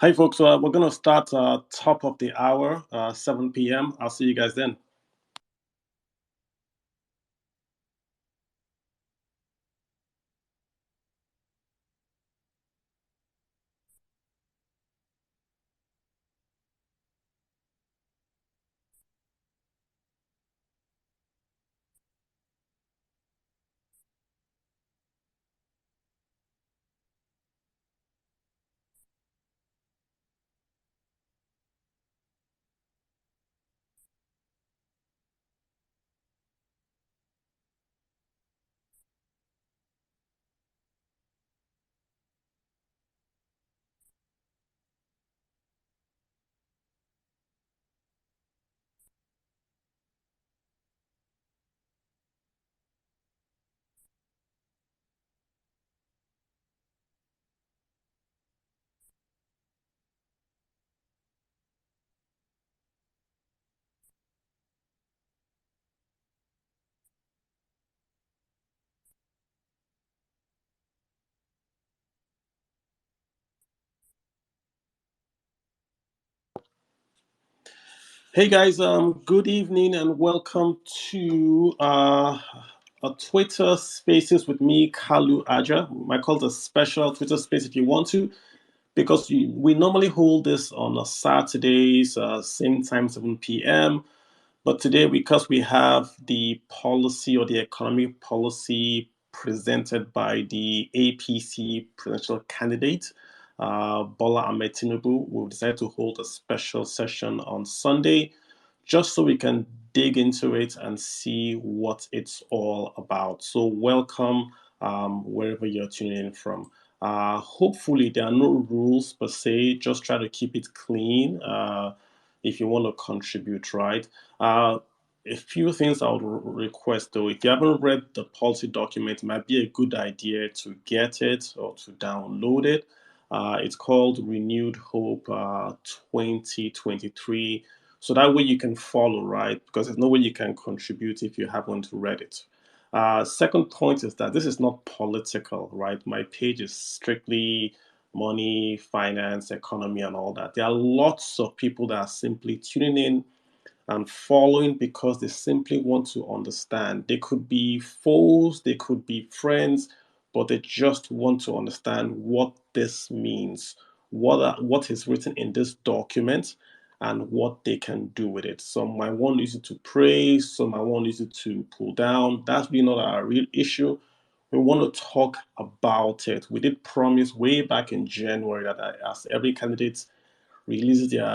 Hi, folks. We're going to start top of the hour, 7 p.m. I'll see you guys then. Hey, guys. Good evening and welcome to a Twitter Spaces with me, Kalu Aja. I call it a special Twitter Space if you want to, because we normally hold this on a Saturdays, same time, 7 p.m. But today, because we have the policy or the economic policy presented by the APC presidential candidate, Bola Tinubu, we've decided to hold a special session on Sunday just so we can dig into it and see what it's all about. So, welcome wherever you're tuning in from. Hopefully, there are no rules per se, just try to keep it clean if you want to contribute, right? Uh, a few things I would request though, if you haven't read the policy document, it might be a good idea to get it or to download it. It's called Renewed Hope 2023. So that way you can follow, right? Because there's no way you can contribute if you haven't read it. Second point is that this is not political, right? My page is strictly money, finance, economy, and all that. There are lots of people that are simply tuning in and following because they simply want to understand. They could be foes, they could be friends, but they just want to understand what this means, what is written in this document, and what they can do with it. Some might want to use it to praise, some might want to use it to pull down. That's really not our real issue. We want to talk about it. We did promise way back in January that as every candidate releases their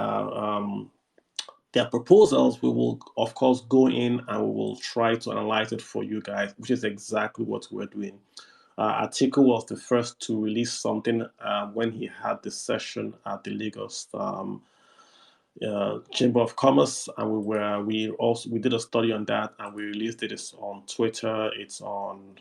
proposals, we will of course go in and we will try to analyze it for you guys, which is exactly what we're doing. Atiku was the first to release something when he had the session at the Lagos Chamber of Commerce, and we did a study on that, and we released it. It's on Twitter, it's on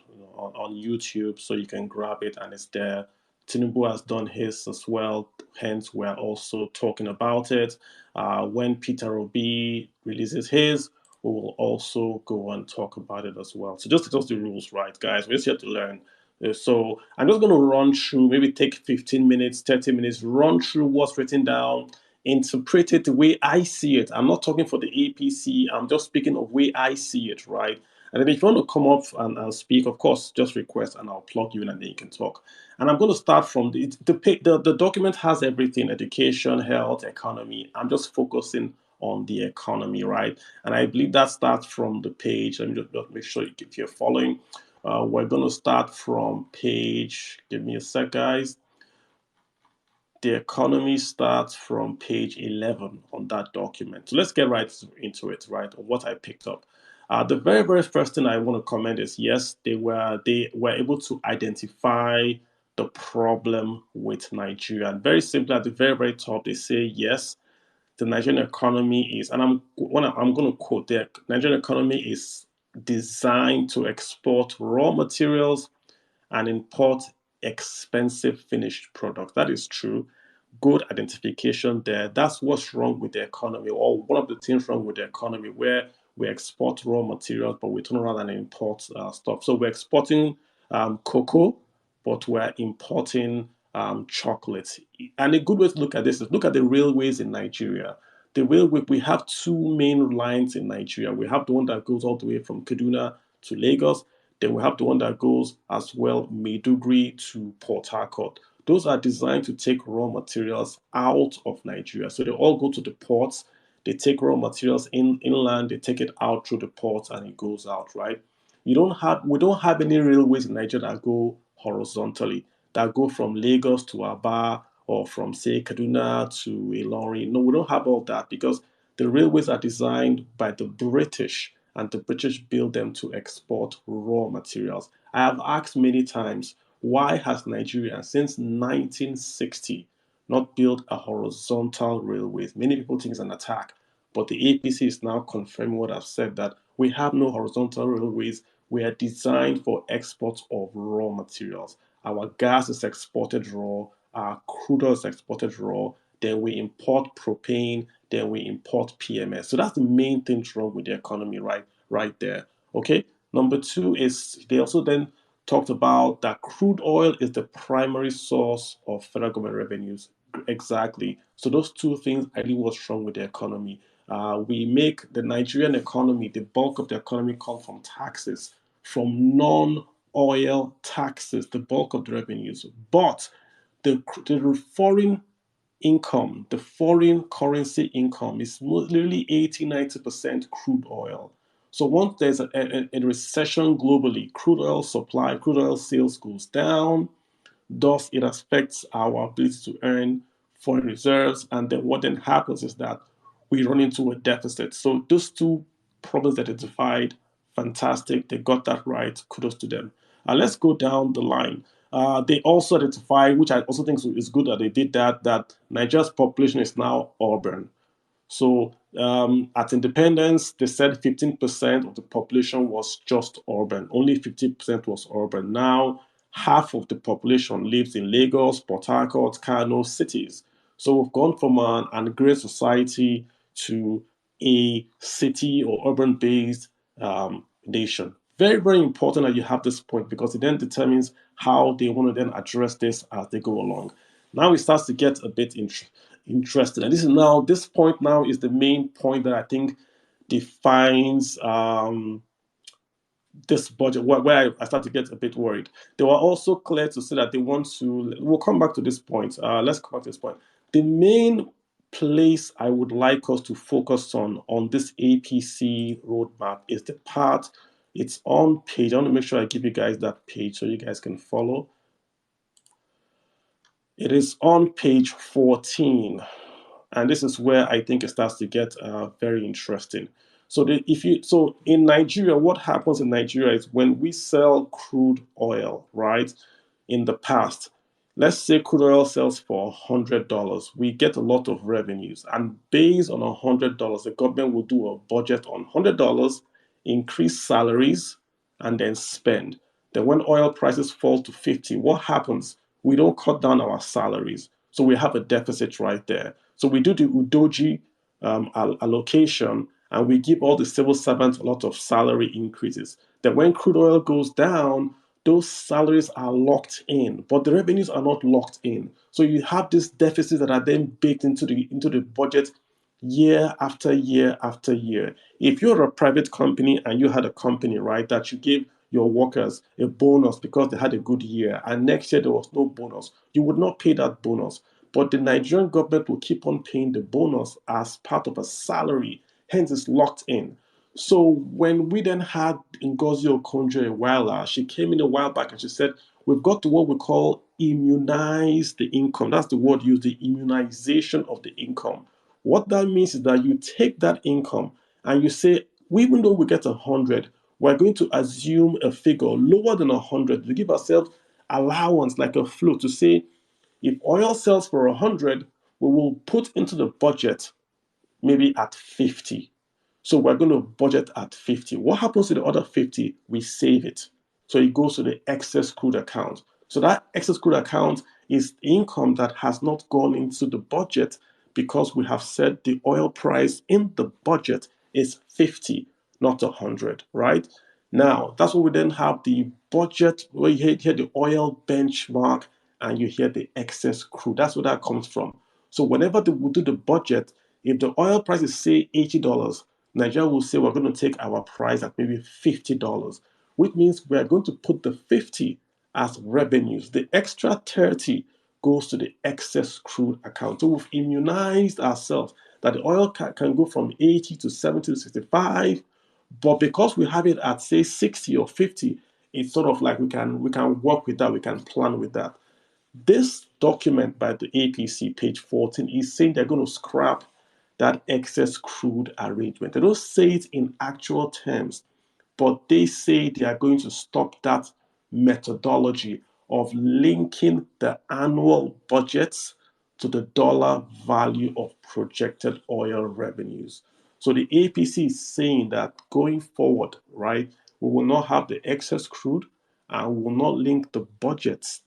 YouTube, so you can grab it, and it's there. Tinubu has done his as well, hence we're also talking about it. When Peter Obi releases his, we will also go and talk about it as well. So just the rules, right, guys? We're just here to learn. So I'm just going to run through, maybe take 15 minutes, 30 minutes, run through what's written down, interpret it the way I see it. I'm not talking for the APC. I'm just speaking of way I see it, right? And then if you want to come up and speak, of course, just request and I'll plug you in and then you can talk. And I'm going to start from the document has everything: education, health, economy. I'm just focusing on the economy, right? And I believe that starts from the page. Let me just make sure if you're following. We're going to start from page. Give me a sec, guys. The economy starts from page 11 on that document. So let's get right into it, right? Of what I picked up. The very first thing I want to comment is yes, they were able to identify the problem with Nigeria. And very simply, at the very top, they say yes, the Nigerian economy is, and I'm going to quote there: Nigerian economy is designed to export raw materials and import expensive finished products. That is true. Good identification there. That's what's wrong with the economy, or one of the things wrong with the economy, where we export raw materials, but we turn around and import stuff. So we're exporting cocoa, but we're importing chocolate. And a good way to look at this is look at the railways in Nigeria. The railway, we have two main lines in Nigeria. We have the one that goes all the way from Kaduna to Lagos. Then we have the one that goes as well Maiduguri to Port Harcourt. Those are designed to take raw materials out of Nigeria. So they all go to the ports. They take raw materials inland. They take it out through the ports, and it goes out, right? We don't have any railways in Nigeria that go horizontally, that go from Lagos to Aba or from say Kaduna to Ilorin. No, we don't have all that because the railways are designed by the British, and the British build them to export raw materials. I have asked many times, why has Nigeria since 1960 not built a horizontal railway? Many people think it's an attack, but the APC is now confirming what I've said, that we have no horizontal railways. We are designed for export of raw materials. Our gas is exported raw, our crude oil is exported raw, then we import propane, then we import PMS. So that's the main thing wrong with the economy, right there. Okay. Number two is they also then talked about that crude oil is the primary source of federal government revenues. Exactly. So those two things are really what's wrong with the economy. We make the Nigerian economy, the bulk of the economy comes from taxes, from non-oil taxes, the bulk of the revenues. But the foreign income, the foreign currency income is literally 80-90% crude oil. So once there's a recession globally, crude oil supply, crude oil sales goes down, thus it affects our ability to earn foreign reserves. And then what then happens is that we run into a deficit. So those two problems identified, fantastic. They got that right. Kudos to them. Let's go down the line. They also identify, which I also think is good that they did that, that Nigeria's population is now urban. So at independence, they said 15% of the population was just urban. Only 50% was urban. Now, half of the population lives in Lagos, Port Harcourt, Kano cities. So we've gone from an agrarian society to a city or urban-based nation. Very, very important that you have this point because it then determines how they want to then address this as they go along. Now it starts to get a bit interesting. And this point now is the main point that I think defines this budget, where I start to get a bit worried. They were also clear to say that they want to, we'll come back to this point. Let's come back to this point. The main place I would like us to focus on this APC roadmap is the part, it's on page. I want to make sure I give you guys that page so you guys can follow. It is on page 14. And this is where I think it starts to get very interesting. So in Nigeria, what happens in Nigeria is when we sell crude oil, right? In the past, let's say crude oil sells for $100, we get a lot of revenues, and based on $100, the government will do a budget on $100, increase salaries, and then spend. Then when oil prices fall to 50, what happens? We don't cut down our salaries, so we have a deficit right there. So we do the Udoji allocation, and we give all the civil servants a lot of salary increases. Then when crude oil goes down, those salaries are locked in, but the revenues are not locked in. So you have these deficits that are then baked into the budget year after year after year. If you're a private company and you had a company, right, that you gave your workers a bonus because they had a good year, and next year there was no bonus, you would not pay that bonus. But the Nigerian government will keep on paying the bonus as part of a salary, hence it's locked in. So when we then had Ngozi Okonjo-Iweala, she came in a while back and she said, we've got to what we call immunize the income. That's the word used, the immunization of the income. What that means is that you take that income and you say, even though we get 100, we're going to assume a figure lower than 100 to give ourselves allowance, like a floor, to say, if oil sells for 100, we will put into the budget maybe at 50. So we're going to budget at 50. What happens to the other 50? We save it. So it goes to the excess crude account. So that excess crude account is income that has not gone into the budget because we have said the oil price in the budget is 50, not 100, right? Now, that's what we then have the budget where you hear the oil benchmark and you hear the excess crude. That's where that comes from. So whenever they will do the budget, if the oil price is say $80, Nigeria will say we're going to take our price at maybe $50, which means we are going to put the 50 as revenues. The extra 30 goes to the excess crude account. So we've immunized ourselves that the oil can go from 80 to 70 to 65, but because we have it at say 60 or 50, it's sort of like we can work with that, we can plan with that. This document by the APC, page 14, is saying they're going to scrap that excess crude arrangement. They don't say it in actual terms, but they say they are going to stop that methodology of linking the annual budgets to the dollar value of projected oil revenues. So the APC is saying that going forward, right, we will not have the excess crude and we will not link the budgets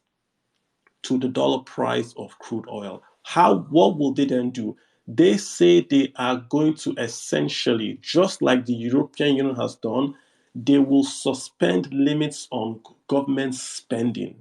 to the dollar price of crude oil. What will they then do? They say they are going to essentially, just like the European Union has done, they will suspend limits on government spending,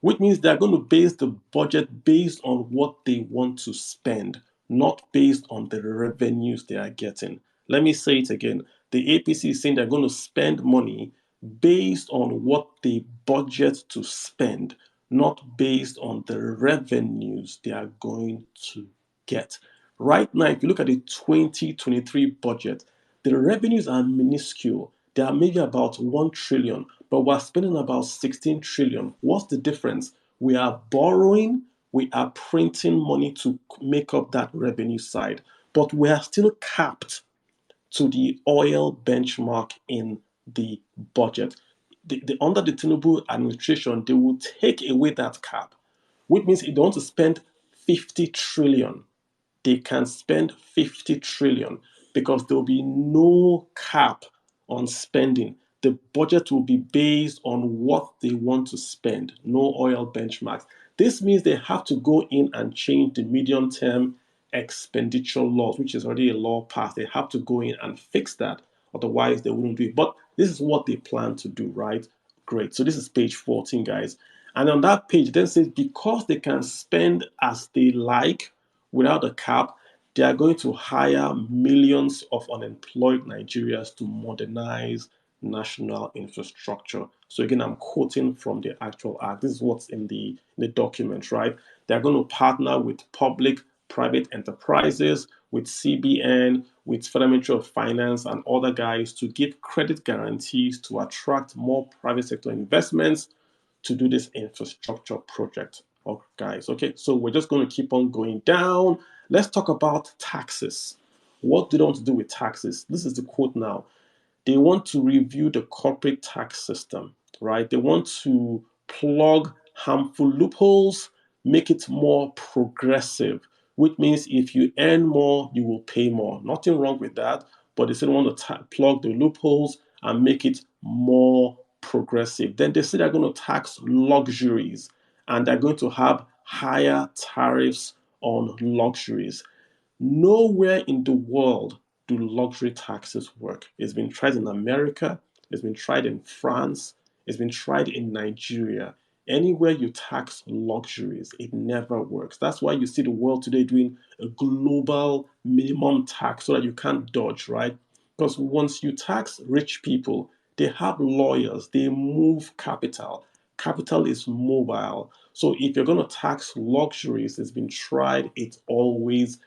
which means they're going to base the budget based on what they want to spend, not based on the revenues they are getting. Let me say it again. The APC is saying they're going to spend money based on what they budget to spend, not based on the revenues they are going to get. Right now, if you look at the 2023 budget, the revenues are minuscule. They are maybe about 1 trillion, but we're spending about 16 trillion. What's the difference? We are borrowing, we are printing money to make up that revenue side, but we are still capped to the oil benchmark in the budget. Under the Tinubu administration, they will take away that cap, which means if they want to spend 50 trillion, they can spend 50 trillion because there will be no cap on spending. The budget will be based on what they want to spend, no oil benchmarks. This means they have to go in and change the medium term expenditure laws, which is already a law passed. They have to go in and fix that. Otherwise, they wouldn't do it. But this is what they plan to do, right? Great. So this is page 14, guys. And on that page, it then says because they can spend as they like without a cap, they are going to hire millions of unemployed Nigerians to modernize national infrastructure. So again, I'm quoting from the actual act. This is what's in the document, right? They're going to partner with public-private enterprises, with CBN, with Federal Ministry of Finance and other guys to give credit guarantees to attract more private sector investments to do this infrastructure project. Oh, guys, okay, so we're just going to keep on going down. Let's talk about taxes. What do they want to do with taxes? This is the quote now. They want to review the corporate tax system, right? They want to plug harmful loopholes, make it more progressive, which means if you earn more, you will pay more. Nothing wrong with that, but they still want to plug the loopholes and make it more progressive. Then they say they're going to tax luxuries and they're going to have higher tariffs on luxuries. Nowhere in the world do luxury taxes work. It's been tried in America, it's been tried in France, it's been tried in Nigeria. Anywhere you tax luxuries, it never works. That's why you see the world today doing a global minimum tax so that you can't dodge, right? Because once you tax rich people, they have lawyers, they move capital. Capital is mobile. So if you're going to tax luxuries, it's been tried, it always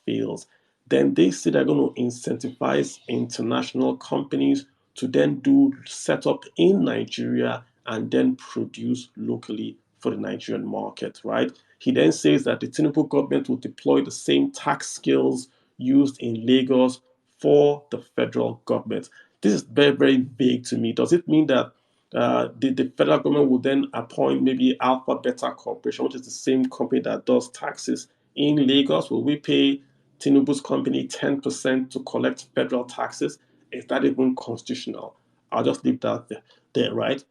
fails. Then they say they're going to incentivize international companies to then do setup in Nigeria and then produce locally for the Nigerian market, right? He then says that the Tinubu government will deploy the same tax skills used in Lagos for the federal government. This is very, very vague to me. Does it mean that the federal government will then appoint maybe Alpha Beta Corporation, which is the same company that does taxes in Lagos? Will we pay Tinubu's company 10% to collect federal taxes? Is that even constitutional? I'll just leave that there, right?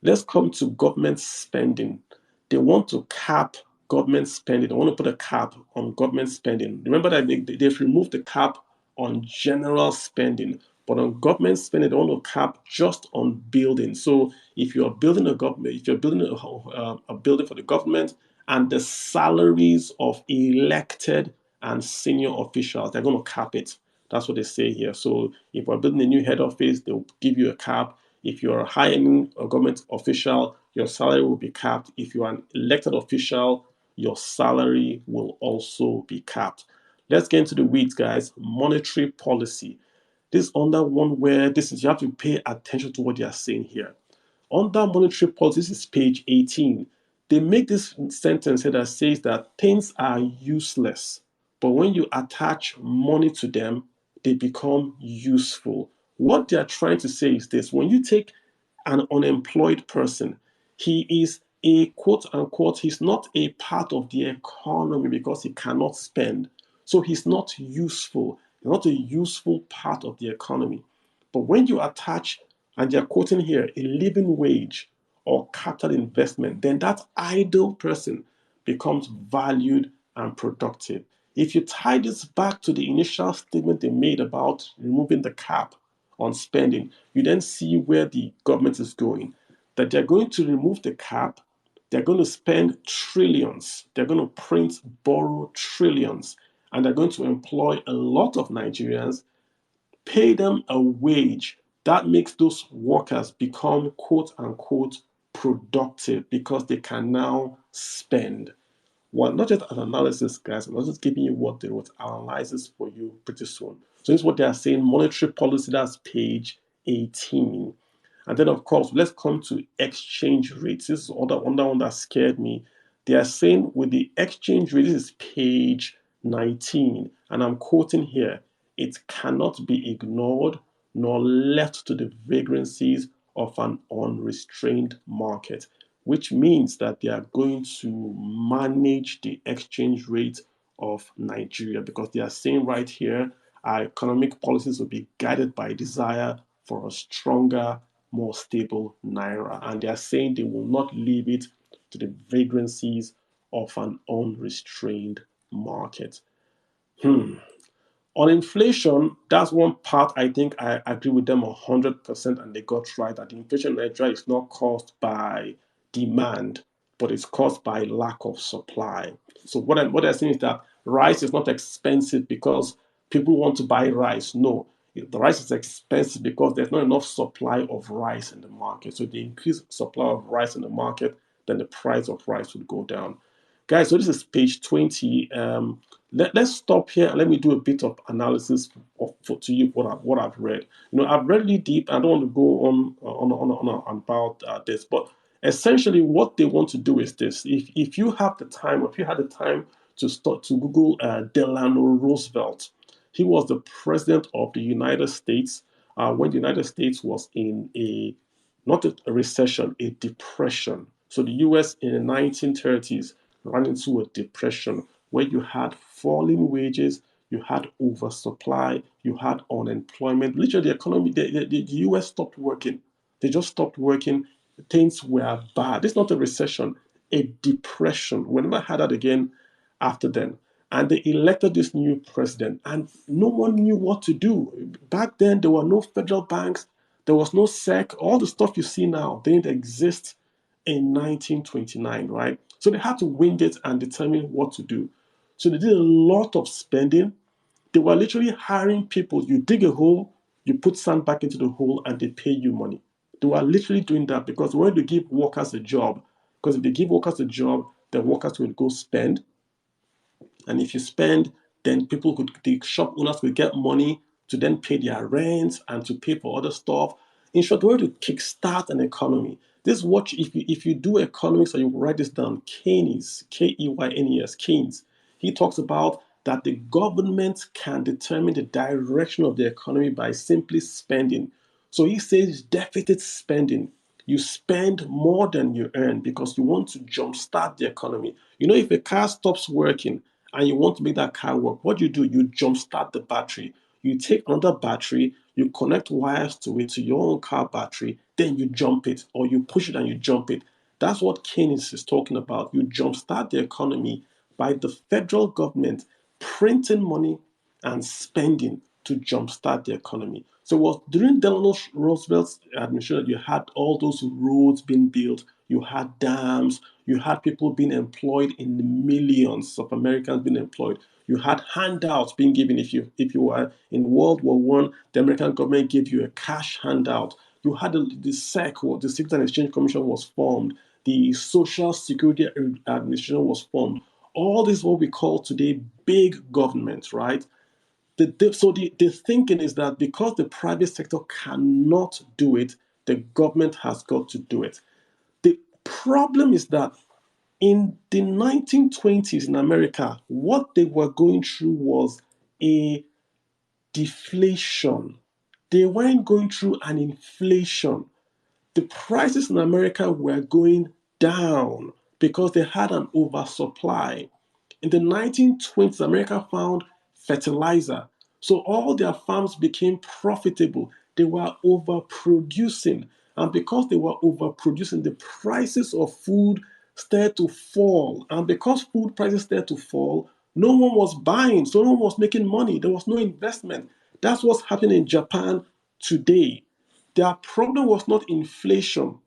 Let's come to government spending. They want to cap government spending. They want to put a cap on government spending. Remember that they've removed the cap on general spending, But on government spending, they want to cap just on building. So if you're building a government, if you're building a building for the government, and the salaries of elected and senior officials, they're going to cap it. That's what they say here. So if we're building a new head office, they'll give you a cap. If you're hiring a government official, your salary will be capped. If you're an elected official, your salary will also be capped. Let's get into the weeds, guys. Monetary policy. This is under one where this is you have to pay attention to what they are saying here. Under monetary policy, this is page 18. They make this sentence here that says that things are useless, but when you attach money to them, they become useful. What they are trying to say is this: when you take an unemployed person, he is a quote unquote, he's not a part of the economy because he cannot spend. So he's not useful, not a useful part of the economy. But when you attach, and they're quoting here, a living wage or capital investment, then that idle person becomes valued and productive. If you tie this back to the initial statement they made about removing the cap on spending, you then see where the government is going. That they're going to remove the cap, they're going to spend trillions, they're going to print, borrow trillions, and they're going to employ a lot of Nigerians, pay them a wage that makes those workers become quote unquote productive because they can now spend. Well, not just an analysis, guys, I'm not just giving you what they wrote, analysis for you pretty soon. So this is what they are saying, monetary policy, that's page 18. And then, of course, let's come to exchange rates. This is another one that scared me. They are saying with the exchange rate, this is page 19, and I'm quoting here, it cannot be ignored nor left to the vagrancies of an unrestrained market, which means that they are going to manage the exchange rate of Nigeria, because they are saying right here our economic policies will be guided by a desire for a stronger, more stable naira. And they are saying they will not leave it to the vagrancies of an unrestrained market. On inflation, that's one part I think I agree with them 100%, and they got right that the inflation in Nigeria is not caused by demand, but it's caused by lack of supply. So what I'm saying is that rice is not expensive because people want to buy rice. No, the rice is expensive because there's not enough supply of rice in the market. So the increased supply of rice in the market, then the price of rice would go down. Guys, so this is page 20. Let's stop here and let me do a bit of analysis to you what I've read. I've read really deep. I don't want to go on about this, but essentially what they want to do is this. If you have the time, if you had the time to start to Google Delano Roosevelt, he was the president of the United States when the United States was in not a recession, a depression. So the US in the 1930s ran into a depression where you had falling wages, you had oversupply, you had unemployment. Literally, the economy, the US stopped working. They just stopped working. Things were bad. It's not a recession, a depression. We never had that again after then. And they elected this new president, and no one knew what to do. Back then, there were no federal banks, there was no SEC. All the stuff you see now didn't exist in 1929, right? So they had to wing it and determine what to do. So they did a lot of spending. They were literally hiring people. You dig a hole, you put sand back into the hole, and they pay you money. They were literally doing that because they wanted to give workers a job. Because if they give workers a job, the workers will go spend. And if you spend, then the shop owners will get money to then pay their rent and to pay for other stuff. In short, we're to kickstart an economy. This is what, if you do economics or you write this down, Keynes, Keynes, Keynes, he talks about that the government can determine the direction of the economy by simply spending. So he says deficit spending. You spend more than you earn because you want to jumpstart the economy. If a car stops working and you want to make that car work, what you do, you jumpstart the battery. You take another battery, you connect wires to it, to your own car battery, then you jump it, or you push it and you jump it. That's what Keynes is talking about. You jumpstart the economy by the federal government printing money and spending to jumpstart the economy. So it was during Delano Roosevelt's administration, you had all those roads being built, you had dams, you had people being employed in the millions of Americans being employed. You had handouts being given. If you were in World War One, the American government gave you a cash handout. You had the SEC, the Securities and Exchange Commission was formed. The Social Security Administration was formed. All this is what we call today big government, right? So the thinking is that because the private sector cannot do it, the government has got to do it. The problem is that in the 1920s in America, what they were going through was a deflation. They weren't going through an inflation. The prices in America were going down because they had an oversupply. In the 1920s, America found fertilizer. So all their farms became profitable. They were overproducing. And because they were overproducing, the prices of food started to fall. And because food prices started to fall, no one was buying. So no one was making money. There was no investment. That's what's happening in Japan today. Their problem was not inflation.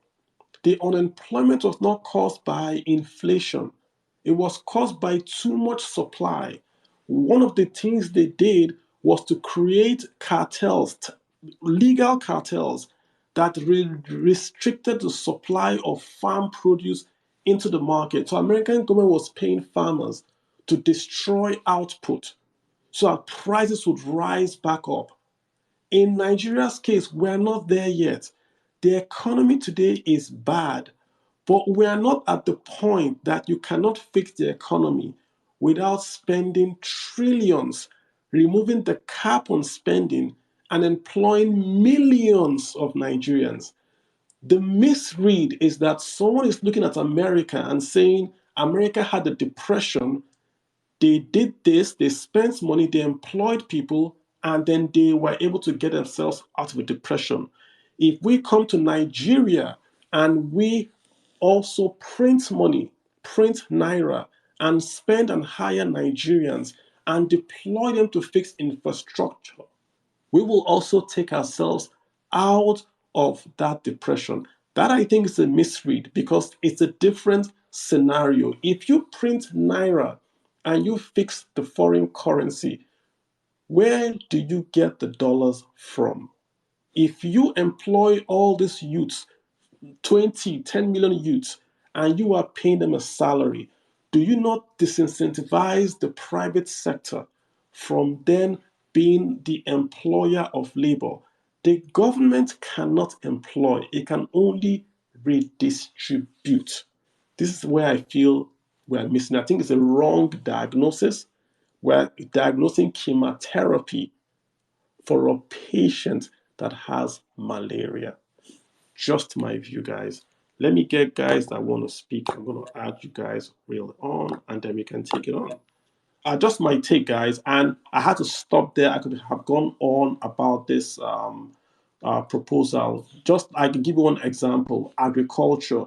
The unemployment was not caused by inflation. It was caused by too much supply. One of the things they did was to create cartels, legal cartels, that restricted the supply of farm produce into the market. So American government was paying farmers to destroy output so that prices would rise back up. In Nigeria's case, we're not there yet. The economy today is bad, but we are not at the point that you cannot fix the economy without spending trillions, removing the cap on spending, and employing millions of Nigerians. The misread is that someone is looking at America and saying America had a depression. They did this, they spent money, they employed people, and then they were able to get themselves out of a depression. If we come to Nigeria and we also print money, print naira, and spend and hire Nigerians and deploy them to fix infrastructure, we will also take ourselves out of that depression. That I think is a misread because it's a different scenario. If you print naira and you fix the foreign currency, where do you get the dollars from? If you employ all these youths, 10 million youths, and you are paying them a salary, do you not disincentivize the private sector from then being the employer of labor? The government cannot employ, it can only redistribute. This is where I feel we're missing. I think it's a wrong diagnosis. We're diagnosing chemotherapy for a patient that has malaria. Just my view, guys. Let me get guys that want to speak. I'm going to add you guys real on, and then we can take it on. Just my take, guys. And I had to stop there. I could have gone on about this proposal. Just I can give you one example. Agriculture.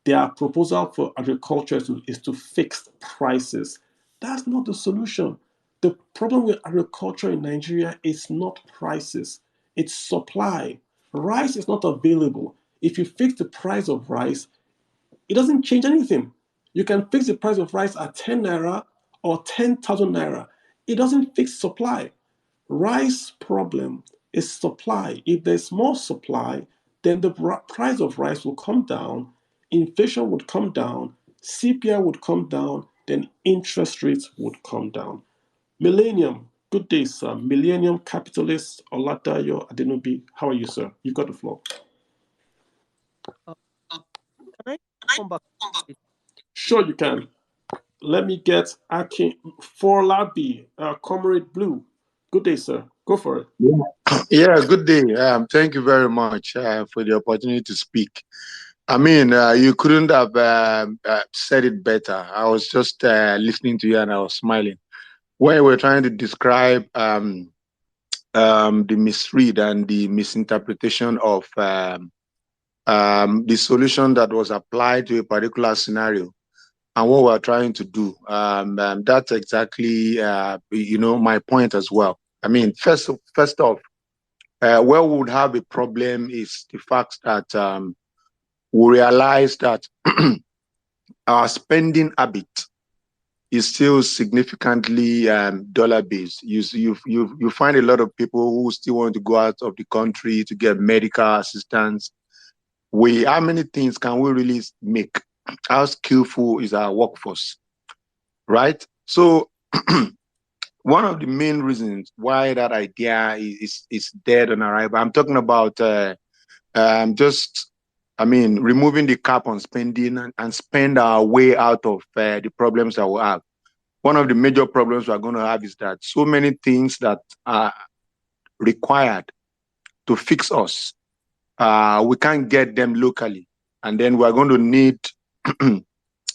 Their proposal for agriculture is to fix prices. That's not the solution. The problem with agriculture in Nigeria is not prices, it's supply. Rice is not available. If you fix the price of rice, it doesn't change anything. You can fix the price of rice at 10 naira or 10,000 naira. It doesn't fix supply. Rice problem is supply. If there's more supply, then the price of rice will come down, inflation would come down, CPI would come down, then interest rates would come down. Millennium, good day, sir. Millennium Capitalist Oladayo Adenubi. How are you, sir? You've got the floor. Can I come back? Sure, you can. Let me get Akinlabí, Comrade Blue. Good day, sir. Go for it. Yeah, good day. Thank you very much for the opportunity to speak. I mean, you couldn't have said it better. I was just listening to you and I was smiling. When you were trying to describe the misread and the misinterpretation of the solution that was applied to a particular scenario and what we're trying to do, that's exactly, my point as well. I mean, first off, where we would have a problem is the fact that we realize that our spending habit is still significantly dollar-based. You find a lot of people who still want to go out of the country to get medical assistance. How many things can we really make? How skillful is our workforce, right? So one of the main reasons why that idea is dead on arrival, I'm talking about removing the cap on spending and spend our way out of the problems that we have. One of the major problems we're going to have is that so many things that are required to fix us, we can't get them locally. And then we're going to need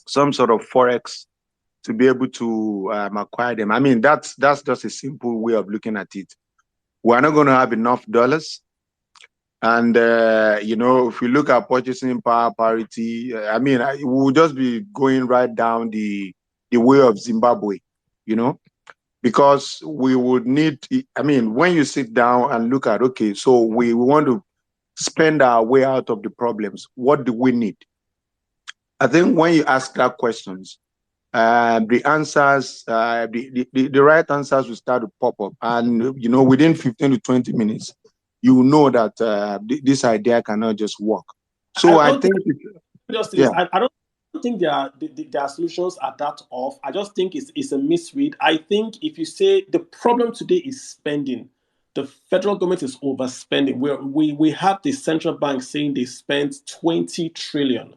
some sort of forex to be able to acquire them. I mean, that's just a simple way of looking at it. We're not going to have enough dollars. And, if we look at purchasing power parity, we'll just be going right down the way of Zimbabwe, because we would need, when you sit down and look at, okay, so we want to spend our way out of the problems, what do we need? I think when you ask that questions, the answers, the right answers will start to pop up. And, within 15 to 20 minutes, you know that this idea cannot just work. So I think I don't think their solutions are that off. I just think it's a misread. I think if you say the problem today is spending, the federal government is overspending. We have the central bank saying they spent 20 trillion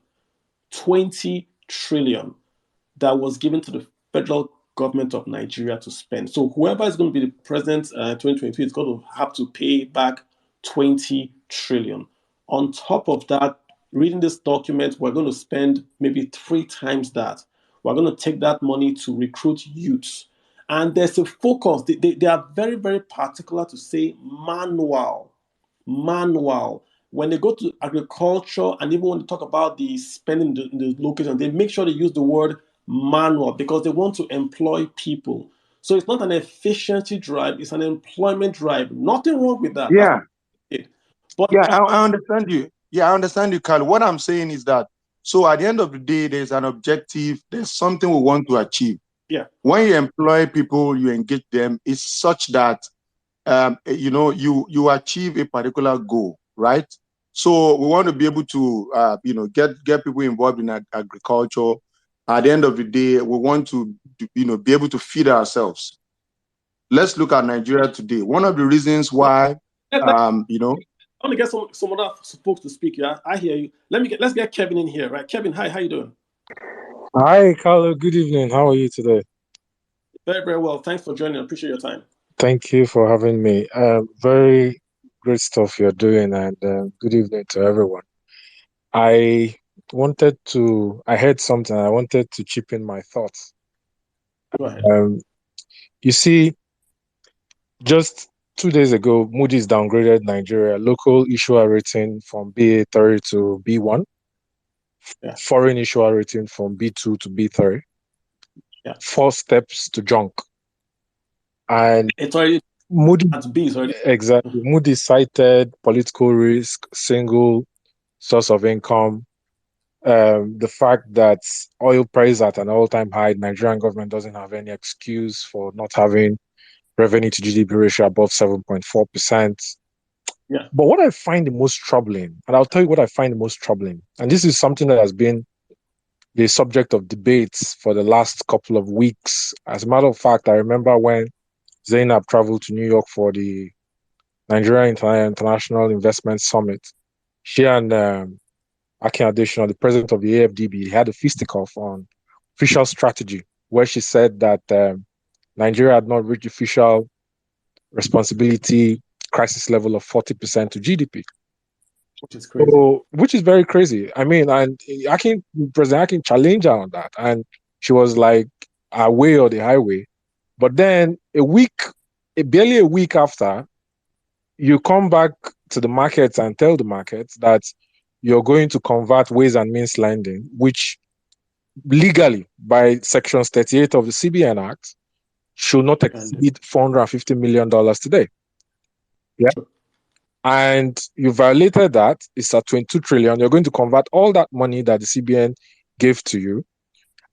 that was given to the federal government of Nigeria to spend. So whoever is going to be the president 2023 is going to have to pay back 20 trillion. On top of that, reading this document, we're going to spend maybe 3 times that. We're going to take that money to recruit youths. And there's a focus. They are very, very particular to say manual. When they go to agriculture and even when they talk about the spending in the location, they make sure they use the word manual because they want to employ people. So it's not an efficiency drive, it's an employment drive. Nothing wrong with that. Yeah. But I understand you. Yeah, I understand you, Carl. What I'm saying is that, so at the end of the day, there's an objective, there's something we want to achieve. Yeah. When you employ people, you engage them, it's such that, you achieve a particular goal, right? So we want to be able to, get people involved in agriculture. At the end of the day, we want to, be able to feed ourselves. Let's look at Nigeria today. One of the reasons why, I want to get some other folks to speak. Yeah, I hear you. Let's get Kevin in here, right? Kevin, hi, how you doing? Hi, Kalu. Good evening. How are you today? Very, very well. Thanks for joining. I appreciate your time. Thank you for having me. Very great stuff you're doing, and good evening to everyone. I heard something. I wanted to chip in my thoughts. Go ahead. You see, just 2 days ago, Moody's downgraded Nigeria local issuer rating from BA3 to B1, foreign issuer rating from B2 to B3, 4 steps to junk. And it's already Moody's, exactly. Moody's cited political risk, single source of income, the fact that oil price at an all-time high, Nigerian government doesn't have any excuse for not having revenue to GDP ratio above 7.4%. Yeah. But what I find the most troubling, and I'll tell you what I find the most troubling, and this is something that has been the subject of debates for the last couple of weeks. As a matter of fact, I remember when Zainab traveled to New York for the Nigeria International Investment Summit. She and Akinlabí Olátúndé, the president of the AFDB, had a fisticuff on official strategy, where she said that Nigeria had not reached official responsibility crisis level of 40% to GDP. Which is crazy. So, which is very crazy. I mean, and President Akin challenged her on that. And she was like, our way or the highway. But then barely a week after, you come back to the markets and tell the markets that you're going to convert Ways and Means lending, which legally, by Section 38 of the CBN Act, should not exceed $450 million today. Yeah. and you violated that, it's at 22 trillion. You're going to convert all that money that the CBN gave to you.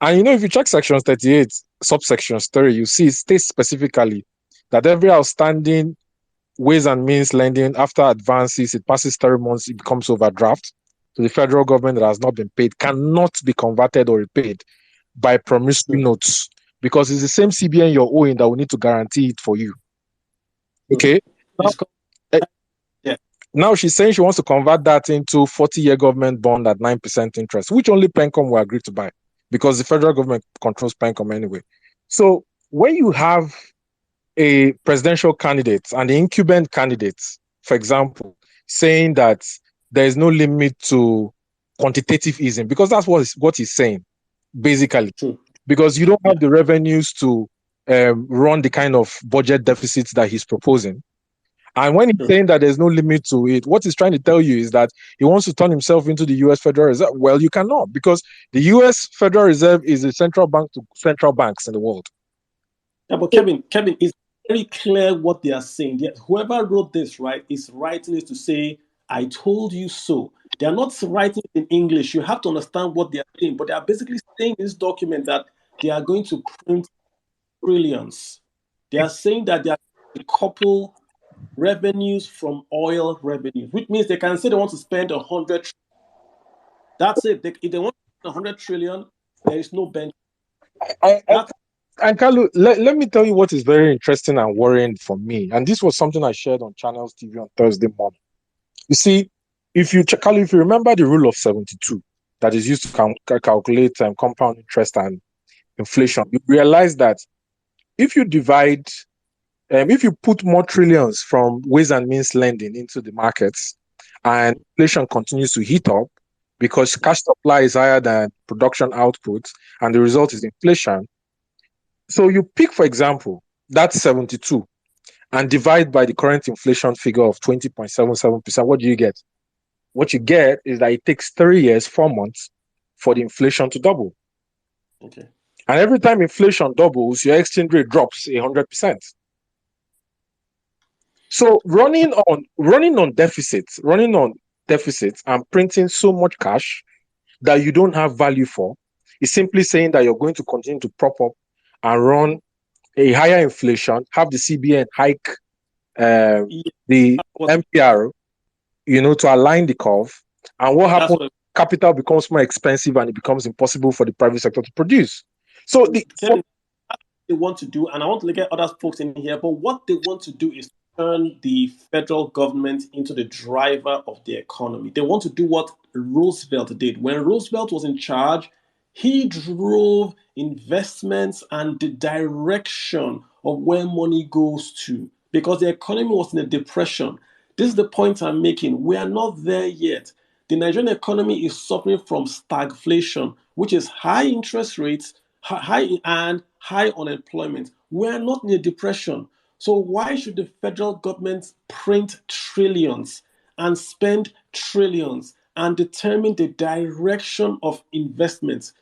And if you check section 38, subsection 3, you see it states specifically that every outstanding ways and means lending after advances, it passes 3 months, it becomes overdraft to the federal government that has not been paid, cannot be converted or repaid by promissory notes, because it's the same CBN you're owing that will need to guarantee it for you. Okay. Now she's saying she wants to convert that into 40-year government bond at 9% interest, which only Pencom will agree to buy because the federal government controls Pencom anyway. So when you have a presidential candidate and the incumbent candidates, for example, saying that there is no limit to quantitative easing, because that's what he's saying, basically. True. Because you don't have the revenues to run the kind of budget deficits that he's proposing. And when he's saying that there's no limit to it, what he's trying to tell you is that he wants to turn himself into the U.S. Federal Reserve. Well, you cannot, because the U.S. Federal Reserve is a central bank to central banks in the world. Yeah, but Kevin, it's very clear what they are saying. Whoever wrote this, right, is writing it to say, I told you so. They are not writing it in English. You have to understand what they are saying. But they are basically saying in this document that they are going to print trillions. They are saying that they are going to couple revenues from oil revenues, which means they can say they want to spend 100 trillion. That's it. If they want to spend 100 trillion, there is no bench. And Kalu, let me tell you what is very interesting and worrying for me. And this was something I shared on Channels TV on Thursday morning. You see, if you remember the rule of 72 that is used to calculate compound interest and inflation, you realize that if you divide, if you put more trillions from ways and means lending into the markets and inflation continues to heat up because cash supply is higher than production output and the result is inflation. So you pick, for example, that's 72 and divide by the current inflation figure of 20.77%. What do you get? What you get is that it takes 3 years, 4 months for the inflation to double. Okay. And every time inflation doubles, your exchange rate drops 100%. So running on deficits and printing so much cash that you don't have value for is simply saying that you're going to continue to prop up and run a higher inflation, have the CBN hike the MPR, to align the curve. And what happens? Capital becomes more expensive and it becomes impossible for the private sector to produce. So they want to do, and I want to get other folks in here, but what they want to do is turn the federal government into the driver of the economy. They want to do what Roosevelt did. When Roosevelt was in charge, he drove investments and the direction of where money goes to because the economy was in a depression. This is the point I'm making. We are not there yet. The Nigerian economy is suffering from stagflation, which is high interest rates, high unemployment. We are not in a depression. So why should the federal government print trillions and spend trillions and determine the direction of investments,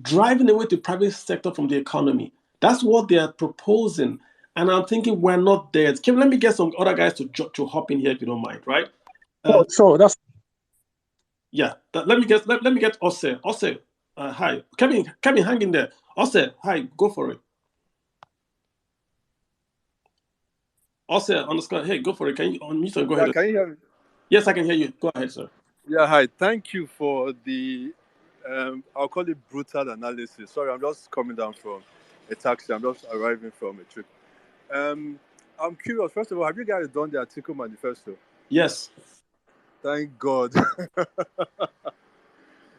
driving away the private sector from the economy? That's what they are proposing. And I'm thinking we're not there. Kim, let me get some other guys to hop in here if you don't mind, right? So that's let me get Ose. Ose, hi. Kevin, hang in there. Ose, hi, go for it. Ose, underscore, hey, go for it. Can you unmute and go ahead? Can you hear me? Yes, I can hear you. Go ahead, sir. Yeah, hi. Thank you for the, I'll call it brutal analysis. Sorry, I'm just coming down from a taxi. I'm just arriving from a trip. I'm curious. First of all, have you guys done the article manifesto? Yes. Thank God.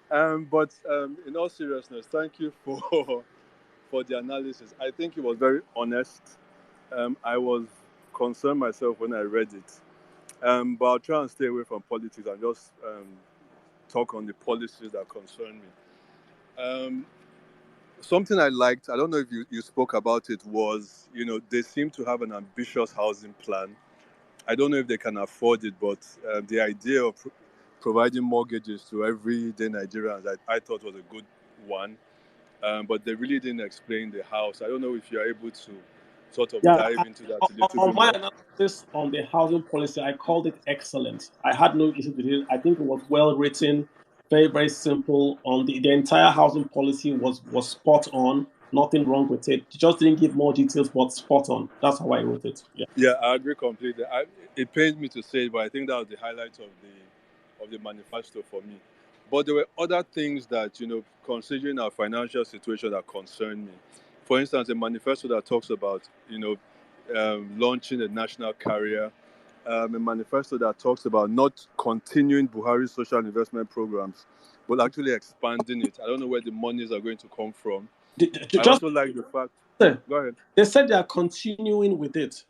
But in all seriousness, thank you for the analysis. I think it was very honest. I was concerned myself when I read it. But I'll try and stay away from politics and just talk on the policies that concern me. Something I liked, I don't know if you spoke about it, was, they seem to have an ambitious housing plan. I don't know if they can afford it, but the idea of providing mortgages to everyday Nigerians, I thought was a good one. But they really didn't explain the house. I don't know if you're able to sort of Yeah, dive into that a little on bit my more. analysis on the housing policy, I called it excellent. I had no issue with it. I think it was well written, very, very simple. On the entire housing policy was spot on. Nothing wrong with it. Just didn't give more details, but spot on. That's how I wrote it. Yeah. Yeah, I agree completely. It pains me to say it, but I think that was the highlight of the manifesto for me. But there were other things that, considering our financial situation, that concern me. For instance, a manifesto that talks about, launching a national carrier, a manifesto that talks about not continuing Buhari's social investment programs, but actually expanding it. I don't know where the monies are going to come from. I also like the fact. Go ahead. They said they are continuing with it.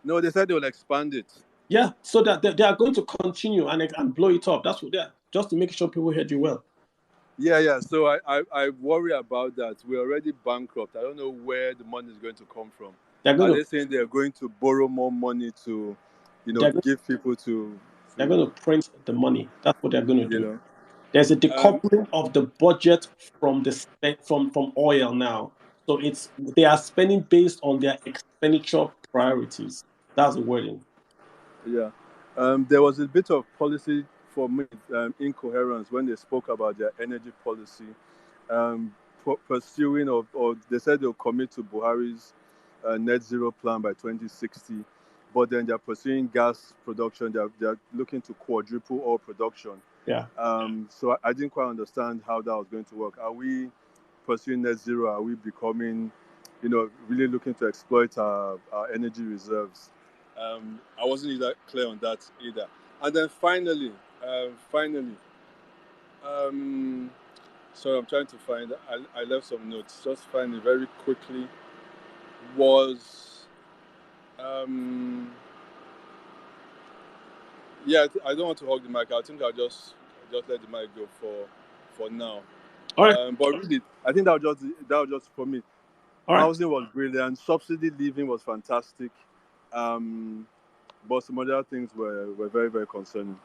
No, they said they will expand it. Yeah, so that they are going to continue and blow it up. That's what they are, just to make sure people heard you well. Yeah. So I worry about that. We're already bankrupt. I don't know where the money is going to come from. Are they saying they're going to borrow more money to, give people to? They're going to print the money. That's what they're going to do. Know. There's a decoupling of the budget from from oil now. So they are spending based on their expenditure priorities. That's the wording. Yeah. There was a bit of policy for me incoherence when they spoke about their energy policy, pursuing or they said they'll commit to Buhari's net zero plan by 2060, but then they're pursuing gas production. They're looking to quadruple oil production. Yeah. So I didn't quite understand how that was going to work. Are we pursuing net zero? Are we becoming, really looking to exploit our energy reserves? I wasn't that clear on that either. And then finally, so I'm trying to find, I left some notes, just find it very quickly, was, I don't want to hog the mic. I think I'll just let the mic go for now. All right. But really, I think that was just for me. All right. Housing was brilliant. Subsidy living was fantastic. But some other things were very, very concerning.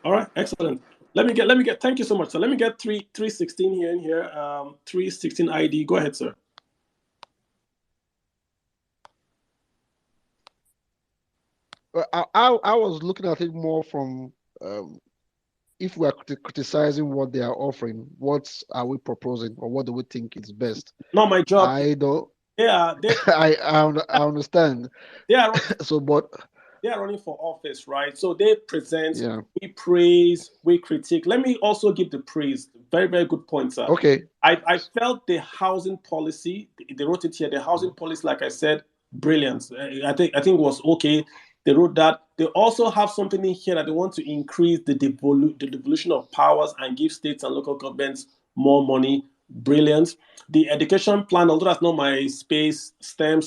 All right, excellent. Let me get. Thank you so much. So let me get 316 here in here. 316 ID. Go ahead, sir. I was looking at it more from if we are criticizing what they are offering, what are we proposing, or what do we think is best? Not my job. I don't. Yeah, I understand. Yeah. So, but they are running for office, right? So they present, we praise, we critique. Let me also give the praise. Very, very good point, sir. Okay. I felt the housing policy, they wrote it here, the housing policy, like I said, brilliant. I think it was okay. They wrote that. They also have something in here that they want to increase the devolution of powers and give states and local governments more money. Brilliant. The education plan, although that's not my space, STEM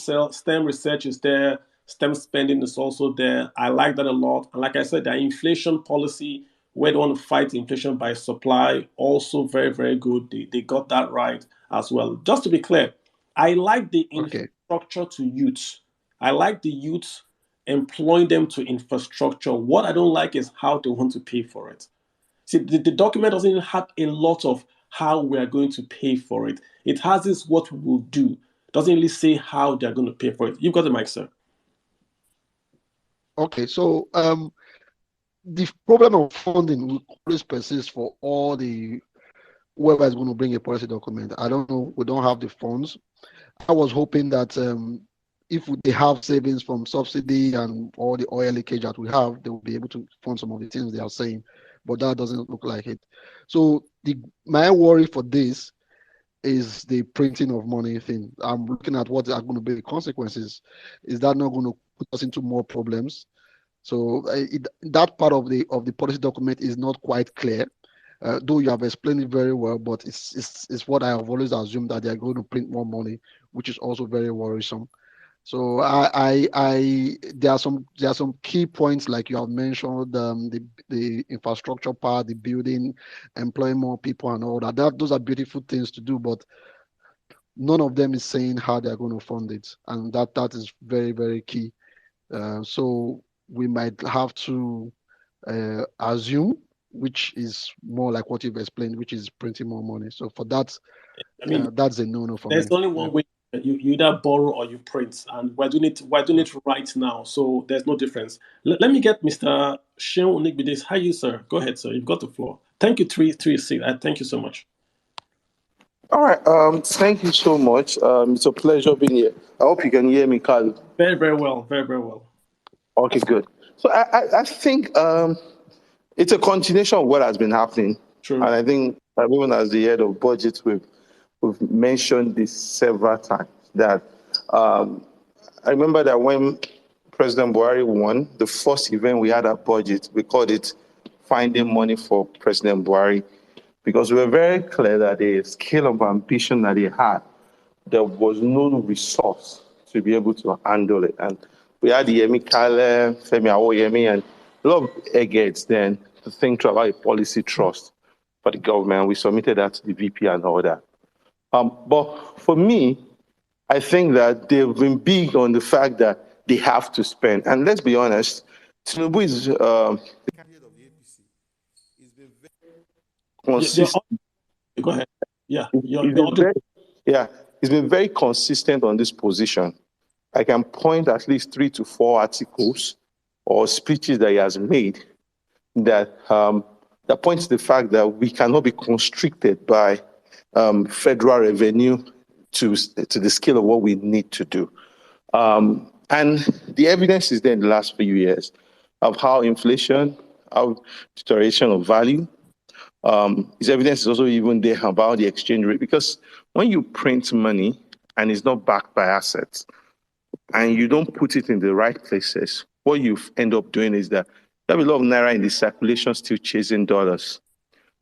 research is there. STEM spending is also there. I like that a lot. And like I said, the inflation policy, where they want to fight inflation by supply, also very, very good. They got that right as well. Just to be clear, I like the infrastructure to youth. I like the youth, employing them to infrastructure. What I don't like is how they want to pay for it. See, the document doesn't even have a lot of how we are going to pay for it. It has this what we will do. It doesn't really say how they're going to pay for it. You've got the mic, sir. Okay, so the problem of funding will always persist for all the whoever is going to bring a policy document. I don't know. We don't have the funds. I was hoping that if they have savings from subsidy and all the oil leakage that we have, they will be able to fund some of the things they are saying. But that doesn't look like it. So my worry for this is the printing of money thing. I'm looking at what are going to be the consequences. Is that not going to put us into more problems? So that part of the policy document is not quite clear. Though you have explained it very well, but it's what I have always assumed, that they are going to print more money, which is also very worrisome. So there are some key points like you have mentioned, the infrastructure part, the building, employing more people and all that. Those are beautiful things to do, but none of them is saying how they are going to fund it, and that is very, very key. So we might have to assume, which is more like what you've explained, which is printing more money. So for that, that's a no-no for me. There's only one way You either borrow or you print, and we're doing it right now, so there's no difference. Let me get Mr. Sheon Onigbide. Hi, you sir. Go ahead, sir. You've got the floor. Thank you, 336. Thank you so much. All right. Thank you so much. It's a pleasure being here. I hope you can hear me, Kalu. Very, very well. Very, very well. Okay, good. So I think it's a continuation of what has been happening. True. And I think everyone as the head of budget, we've mentioned this several times that I remember that when President Buhari won, the first event we had at budget, we called it Finding Money for President Buhari, because we were very clear that the scale of ambition that he had, there was no resource to be able to handle it. And we had Yemi Kale, Femi Awoyemi, and a lot of eggheads then to think through about a policy trust for the government. We submitted that to the VP and all that. But for me, I think that they've been big on the fact that they have to spend. And let's be honest, Tinubu is the candidate of the APC. He's been very consistent. Go ahead. Yeah. He's been very consistent on this position. I can point at least 3 to 4 articles or speeches that he has made that points to the fact that we cannot be constricted by federal revenue to the scale of what we need to do. And the evidence is there in the last few years of how inflation, how deterioration of value. His evidence is also even there about the exchange rate, because when you print money and it's not backed by assets and you don't put it in the right places, what you end up doing is that you have a lot of naira in the circulation still chasing dollars,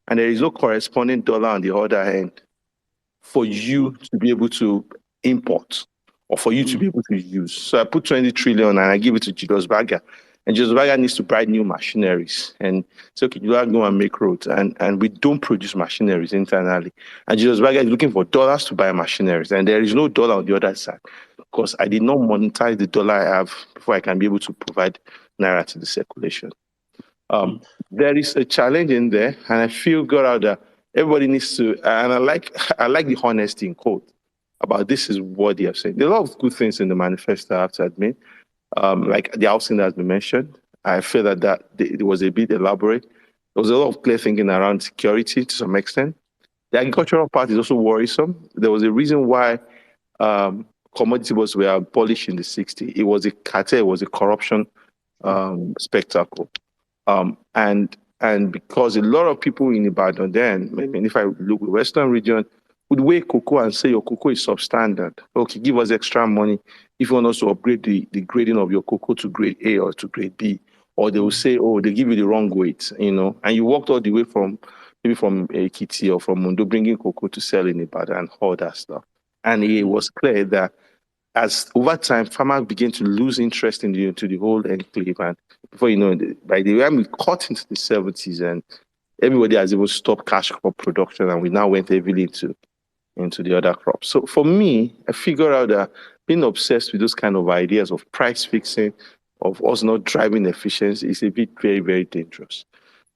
and there is no corresponding dollar on the other end for you to be able to import or for you to be able to use. So I put 20 trillion and I give it to Julius Berger. And Julius Berger needs to buy new machineries. And so, okay, you go and make roads. And we don't produce machineries internally. And Julius Berger is looking for dollars to buy machineries. And there is no dollar on the other side, because I did not monetize the dollar I have before I can be able to provide naira to the circulation. There is a challenge in there, and I feel good out that everybody needs to, and I like the honesty in quote about this is what they have said. There are a lot of good things in the manifesto, I have to admit, like the housing that has been mentioned. I feel that it was a bit elaborate. There was a lot of clear thinking around security to some extent. The agricultural part is also worrisome. There was a reason why commodity was were abolished in the 60s. It was a cartel, it was a corruption spectacle. And because a lot of people in Ibadan then, I mean, if I look at the Western region, would weigh cocoa and say your cocoa is substandard. Okay, give us extra money if you want us to upgrade the grading of your cocoa to grade A or to grade B. Or they will say, oh, they give you the wrong weight, and you walked all the way from Ekiti or from Mundo bringing cocoa to sell in Ibadan and all that stuff. And it was clear that as over time, farmers began to lose interest into the whole enclave. And before you know it, by the time we cut into the 70s, and everybody has even stopped cash crop production, and we now went heavily into the other crops. So for me, I figured out that being obsessed with those kind of ideas of price fixing, of us not driving efficiency, is a bit very, very dangerous.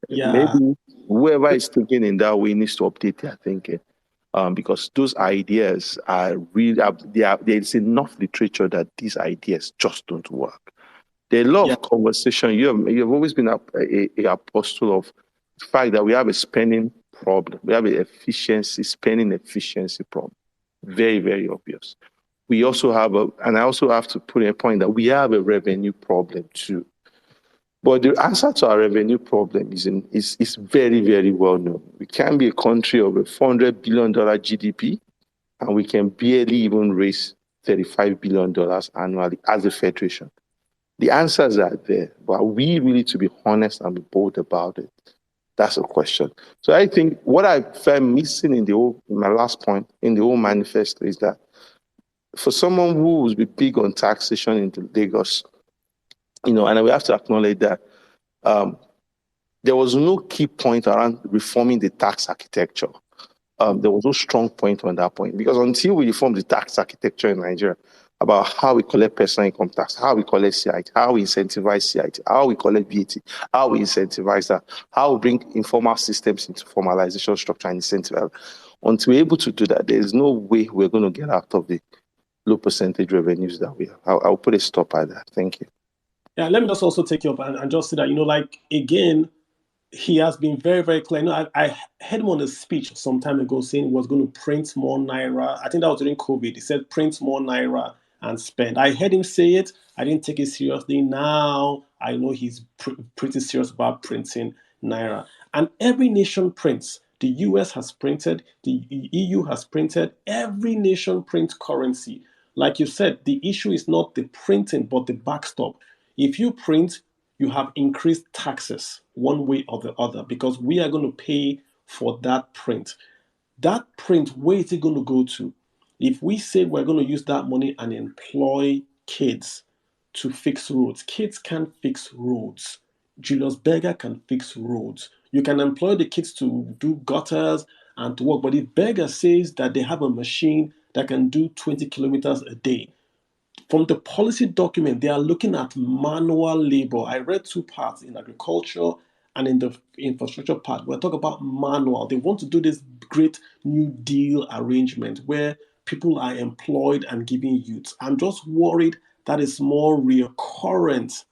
Yeah. Maybe whoever is thinking in that way needs to update their thinking. Because those ideas are really, there is enough literature that these ideas just don't work. There are a lot of conversation. You have always been a apostle of the fact that we have a spending problem. We have an spending efficiency problem. Very, very obvious. We also have and I also have to put in a point that we have a revenue problem too. But the answer to our revenue problem is very, very well known. We can be a country of a $400 billion GDP, and we can barely even raise $35 billion annually as a federation. The answers are there, but are we really to be honest and be bold about it? That's a question. So I think what I found missing in my last point in the whole manifesto is that for someone who will be big on taxation in Lagos, and we have to acknowledge that there was no key point around reforming the tax architecture. There was no strong point on that point, because until we reform the tax architecture in Nigeria about how we collect personal income tax, how we collect CIT, how we incentivize CIT, how we collect VAT, how we incentivize that, how we bring informal systems into formalization structure and incentivize. Until we're able to do that, there is no way we're going to get out of the low percentage revenues that we have. I'll put a stop at that. Thank you. Yeah, let me just also take you up and just say that, like, again, he has been very, very clear. I heard him on a speech some time ago saying he was going to print more Naira. I think that was during COVID. He said, print more Naira and spend. I heard him say it. I didn't take it seriously. Now I know he's pretty serious about printing Naira. And every nation prints. The US has printed. The EU has printed. Every nation prints currency. Like you said, the issue is not the printing, but the backstop. If you print, you have increased taxes one way or the other because we are going to pay for that print. That print, where is it going to go to? If we say we're going to use that money and employ kids to fix roads, kids can't fix roads. Julius Berger can fix roads. You can employ the kids to do gutters and to work, but if Berger says that they have a machine that can do 20 kilometers a day, from the policy document, they are looking at manual labor. I read two parts in agriculture and in the infrastructure part. We're talking about manual. They want to do this great New Deal arrangement where people are employed and given youths. I'm just worried that is more recurrent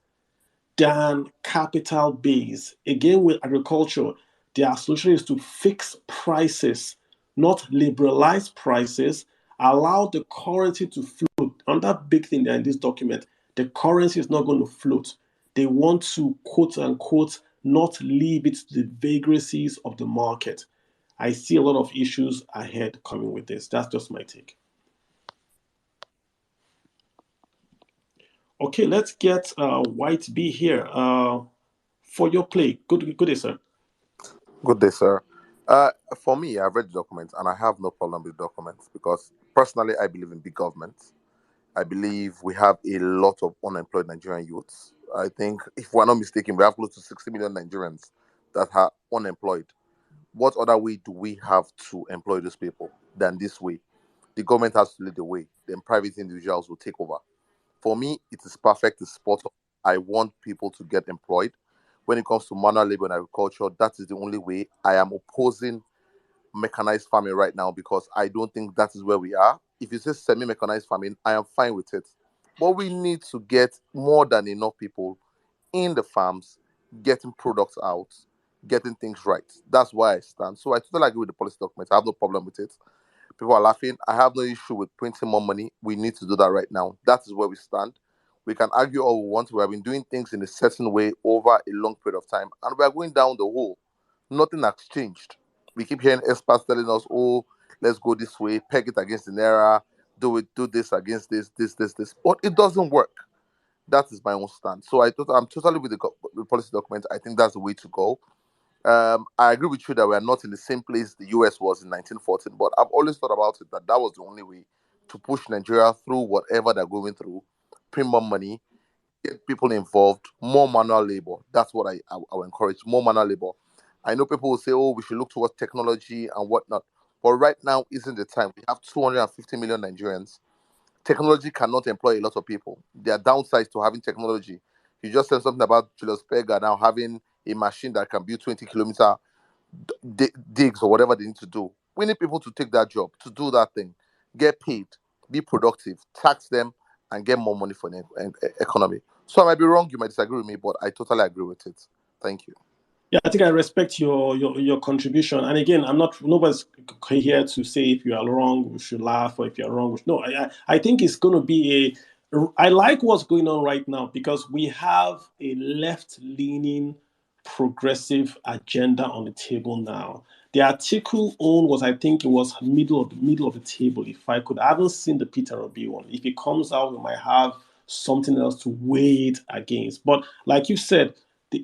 than capital base. Again, with agriculture, their solution is to fix prices, not liberalize prices, allow the currency to float. Another big thing there in this document, the currency is not going to float. They want to, quote unquote, not leave it to the vagaries of the market. I see a lot of issues ahead coming with this. That's just my take. Okay, let's get White B here for your play. Good day, sir. Good day, sir. For me, I've read the documents and I have no problem with the documents because personally, I believe in big government. I believe we have a lot of unemployed Nigerian youths. I think, if we're not mistaken, we have close to 60 million Nigerians that are unemployed. What other way do we have to employ those people than this way? The government has to lead the way, then private individuals will take over. For me, it is perfect. It's spot on. I want people to get employed. When it comes to manual labor and agriculture, that is the only way. I am opposing mechanized farming right now because I don't think that is where we are. If you say semi-mechanized farming, I am fine with it. But we need to get more than enough people in the farms, getting products out, getting things right. That's why I stand. So I totally agree with the policy documents. I have no problem with it. People are laughing. I have no issue with printing more money. We need to do that right now. That is where we stand. We can argue all we want. We have been doing things in a certain way over a long period of time, and we are going down the hole. Nothing has changed. We keep hearing experts telling us, "Oh, let's go this way, peg it against the naira, do this against this. But it doesn't work. That is my own stand. So I'm totally with the policy document. I think that's the way to go. I agree with you that we are not in the same place the US was in 1914, but I've always thought about it that was the only way to push Nigeria through whatever they're going through, print more money, get people involved, more manual labor. That's what I will encourage, more manual labor. I know people will say, oh, we should look towards technology and whatnot, but right now isn't the time. We have 250 million Nigerians. Technology cannot employ a lot of people. There are downsides to having technology. You just said something about Julius Berger now having a machine that can build 20-kilometer digs or whatever they need to do. We need people to take that job, to do that thing, get paid, be productive, tax them, and get more money for the economy. So I might be wrong, you might disagree with me, but I totally agree with it. Thank you. Yeah, I think I respect your contribution. And again, nobody's here to say if you are wrong, we should laugh, or if you're wrong. No, I think it's going to be I like what's going on right now because we have a left-leaning progressive agenda on the table now. The article on was, I think it was middle of the table. If I haven't seen the Peter Obi one. If it comes out, we might have something else to weigh it against. But like you said,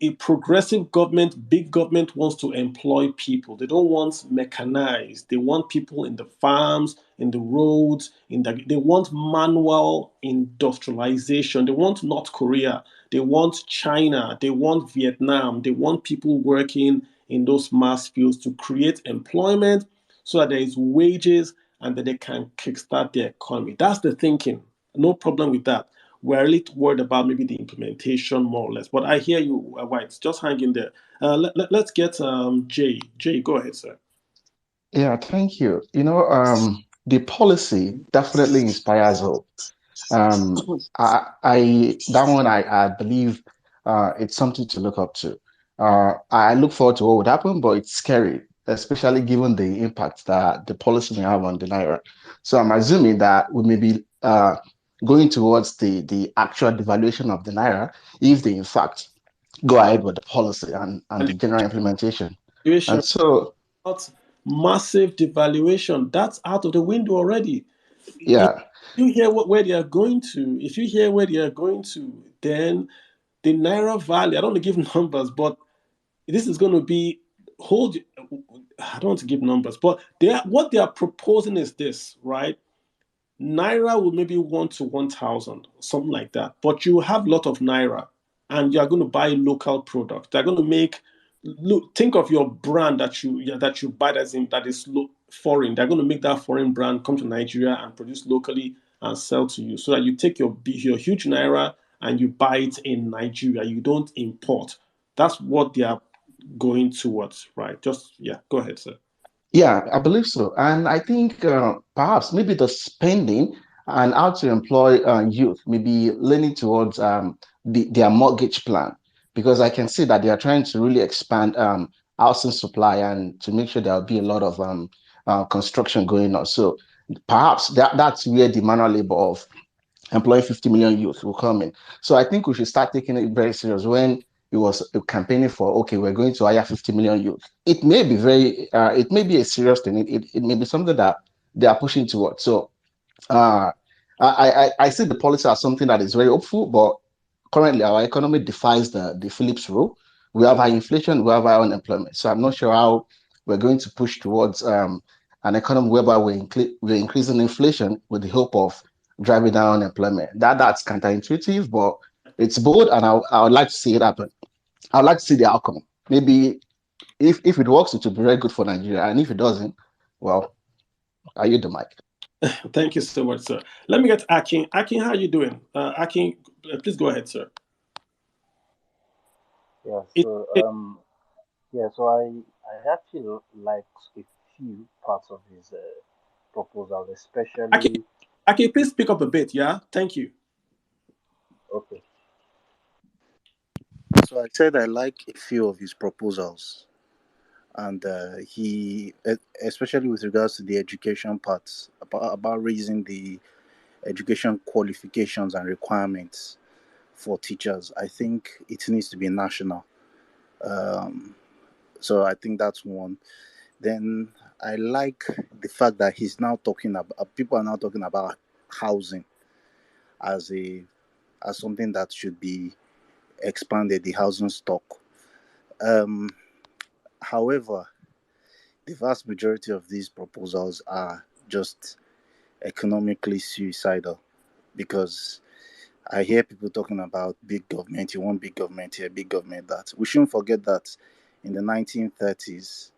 a progressive government, big government wants to employ people. They don't want mechanized. They want people in the farms, in the roads, they want manual industrialization. They want North Korea. They want China. They want Vietnam. They want people working in those mass fields to create employment so that there is wages and that they can kickstart the economy. That's the thinking. No problem with that. We're really worried about maybe the implementation more or less. But I hear you, White. Just hang in there. Let's get Jay. Jay, go ahead, sir. Yeah, thank you. the policy definitely inspires hope. That one I believe it's something to look up to. I look forward to what would happen, but it's scary, especially given the impact that the policy may have on the naira. So I'm assuming that we may be going towards the actual devaluation of the naira if they in fact go ahead with the policy and the general implementation. And so Not massive devaluation. That's out of the window already. If yeah, you hear where they are going to, then the naira value. I don't want to give numbers, but this is going to be hold. I don't want to give numbers, but what they are proposing is this, right? Naira will maybe 1 to 1,000, something like that. But you have a lot of naira, and you are going to buy local product. They're going to make look. Think of your brand that you buy that is foreign. They're going to make that foreign brand come to Nigeria and produce locally and sell to you, so that you take your huge naira and you buy it in Nigeria. You don't import. That's what they are going towards, right? Go ahead, sir. yeah, I believe so. And I think perhaps maybe the spending and how to employ youth, maybe leaning towards their mortgage plan, because I can see that they are trying to really expand housing supply and to make sure there'll be a lot of construction going on. So perhaps that's where the manual labor of employing 50 million youth will come in. So I think we should start taking it very serious when it was campaigning for, okay, we're going to hire 50 million youth. It may be it may be a serious thing. It may be something that they are pushing towards. So uh, I see the policy as something that is very hopeful, but currently our economy defies the Phillips rule. We have high inflation, we have high unemployment. So I'm not sure how we're going to push towards an economy whereby we're increasing inflation with the hope of driving down unemployment. That's counterintuitive, but it's bold, and I would like to see it happen. I would like to see the outcome. Maybe if it works, it will be very good for Nigeria, and if it doesn't, well, I use the mic. Thank you so much, sir. Let me get Akin. Akin, how are you doing? Akin, please go ahead, sir. Yeah, It, so it, I actually like a few parts of his proposal, Akin, especially Akin, please speak up a bit. Yeah, thank you. okay. So I said I like a few of his proposals, and especially with regards to the education parts, about raising the education qualifications and requirements for teachers. I think it needs to be national. Um, so I think that's one. Then I like the fact that he's now talking about people are now talking about housing as a as something that should be expanded, the housing stock. Um, However, the vast majority of these proposals are just economically suicidal because I hear people talking about big government. You want big government here, big government that. We shouldn't forget that in the 1930s,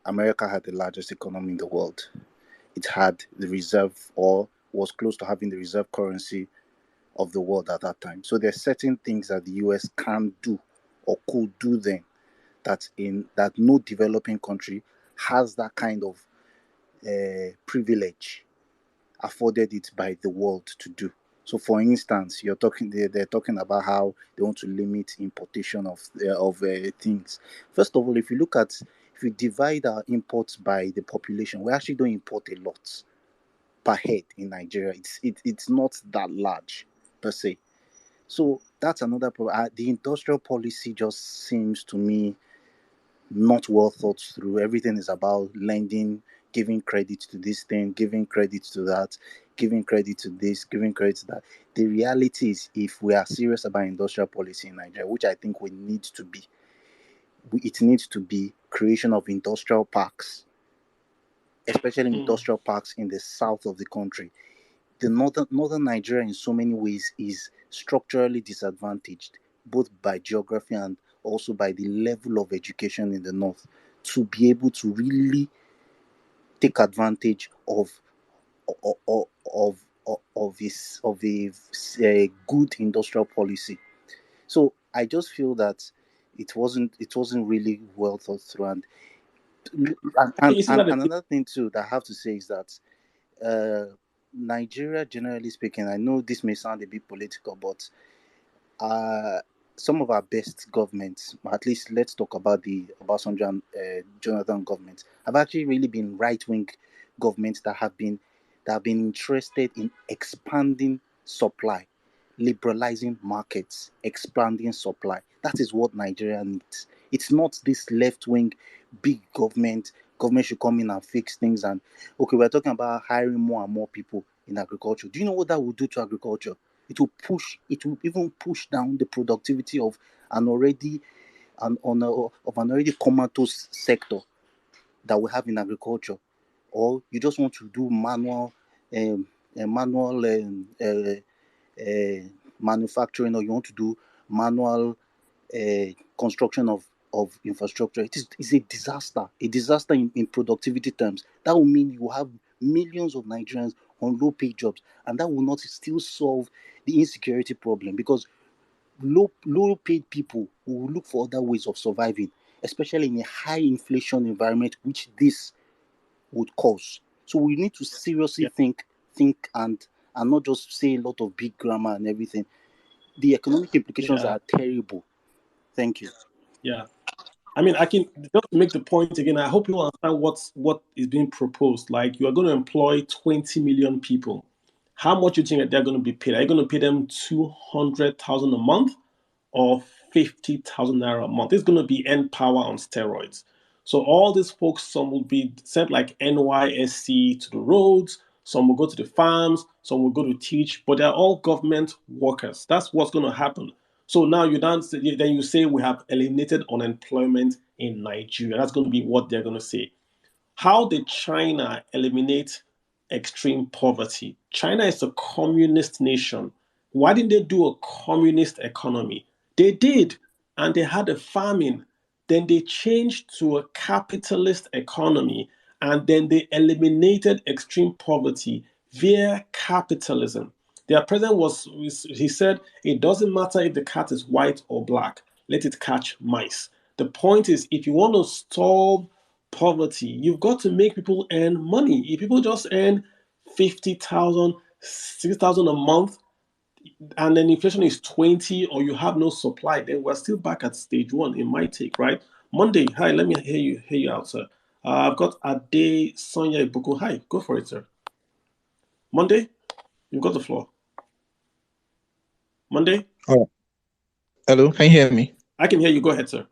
America had the largest economy in the world. It had the reserve, or was close to having the reserve currency of the world at that time. So there's certain things that the US can do or could do then that no developing country has that kind of privilege afforded it by the world to do. So, for instance, they're talking about how they want to limit importation of things. First of all, if you divide our imports by the population, we actually don't import a lot per head in Nigeria. It's not that large per se. So that's another problem. The industrial policy just seems to me not well thought through. Everything is about lending, giving credit to this thing, giving credit to that, giving credit to this, giving credit to that. The reality is, if we are serious about industrial policy in Nigeria, which I think we need to be, it needs to be creation of industrial parks, especially industrial parks in the south of the country. The northern Nigeria, in so many ways, is structurally disadvantaged, both by geography and also by the level of education in the north, to be able to really take advantage of a good industrial policy. So I just feel that it wasn't really well thought through, and And, You see and that? another thing too that I have to say is that Nigeria, generally speaking, I know this may sound a bit political, but some of our best governments, at least let's talk about the Obasanjo and Jonathan government, have actually really been right-wing governments that have been interested in expanding supply, liberalizing markets, expanding supply. That is what Nigeria needs. It's not this left-wing big government. Government should come in and fix things. And okay, we're talking about hiring more and more people in agriculture. Do you know what that will do to agriculture? It will even push down the productivity of an already comatose sector that we have in agriculture. Or you just want to do manual manufacturing, or you want to do manual construction of infrastructure. It's a disaster in productivity terms. That will mean you have millions of Nigerians on low paid jobs, and that will not still solve the insecurity problem, because low paid people will look for other ways of surviving, especially in a high inflation environment, which this would cause. So we need to seriously Yeah, think and not just say a lot of big grammar and everything. The economic implications yeah, are terrible. Thank you. yeah. I mean, I can just make the point again. I hope you understand what is being proposed. Like, you are going to employ 20 million people. How much do you think that they're going to be paid? Are you going to pay them 200,000 a month or 50,000 naira a month? It's going to be N power on steroids. So all these folks, some will be sent like NYSC to the roads, some will go to the farms, some will go to teach, but they're all government workers. That's what's going to happen. So now then you say we have eliminated unemployment in Nigeria. That's going to be what they're going to say. How did China eliminate extreme poverty? China is a communist nation. Why didn't they do a communist economy? They did, and they had a famine. Then they changed to a capitalist economy, and then they eliminated extreme poverty via capitalism. Their president he said, it doesn't matter if the cat is white or black, let it catch mice. The point is, if you want to solve poverty, you've got to make people earn money. If people just earn 50,000, 60,000 a month, and then inflation is 20, or you have no supply, then we're still back at stage one. It might take, right? Monday, hi, let me hear you out, sir. I've got Ade Sonia Ibuku. Hi, go for it, sir. Monday, you've got the floor. Monday, All right. Hello, can you hear me? I can hear you. Go ahead, sir.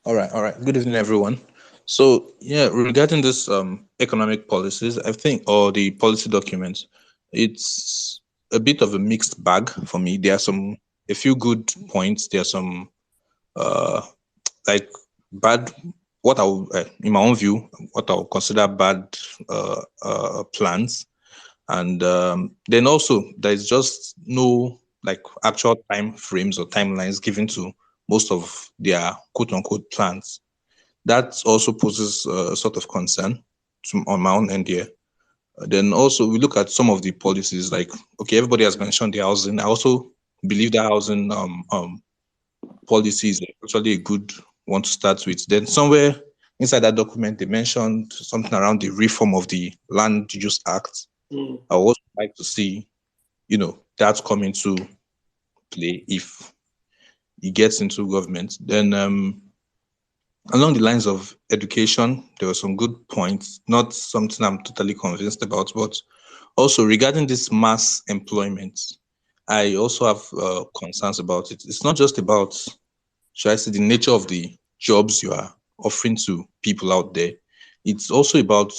All right. Good evening, everyone. So, yeah, regarding this economic policies, I think, or the policy documents, it's a bit of a mixed bag for me. There are a few good points. There are some like bad, what I will, in my own view, what I would consider bad plans. And then also there's just no like actual time frames or timelines given to most of their quote unquote plans. That also poses a sort of concern on my own end here. Then also we look at some of the policies, like, okay, everybody has mentioned the housing. I also believe that housing policy is actually a good one to start with. Then somewhere inside that document, they mentioned something around the reform of the Land Use Act. I would also like to see, that come into play if it gets into government. Then along the lines of education, there were some good points, not something I'm totally convinced about, but also regarding this mass employment, I also have concerns about it. It's not just about, should I say, the nature of the jobs you are offering to people out there. It's also about,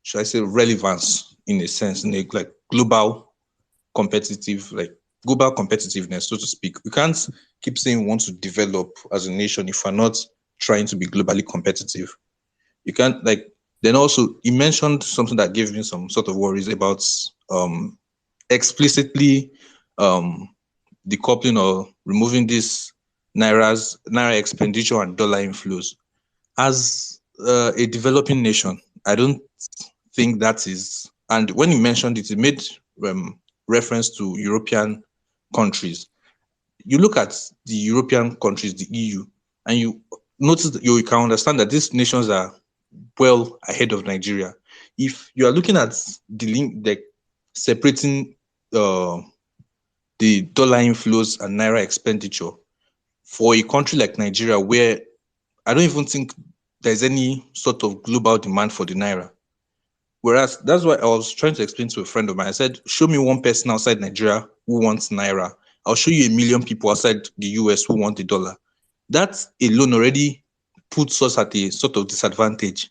should I say, relevance in a sense, in a like global competitiveness, so to speak. We can't keep saying we want to develop as a nation if we're not trying to be globally competitive. You can't then also he mentioned something that gave me some sort of worries about explicitly decoupling or removing this naira expenditure and dollar inflows. As a developing nation, I don't think that is. And when he mentioned it, he made reference to European countries. You look at the European countries, the EU, and you notice that you can understand that these nations are well ahead of Nigeria. If you are looking at the link, like separating the dollar inflows and naira expenditure for a country like Nigeria, where I don't even think there's any sort of global demand for the naira. Whereas that's why I was trying to explain to a friend of mine. I said, show me one person outside Nigeria who wants naira. I'll show you 1 million people outside the US who want the dollar. That alone already puts us at a sort of disadvantage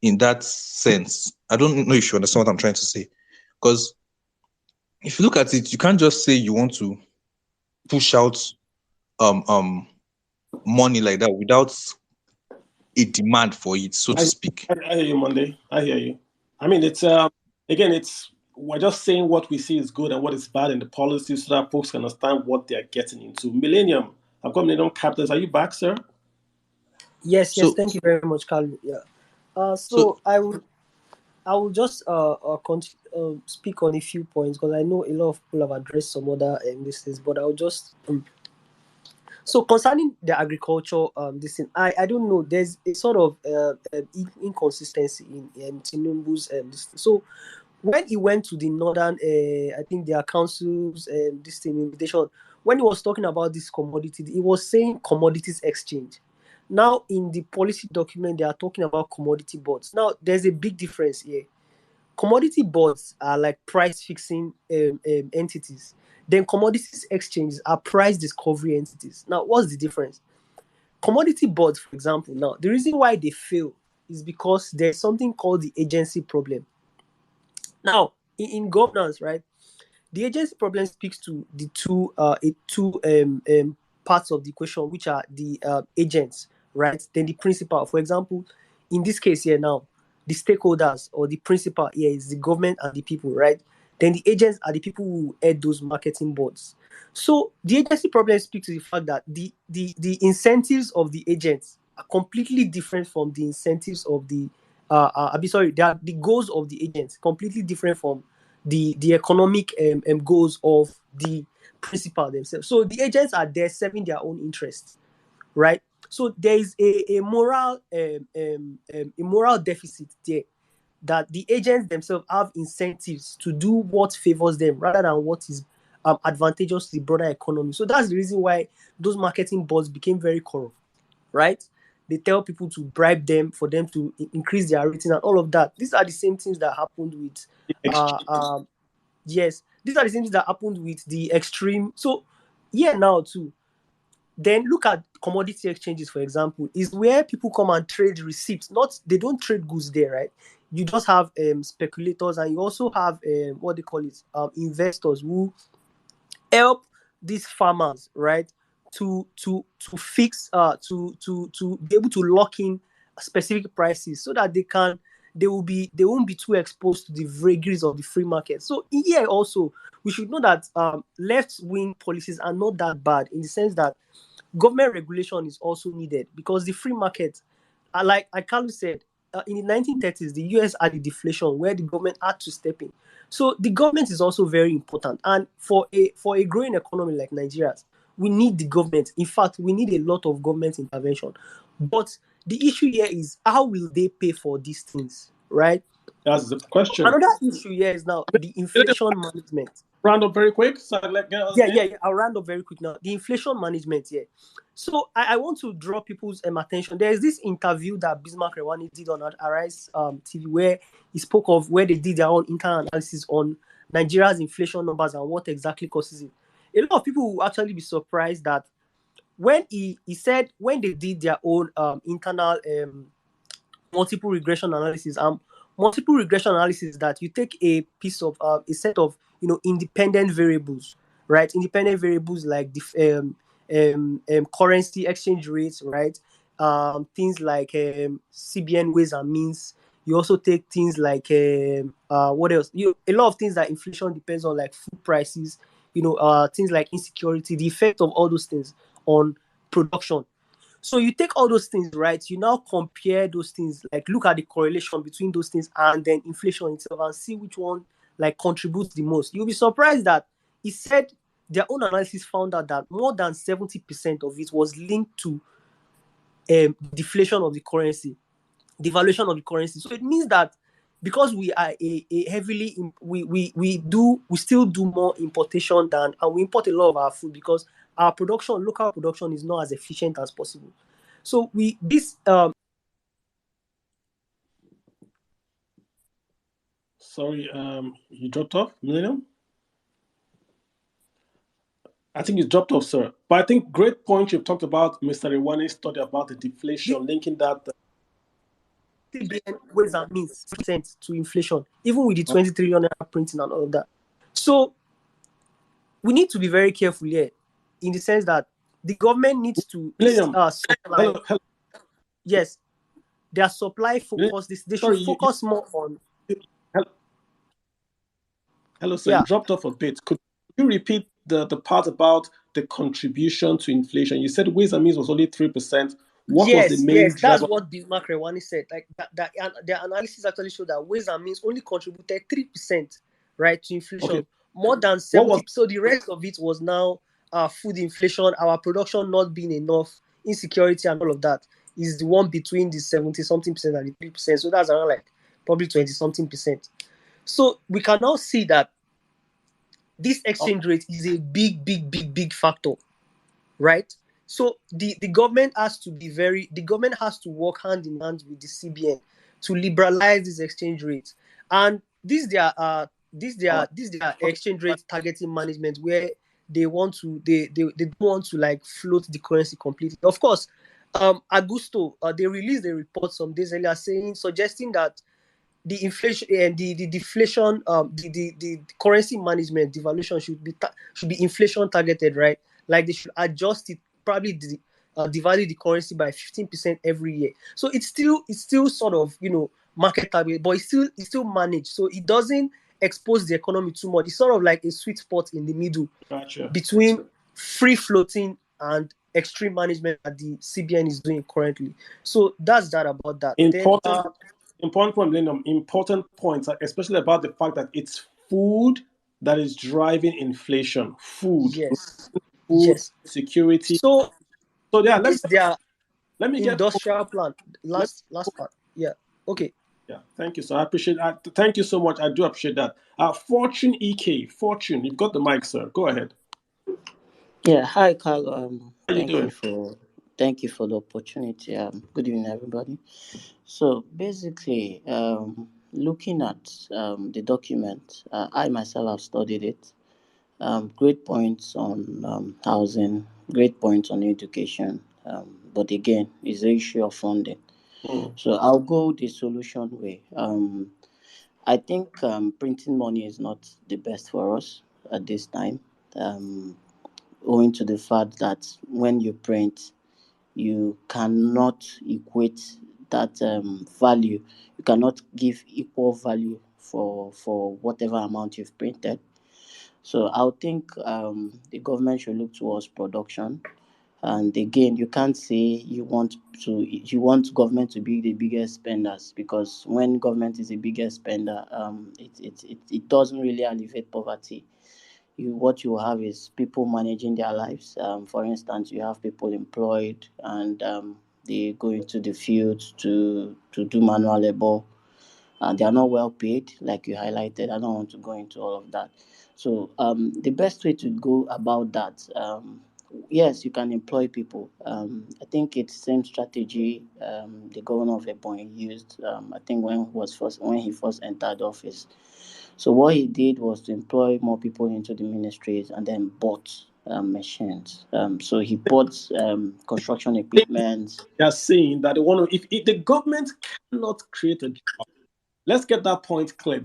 in that sense. I don't know if you understand what I'm trying to say. Because if you look at it, you can't just say you want to push out money like that without a demand for it, so to speak. I hear you, Monday. I hear you. I mean, it's again, we're just saying what we see is good and what is bad in the policy, so that folks can understand what they're getting into. Millennium, I've got Millennium Capitals. Are you back, sir? Yes, thank you very much, Kalu. Yeah. So I will just speak on a few points, because I know a lot of people have addressed some other things, but I'll just so concerning the agriculture this thing, I don't know, there's a sort of inconsistency in Tinubu's this thing. So when he went to the northern I think their councils this thing invitation, when he was talking about this commodity, he was saying commodities exchange. Now in the policy document, they are talking about commodity boards. Now there's a big difference here. Commodity boards are like price fixing entities. Then commodities exchanges are price discovery entities. Now, what's the difference? Commodity boards, for example, now the reason why they fail is because there's something called the agency problem. Now, in governance, right, the agency problem speaks to the two parts of the equation, which are the agents, right? Then the principal. For example, in this case here now, the stakeholders or the principal here is the government and the people, right? Then the agents are the people who head those marketing boards. So the agency problem speaks to the fact that the incentives of the agents are completely different from the incentives of the the goals of the agents completely different from the economic goals of the principal themselves. So the agents are there serving their own interests, right? So there is a moral deficit there, that the agents themselves have incentives to do what favors them rather than what is advantageous to the broader economy. So that's the reason why those marketing boards became very corrupt, right? They tell people to bribe them for them to increase their rating and all of that. These are the same things that happened with yes, these are the same things that happened with the extreme. So here now too, then look at commodity exchanges, for example, is where people come and trade receipts. Not, they don't trade goods there, right? You just have speculators, and you also have what they call it, investors who help these farmers, right, to fix to be able to lock in specific prices so that they won't be too exposed to the vagaries of the free market. So here also we should know that left-wing policies are not that bad, in the sense that government regulation is also needed, because the free market, like Kalu said, in the 1930s, the US had the deflation where the government had to step in. So the government is also very important. And for a growing economy like Nigeria's, we need the government. In fact, we need a lot of government intervention. But the issue here is, how will they pay for these things, right? That's the question. Another issue here is now the inflation management. Round up very quick. So Yeah. I'll round up very quick now. The inflation management here. So I want to draw people's attention. There is this interview that Bismarck Rewani did on Arise TV, where he spoke of where they did their own internal analysis on Nigeria's inflation numbers and what exactly causes it. A lot of people will actually be surprised that when he said when they did their own internal multiple regression analysis, multiple regression analysis, that you take a piece of a set of independent variables, right? Independent variables like the currency exchange rates, right? Things like CBN ways and means. You also take things like what else? A lot of things that inflation depends on, like food prices. Things like insecurity, the effect of all those things on production. So you take all those things, right? You now compare those things, like look at the correlation between those things and then inflation itself, and see which one like contributes the most. You'll be surprised that he said their own analysis found out that more than 70% of it was linked to deflation of the currency, devaluation of the currency. So it means that because we are a heavily we still do more importation than, and we import a lot of our food because our local production is not as efficient as possible. So Sorry, you dropped off, Millennium? I think you dropped off, sir. But I think great point you've talked about, Mr. Iwane's study about the deflation, linking that. Ways and means percent to inflation, even with the 20 trillion printing and all of that. So we need to be very careful here, in the sense that the government needs to supply. Hello. Yes, their supply focus. They should focus more on. Hello, sir. You dropped off a bit. Could you repeat the part about the contribution to inflation? You said ways and means was only 3%. What was the main driver? That's what Bismarck Rewani said. Like that their analysis actually showed that ways and means only contributed 3%, right, to inflation. Okay. More than 70%. So the rest of it was now food inflation, our production not being enough, insecurity, and all of that is the one between the 70-something% and the 3%. So that's around like probably 20-something%. So we can now see that this exchange rate is a big factor, right? So the government has to work hand in hand with the CBN to liberalize this exchange rate. And this their exchange rate targeting management, where they want to they don't want to like float the currency completely. Of course, Augusto, they released a report some days earlier suggesting that the inflation and the deflation, the currency management devaluation should be inflation targeted, right? Like they should adjust it, probably devalue the currency by 15% every year. So it's still sort of market target, but it's still managed, so it doesn't expose the economy too much. It's sort of like a sweet spot in the middle. Gotcha. Between free floating and extreme management that the CBN is doing currently. So that's that about that. Important points, especially about the fact that it's food that is driving inflation. Food, security. So yeah, let me get industrial plan. Last part. Yeah. Okay. Yeah. Thank you. So I appreciate that. Thank you so much. I do appreciate that. Fortune EK. Fortune, you've got the mic, sir. Go ahead. Yeah. Hi, Kalu. How you doing? Thank you for the opportunity. Good evening, everybody. So basically, looking at the document, I myself have studied it. Great points on housing, great points on education. But again, it's the issue of funding. So I'll go the solution way. I think printing money is not the best for us at this time, owing to the fact that when you print, you cannot equate that value. You cannot give equal value for whatever amount you've printed. So I would think the government should look towards production. And again, you can't say you want government to be the biggest spenders, because when government is the biggest spender, it doesn't really alleviate poverty. What you have is people managing their lives. For instance, you have people employed and they go into the fields to do manual labor. They are not well paid, like you highlighted. I don't want to go into all of that. So the best way to go about that, yes, you can employ people. I think it's the same strategy the governor of Ebonyi used. I think when he first entered office. So what he did was to employ more people into the ministries and then bought machines. So he bought construction equipment. They are saying that if the government cannot create a job, let's get that point clear.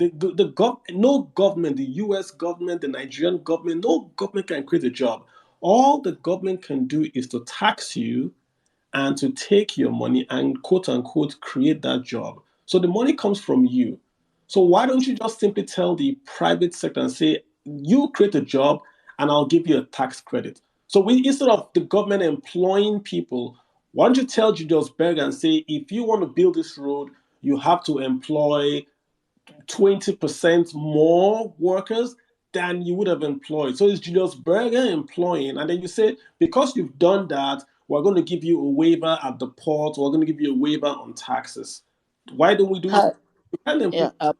No government, the US government, the Nigerian government, no government can create a job. All the government can do is to tax you and to take your money and quote unquote create that job. So the money comes from you. So why don't you just simply tell the private sector and say, you create a job and I'll give you a tax credit. So instead of the government employing people, why don't you tell Julius Berger and say, if you want to build this road, you have to employ 20% more workers than you would have employed. So it's Julius Berger employing. And then you say, because you've done that, we're going to give you a waiver at the port, we're going to give you a waiver on taxes. Why don't we do Uh, we can't employ? yeah.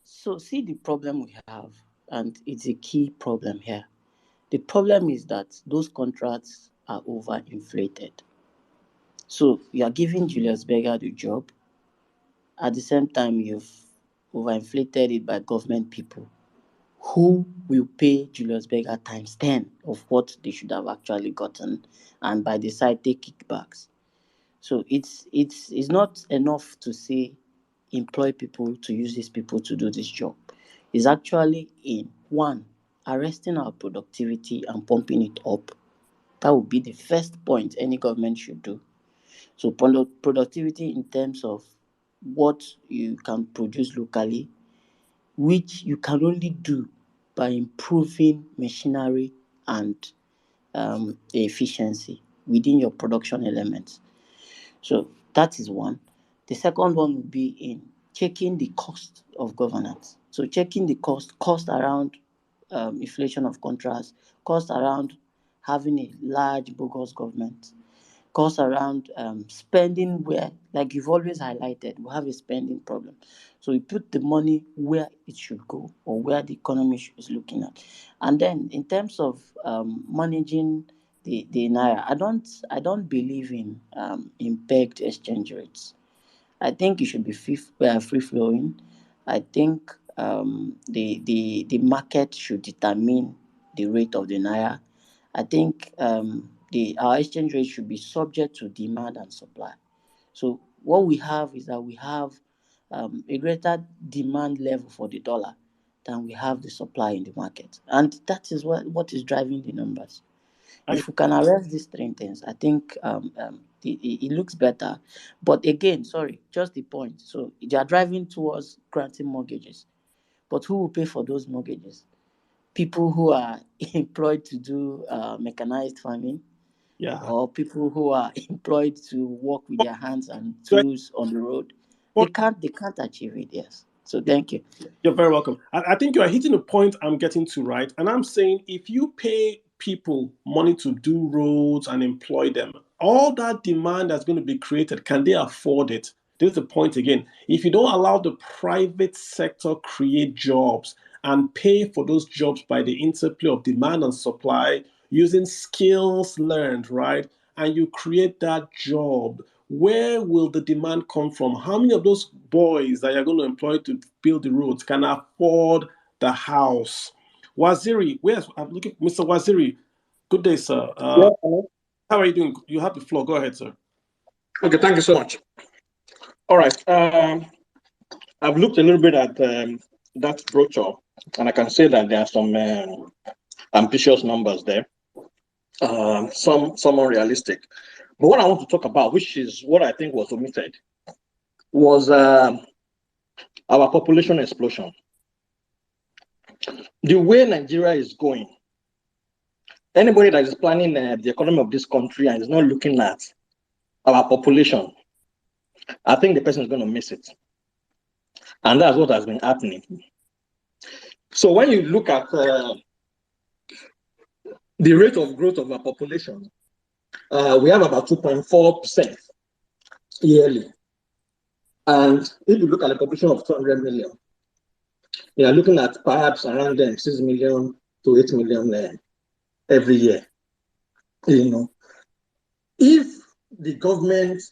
So see the problem we have, and it's a key problem here. The problem is that those contracts are overinflated. So you are giving Julius Berger the job. At the same time, you've overinflated it by government people who will pay Julius Berger times 10 of what they should have actually gotten, and by the side take kickbacks. So it's not enough to say employ people to use these people to do this job. It's actually in one, arresting our productivity and pumping it up. That would be the first point any government should do. So productivity in terms of what you can produce locally, which you can only do by improving machinery and efficiency within your production elements. So that is one. The second one would be in checking the cost of governance. So checking the cost around inflation of contracts, cost around having a large bogus government, cost around spending where, like you've always highlighted, we have a spending problem. So we put the money where it should go or where the economy is looking at. And then in terms of managing the naira, I don't believe in pegged exchange rates. I think it should be free flowing. I think the market should determine the rate of the naira. I think our exchange rate should be subject to demand and supply. So what we have is that we have a greater demand level for the dollar than we have the supply in the market, and that is what is driving the numbers. I, If we can arrest these three things, I think it looks better. But again, sorry, just the point. So they are driving towards granting mortgages, but who will pay for those mortgages? People who are employed to do mechanized farming, yeah. or people who are employed to work with But, their hands and tools on the road. but They can't achieve it. Yes. So thank you. you're very welcome. I think you are hitting the point I'm getting to, right? And I'm saying if you pay people money to do roads and employ them, all that demand that's going to be created, can they afford it? This is the point again. If you don't allow the private sector create jobs and pay for those jobs by the interplay of demand and supply using skills learned, right? And you create that job, where will the demand come from? How many of those boys that you're going to employ to build the roads can afford the house? Waziri, I'm looking, Mr. Waziri. Good day, sir. Yeah, hello. How are you doing? You have the floor. Go ahead, sir. Okay, thank you so much. All right. I've looked a little bit at that brochure, and I can say that there are some ambitious numbers there, some unrealistic. But what I want to talk about, which is what I think was omitted, was our population explosion. The way Nigeria is going, anybody that is planning the economy of this country and is not looking at our population, I think the person is going to miss it. And that's what has been happening. So when you look at the rate of growth of our population, we have about 2.4% yearly. And if you look at a population of 200 million, you are looking at perhaps around 6 million to 8 million every year. You know, if the government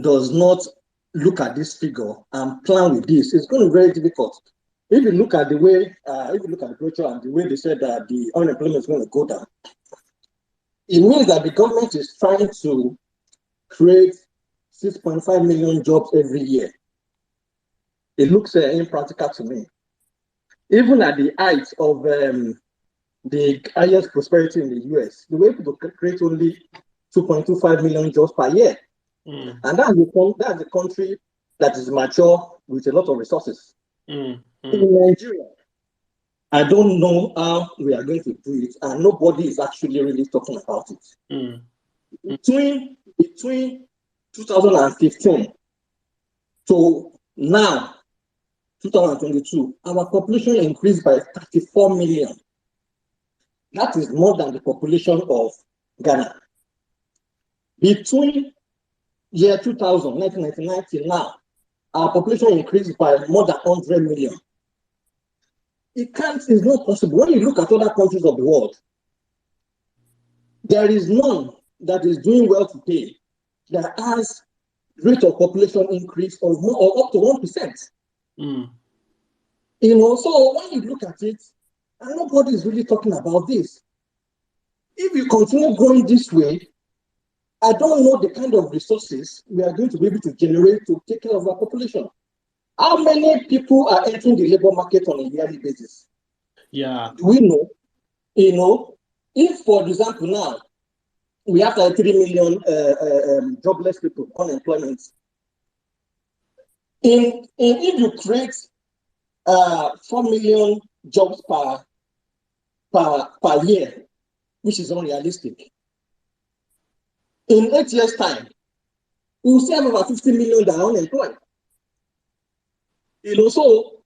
does not look at this figure and plan with this, it's going to be very difficult. If you look at the way, if you look at the brochure and the way they said that the unemployment is going to go down, it means that the government is trying to create 6.5 million jobs every year. It looks impractical to me. Even at the height of the highest prosperity in the US, the way people create only 2.25 million jobs per year. And that's the country that is mature with a lot of resources. In Nigeria, I don't know how we are going to do it, and nobody is actually really talking about it. Between 2015 to now, 2022, our population increased by 34 million. That is more than the population of Ghana. Between year 2000, 1999 till now, our population increased by more than 100 million. It's not possible. When you look at other countries of the world, there is none that is doing well today that has rate of population increase of more or up to 1%. Mm. So when you look at it, and nobody is really talking about this. If you continue growing this way, I don't know the kind of resources we are going to be able to generate to take care of our population. How many people are entering the labor market on a yearly basis? Yeah. Do we know? If, for example, now we have 3 million jobless people, unemployment. If you create 4 million jobs per year, which is unrealistic, in 8 years' time, we will still have about 50 million that are unemployed. So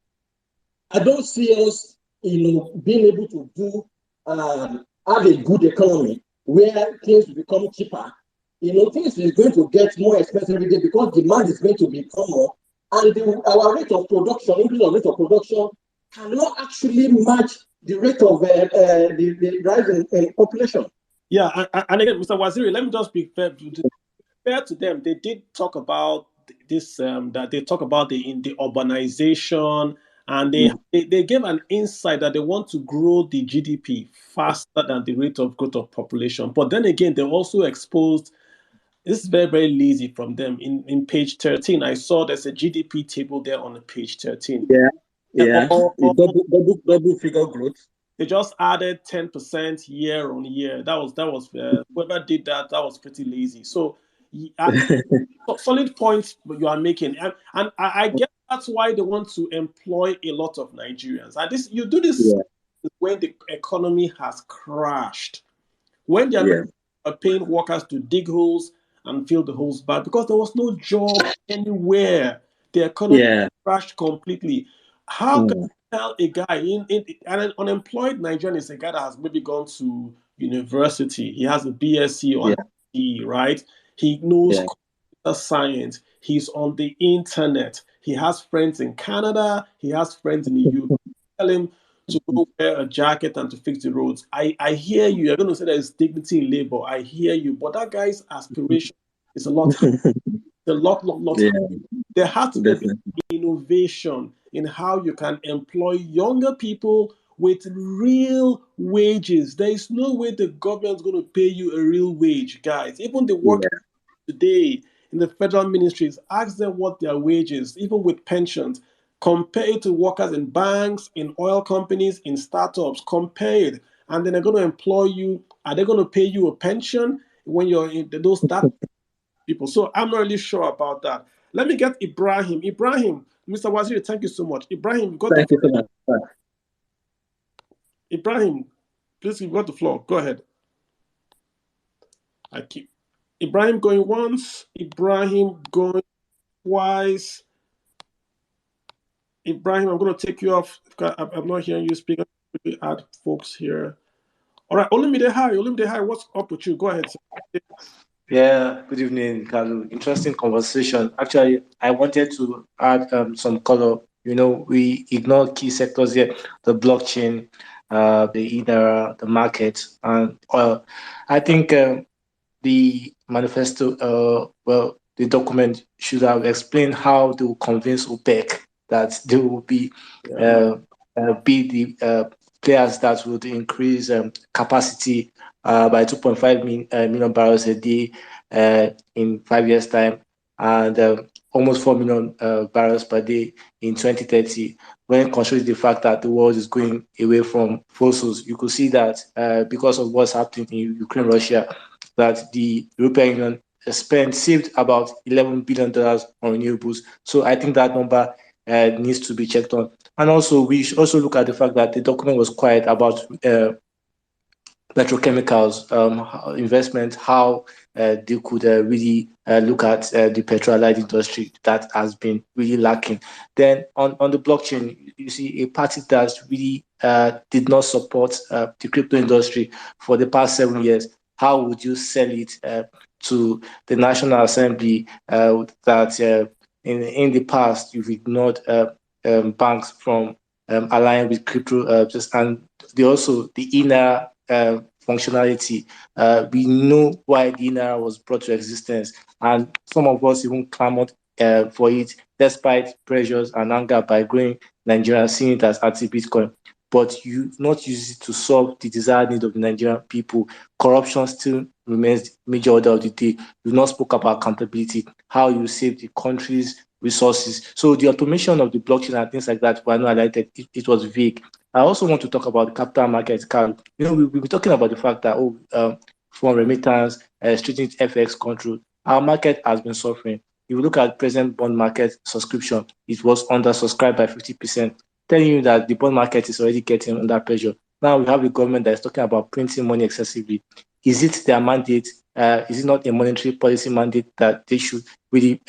I don't see us, being able to do have a good economy where things will become cheaper. Things is going to get more expensive every day because demand is going to become more, and our rate of production, increase of rate of production, cannot actually match the rate of the rise in population. Yeah, and again, Mr. Waziri, let me just be fair to them. They did talk about this, that they talk about the urbanization, and they gave an insight that they want to grow the GDP faster than the rate of growth of population. But then again, they also exposed, this is very, very lazy from them. In page 13, I saw there's a GDP table there on page 13. Yeah. Double figure growth. They just added 10% year on year. That was whoever did that was pretty lazy. So solid points you are making, and I guess that's why they want to employ a lot of Nigerians. And you do this when the economy has crashed, when they are paying workers to dig holes and fill the holes back because there was no job anywhere. The economy crashed completely. How can you tell a guy an unemployed Nigerian is a guy that has maybe gone to university, he has a BSc or an MD, right? He knows computer science, he's on the internet, he has friends in Canada, he has friends in the UK. Tell him to go wear a jacket and to fix the roads. I hear you. You're going to say there's dignity in labor. I hear you. But that guy's aspiration is a lot higher. A lot higher. There has to be a bit of innovation in how you can employ younger people with real wages. There is no way the government is going to pay you a real wage, guys. Even the workers today in the federal ministries, ask them what their wages, even with pensions. Compare it to workers in banks, in oil companies, in startups. Compare it. And then they're going to employ you. Are they going to pay you a pension when you're in those people? So I'm not really sure about that. Let me get Ibrahim. Ibrahim, Mr. Waziri, thank you so much. Ibrahim, you got Thank you so much. Ibrahim, please, you've got the floor. Go ahead. I keep Ibrahim going once, Ibrahim going twice. Ibrahim, I'm going to take you off. I'm not hearing you speak. We add folks here. All right, Olumide, hi, what's up with you? Go ahead, sir. Yeah, good evening, Kalu. Interesting conversation. Actually, I wanted to add some color. We ignore key sectors here, the blockchain, the INARA, the market, and oil. I think the manifesto, the document should have explained how they will convince OPEC that they will be the players that would increase capacity by 2.5 million barrels a day in 5 years' time, and almost 4 million barrels per day in 2030. When considering the fact that the world is going away from fossils, you could see that because of what's happening in Ukraine, Russia, that the European Union saved about $11 billion on renewables. So I think that number needs to be checked on. And also, we should also look at the fact that the document was quiet about petrochemicals investment, how they could really look at the petroleum industry that has been really lacking. Then on the blockchain, you see a party that really did not support the crypto industry for the past 7 years. How would you sell it to the National Assembly that in the past, you've ignored banks from aligning with crypto, and the inner functionality. We know why the inner was brought to existence, and some of us even clamored for it, despite pressures and anger by growing Nigerians seeing it as anti-Bitcoin. But you not use it to solve the desired need of the Nigerian people. Corruption still remains the major order of the day. You've not spoke about accountability, how you save the country's resources. So the automation of the blockchain and things like that were not highlighted. It was vague. I also want to talk about the capital markets, Carl. We've been talking about the fact that foreign remittance, stringent FX control, our market has been suffering. If you look at present bond market subscription, it was undersubscribed by 50%, telling you that the bond market is already getting under pressure. Now we have a government that is talking about printing money excessively. Is it their mandate? Is it not a monetary policy mandate that they should really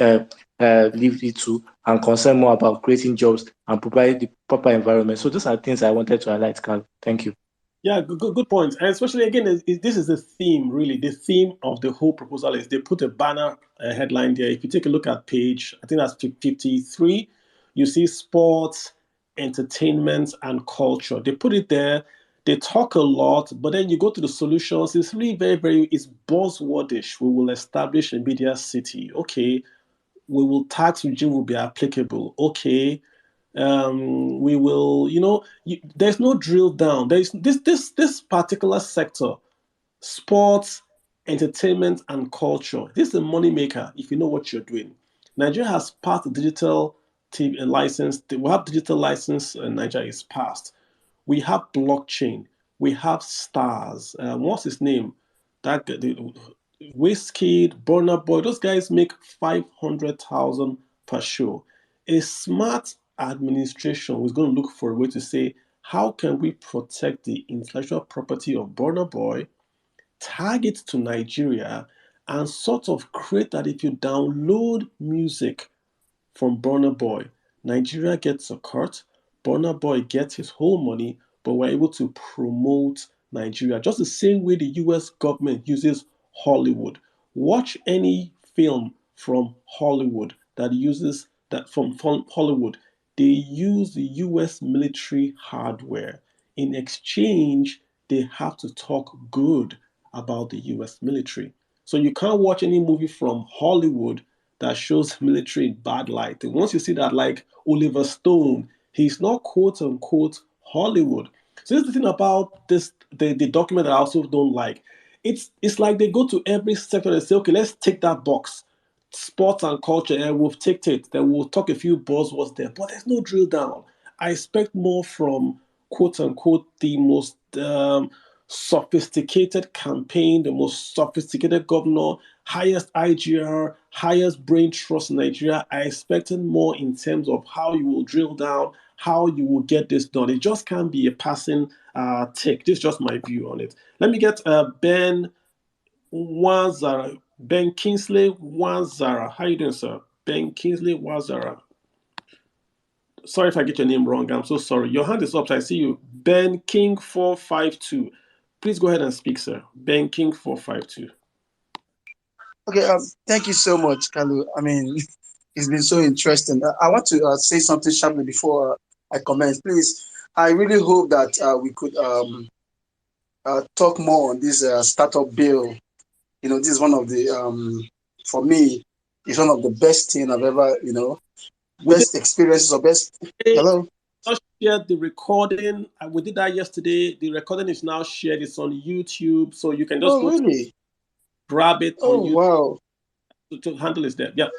leave it to and concern more about creating jobs and provide the proper environment? So those are things I wanted to highlight, Carl. Thank you. Yeah, good point. And especially again, this is the theme, really. The theme of the whole proposal is they put a banner headline there. If you take a look at page, I think that's 53, you see sports, entertainment, and culture. They put it there. They talk a lot, but then you go to the solutions. It's really it's buzzwordish. We will establish a media city. Okay. Tax regime will be applicable. Okay. We will, there's no drill down. There's this particular sector, sports, entertainment, and culture. This is a money maker if you know what you're doing. Nigeria has passed the digital TV license. We have digital license, and Nigeria is passed. We have blockchain. We have stars. What's his name? Wizkid, Burna Boy. Those guys make 500,000 per show. A smart administration was going to look for a way to say, how can we protect the intellectual property of Burna Boy, tag it to Nigeria, and sort of create that if you download music from Burna Boy, Nigeria gets a cut, Burna Boy gets his whole money, but we're able to promote Nigeria. Just the same way the US government uses Hollywood. Watch any film from Hollywood from Hollywood. They use the US military hardware. In exchange, they have to talk good about the US military. So you can't watch any movie from Hollywood that shows military in bad light. And once you see that, like Oliver Stone, he's not quote unquote Hollywood. So this is the thing about this, the document that I also don't like. It's like they go to every sector and say, okay, let's take that box, sports and culture, and we've ticked it. Then we'll talk a few buzzwords there, but there's no drill down. I expect more from quote unquote the most sophisticated campaign, the most sophisticated governor, highest IGR, highest brain trust in Nigeria. I expected more in terms of how you will drill down, how you will get this done. It just can't be a passing tick. This is just my view on it. Let me get Ben Wazara, Ben Kingsley Wazara. How you doing, sir? Ben Kingsley Wazara. Sorry if I get your name wrong. I'm so sorry. Your hand is up. So I see you. Ben King 452. Please go ahead and speak, sir. Ben King 452. Okay, thank you so much, Kalu. I mean, it's been so interesting. I want to say something sharply before I comment. Please, I really hope that we could talk more on this startup bill. This is one of the, for me, it's one of the best thing I've ever, best experiences or best. Hello? Just shared the recording. We did that yesterday. The recording is now shared. It's on YouTube, so you can just really? Grab it on YouTube. Wow. To handle is there. Yeah.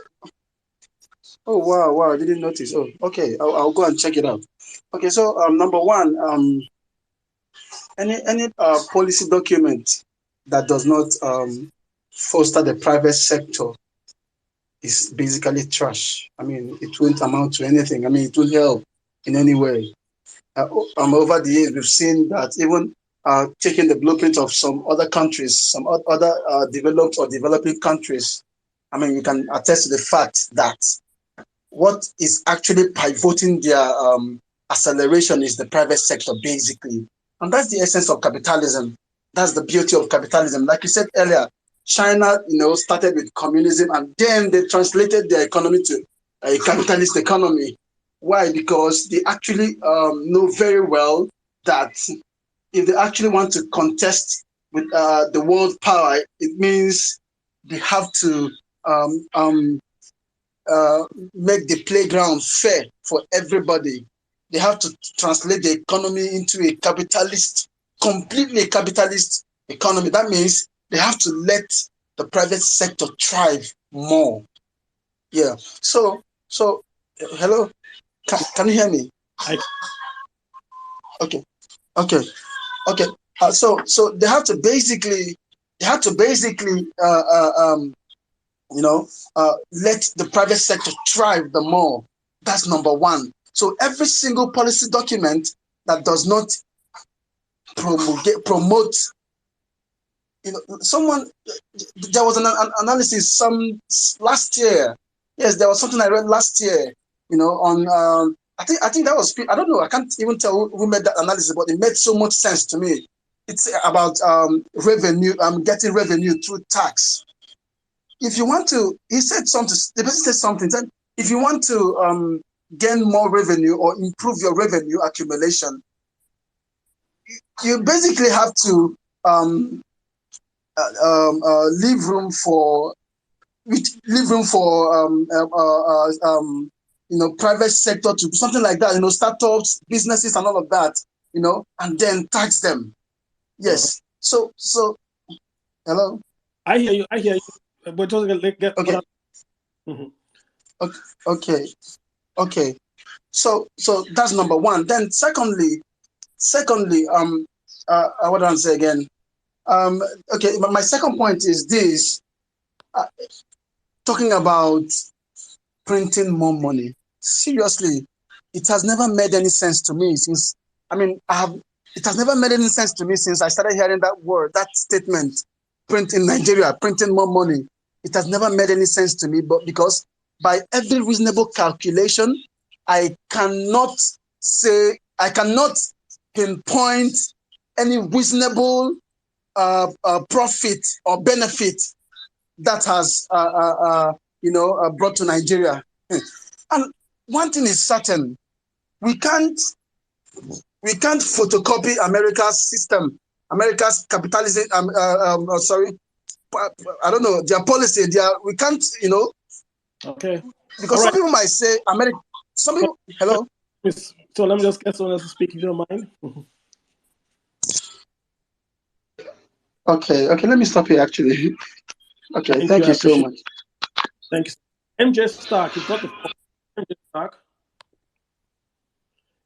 Oh wow! I didn't notice. Oh, okay. I'll go and check it out. Okay, so number one, any policy document that does not foster the private sector is basically trash. I mean, it won't amount to anything. I mean, it won't help in any way. Over the years, we've seen that even taking the blueprint of some other countries, some other developed or developing countries, I mean, you can attest to the fact that what is actually pivoting their acceleration is the private sector, basically. And that's the essence of capitalism. That's the beauty of capitalism. Like you said earlier, China, started with communism, and then they translated their economy to a capitalist economy. Why? Because they actually know very well that if they actually want to contest with the world power, it means they have to make the playground fair for everybody. They have to translate the economy into a capitalist, completely capitalist economy. That means they have to let the private sector thrive more. Yeah. So, hello, can you hear me? Okay. Okay. Okay. So they have to basically, let the private sector thrive the more. That's number one. So every single policy document that does not promote, someone, there was an analysis last year. Yes, there was something I read last year, on, I think that was, I don't know, I can't even tell who made that analysis, but it made so much sense to me. It's about revenue, getting revenue through tax. If you want to, he said something, the person said something, said, if you want to gain more revenue or improve your revenue accumulation, you basically have to leave room for private sector to do something like that, startups, businesses, and all of that, and then tax them. Yes. So, hello. I hear you. But just get okay. Okay. So that's number one. Then secondly, what do I say again? Okay, but my second point is this: talking about printing more money. Seriously, it has never made any sense to me since. It has never made any sense to me since I started hearing that statement, print in Nigeria, printing more money. It has never made any sense to me, but because by every reasonable calculation, I cannot pinpoint any reasonable profit or benefit that has brought to Nigeria. And one thing is certain: we can't photocopy America's system, America's capitalism. I don't know their policy. We can't, Okay. Because some people might say America. Some people. Hello. So let me just get someone else to speak if you don't mind. Okay. Let me stop here. Actually. Okay. Thank you so much. Thank you. MJ Stark, you've got the floor.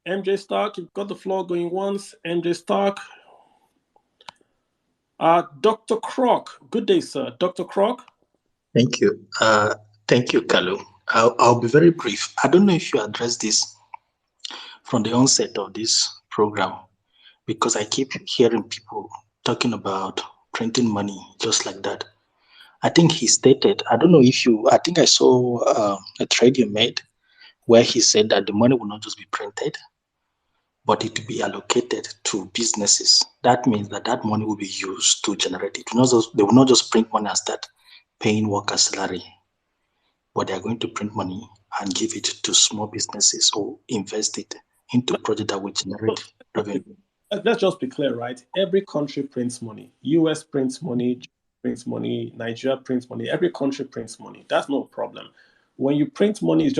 MJ Stark, you've got the floor going once. MJ Stark. Dr. Croc. Good day, sir. Dr. Croc. Thank you. Thank you, Kalu. I'll be very brief. I don't know if you addressed this from the onset of this program, because I keep hearing people talking about printing money just like that. I think he stated, I think I saw a trade you made where he said that the money will not just be printed, but it will be allocated to businesses. That means that money will be used to generate it. They will not just print money and start paying workers' salary, but they are going to print money and give it to small businesses or invest it into projects that will generate revenue. Let's just be clear, right? Every country prints money. US prints money, prints money, Nigeria prints money. Every country prints money. That's no problem. When you print money, it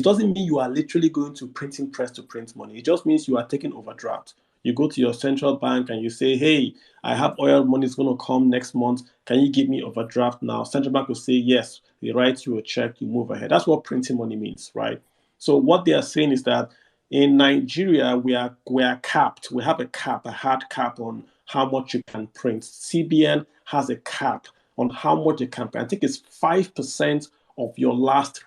doesn't mean you are literally going to printing press to print money. It just means you are taking overdraft. You go to your central bank and you say, hey, I have oil money is going to come next month. Can you give me overdraft now? Central bank will say yes. They write you a check, you move ahead. That's what printing money means, right? So what they are saying is that in Nigeria, we are capped. We have a hard cap on how much you can print. CBN has a cap on how much you can print. I think it's 5% of your last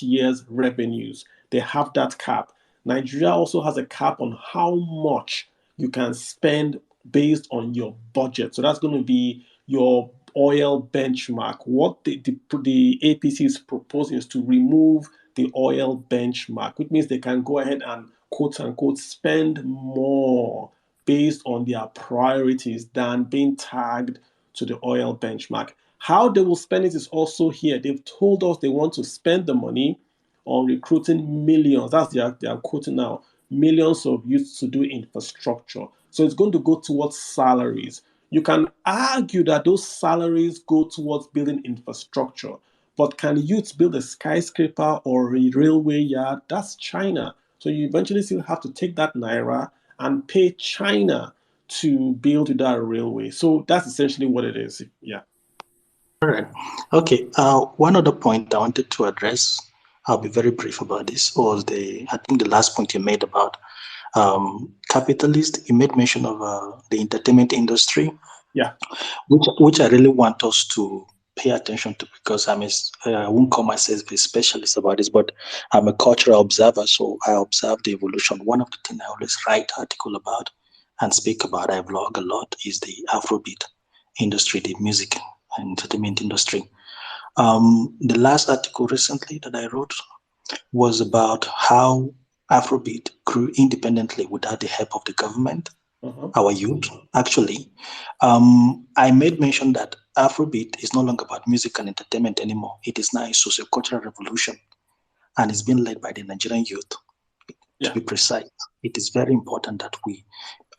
year's revenues. They have that cap. Nigeria also has a cap on how much you can spend based on your budget. So that's going to be your oil benchmark. What the APC is proposing is to remove the oil benchmark, which means they can go ahead and quote unquote spend more based on their priorities than being tagged to the oil benchmark. How they will spend it is also here. They've told us they want to spend the money on recruiting millions. That's they are quoting now, millions of youths to do infrastructure. So it's going to go towards salaries. You can argue that those salaries go towards building infrastructure, but can youths build a skyscraper or a railway yard? That's China. So you eventually still have to take that naira and pay China to build that railway. So that's essentially what it is. Yeah. All right. Okay. One other point I wanted to address, I'll be very brief about this, was I think the last point you made about capitalist. You made mention of the entertainment industry. Yeah. Which I really want us to pay attention to, because I won't call myself a specialist about this, but I'm a cultural observer, so I observe the evolution. One of the things I always write article about and speak about, I vlog a lot, is the Afrobeat industry, the music and entertainment industry. The last article recently that I wrote was about how Afrobeat grew independently without the help of the government. Our youth, actually. I made mention that Afrobeat is no longer about music and entertainment anymore. It is now a socio-cultural revolution, and it's being led by the Nigerian youth. To be precise, it is very important that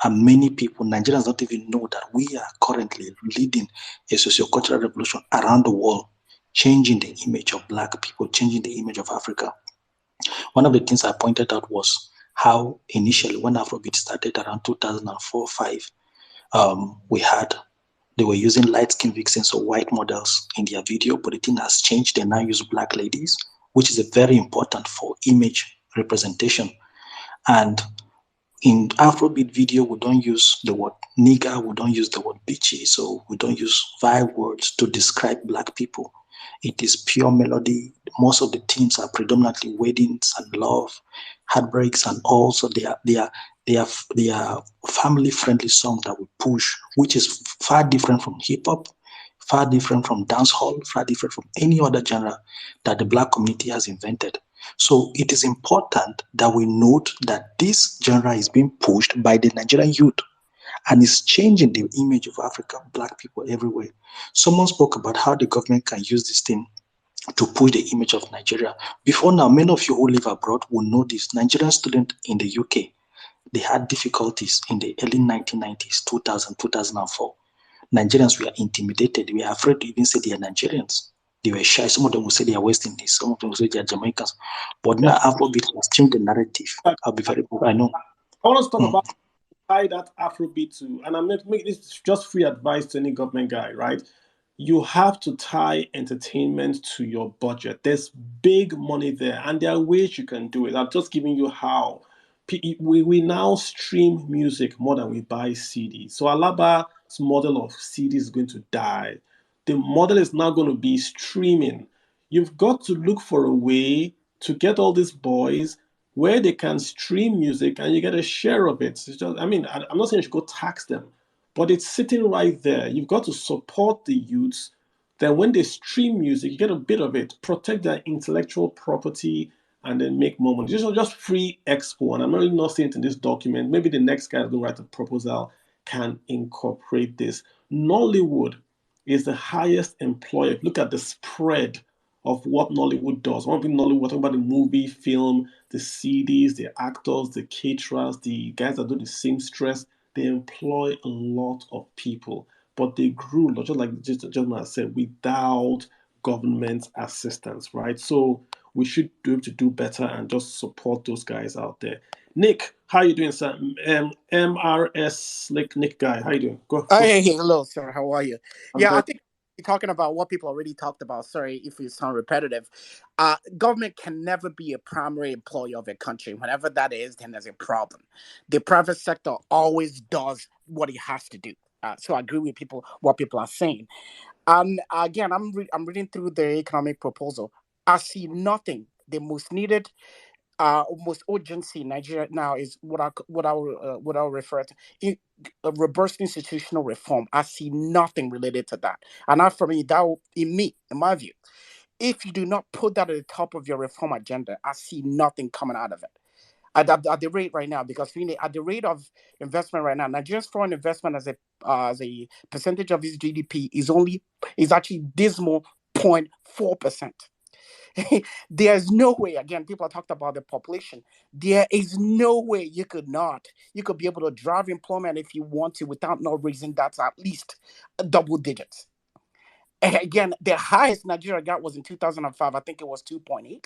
many people, Nigerians, don't even know that we are currently leading a socio-cultural revolution around the world, changing the image of Black people, changing the image of Africa. One of the things I pointed out was how initially, when Afrobeat started around 2004-5, they were using light-skinned vixens or white models in their video, but the thing has changed. They now use Black ladies, which is very important for image representation. And in Afrobeat video, we don't use the word nigger, we don't use the word bitchy, so we don't use vile words to describe Black people. It is pure melody. Most of the themes are predominantly weddings and love, heartbreaks, and also they are family-friendly songs that we push, which is far different from hip-hop, far different from dancehall, far different from any other genre that the Black community has invented. So it is important that we note that this genre is being pushed by the Nigerian youth and is changing the image of African Black people everywhere. Someone spoke about how the government can use this thing to push the image of Nigeria. Before now, many of you who live abroad will know this. Nigerian students in the UK, they had difficulties in the early 1990s, 2000, 2004. Nigerians were intimidated. We were afraid to even say they are Nigerians. They were shy. Some of them would say they are West Indies. Some of them would say they are Jamaicans. But now Afrobeat has changed the narrative. I'll be very I know. I want to talk about tie that Afrobeat to, and I'm making this just free advice to any government guy, right? You have to tie entertainment to your budget. There's big money there, and there are ways you can do it. I'm just giving you how. We now stream music more than we buy CDs. So Alaba's model of CDs is going to die. The model is now going to be streaming. You've got to look for a way to get all these boys where they can stream music and you get a share of it. It's just, I'm not saying you should go tax them, but it's sitting right there. You've got to support the youths. Then when they stream music, you get a bit of it, protect their intellectual property, and then make more money. Just free expo. And I'm really not saying it in this document. Maybe the next guy who's going to write a proposal can incorporate this. Nollywood is the highest employer. Look at the spread of what Nollywood does. One thing Nollywood, talking about the movie, film, the CDs, the actors, the caterers, the guys that do the seamstress, they employ a lot of people. But they grew, just like the gentleman said, without government assistance, right? So we should be able to do better and just support those guys out there. Nick, how you doing, sir? MRS Slick Nick guy, how you doing? Go. Hey, hello, sir. How are you? I think you're talking about what people already talked about. Sorry if it sounds repetitive. Government can never be a primary employer of a country. Whenever that is, then there's a problem. The private sector always does what it has to do. So I agree with what people are saying. And again, I'm reading through the economic proposal. I see nothing. The most needed, most urgency in Nigeria now is what I'll refer to robust institutional reform. I see nothing related to that, and not for me. In my view, if you do not put that at the top of your reform agenda, I see nothing coming out of it. At the rate right now, because at the rate of investment right now, Nigeria's foreign investment as a percentage of its GDP is actually dismal 0.4%. There's no way, again, people talked about the population. There is no way you could be able to drive employment if you want to without not raising that to at least double digits. And again, the highest Nigeria got was in 2005. I think it was 2.8.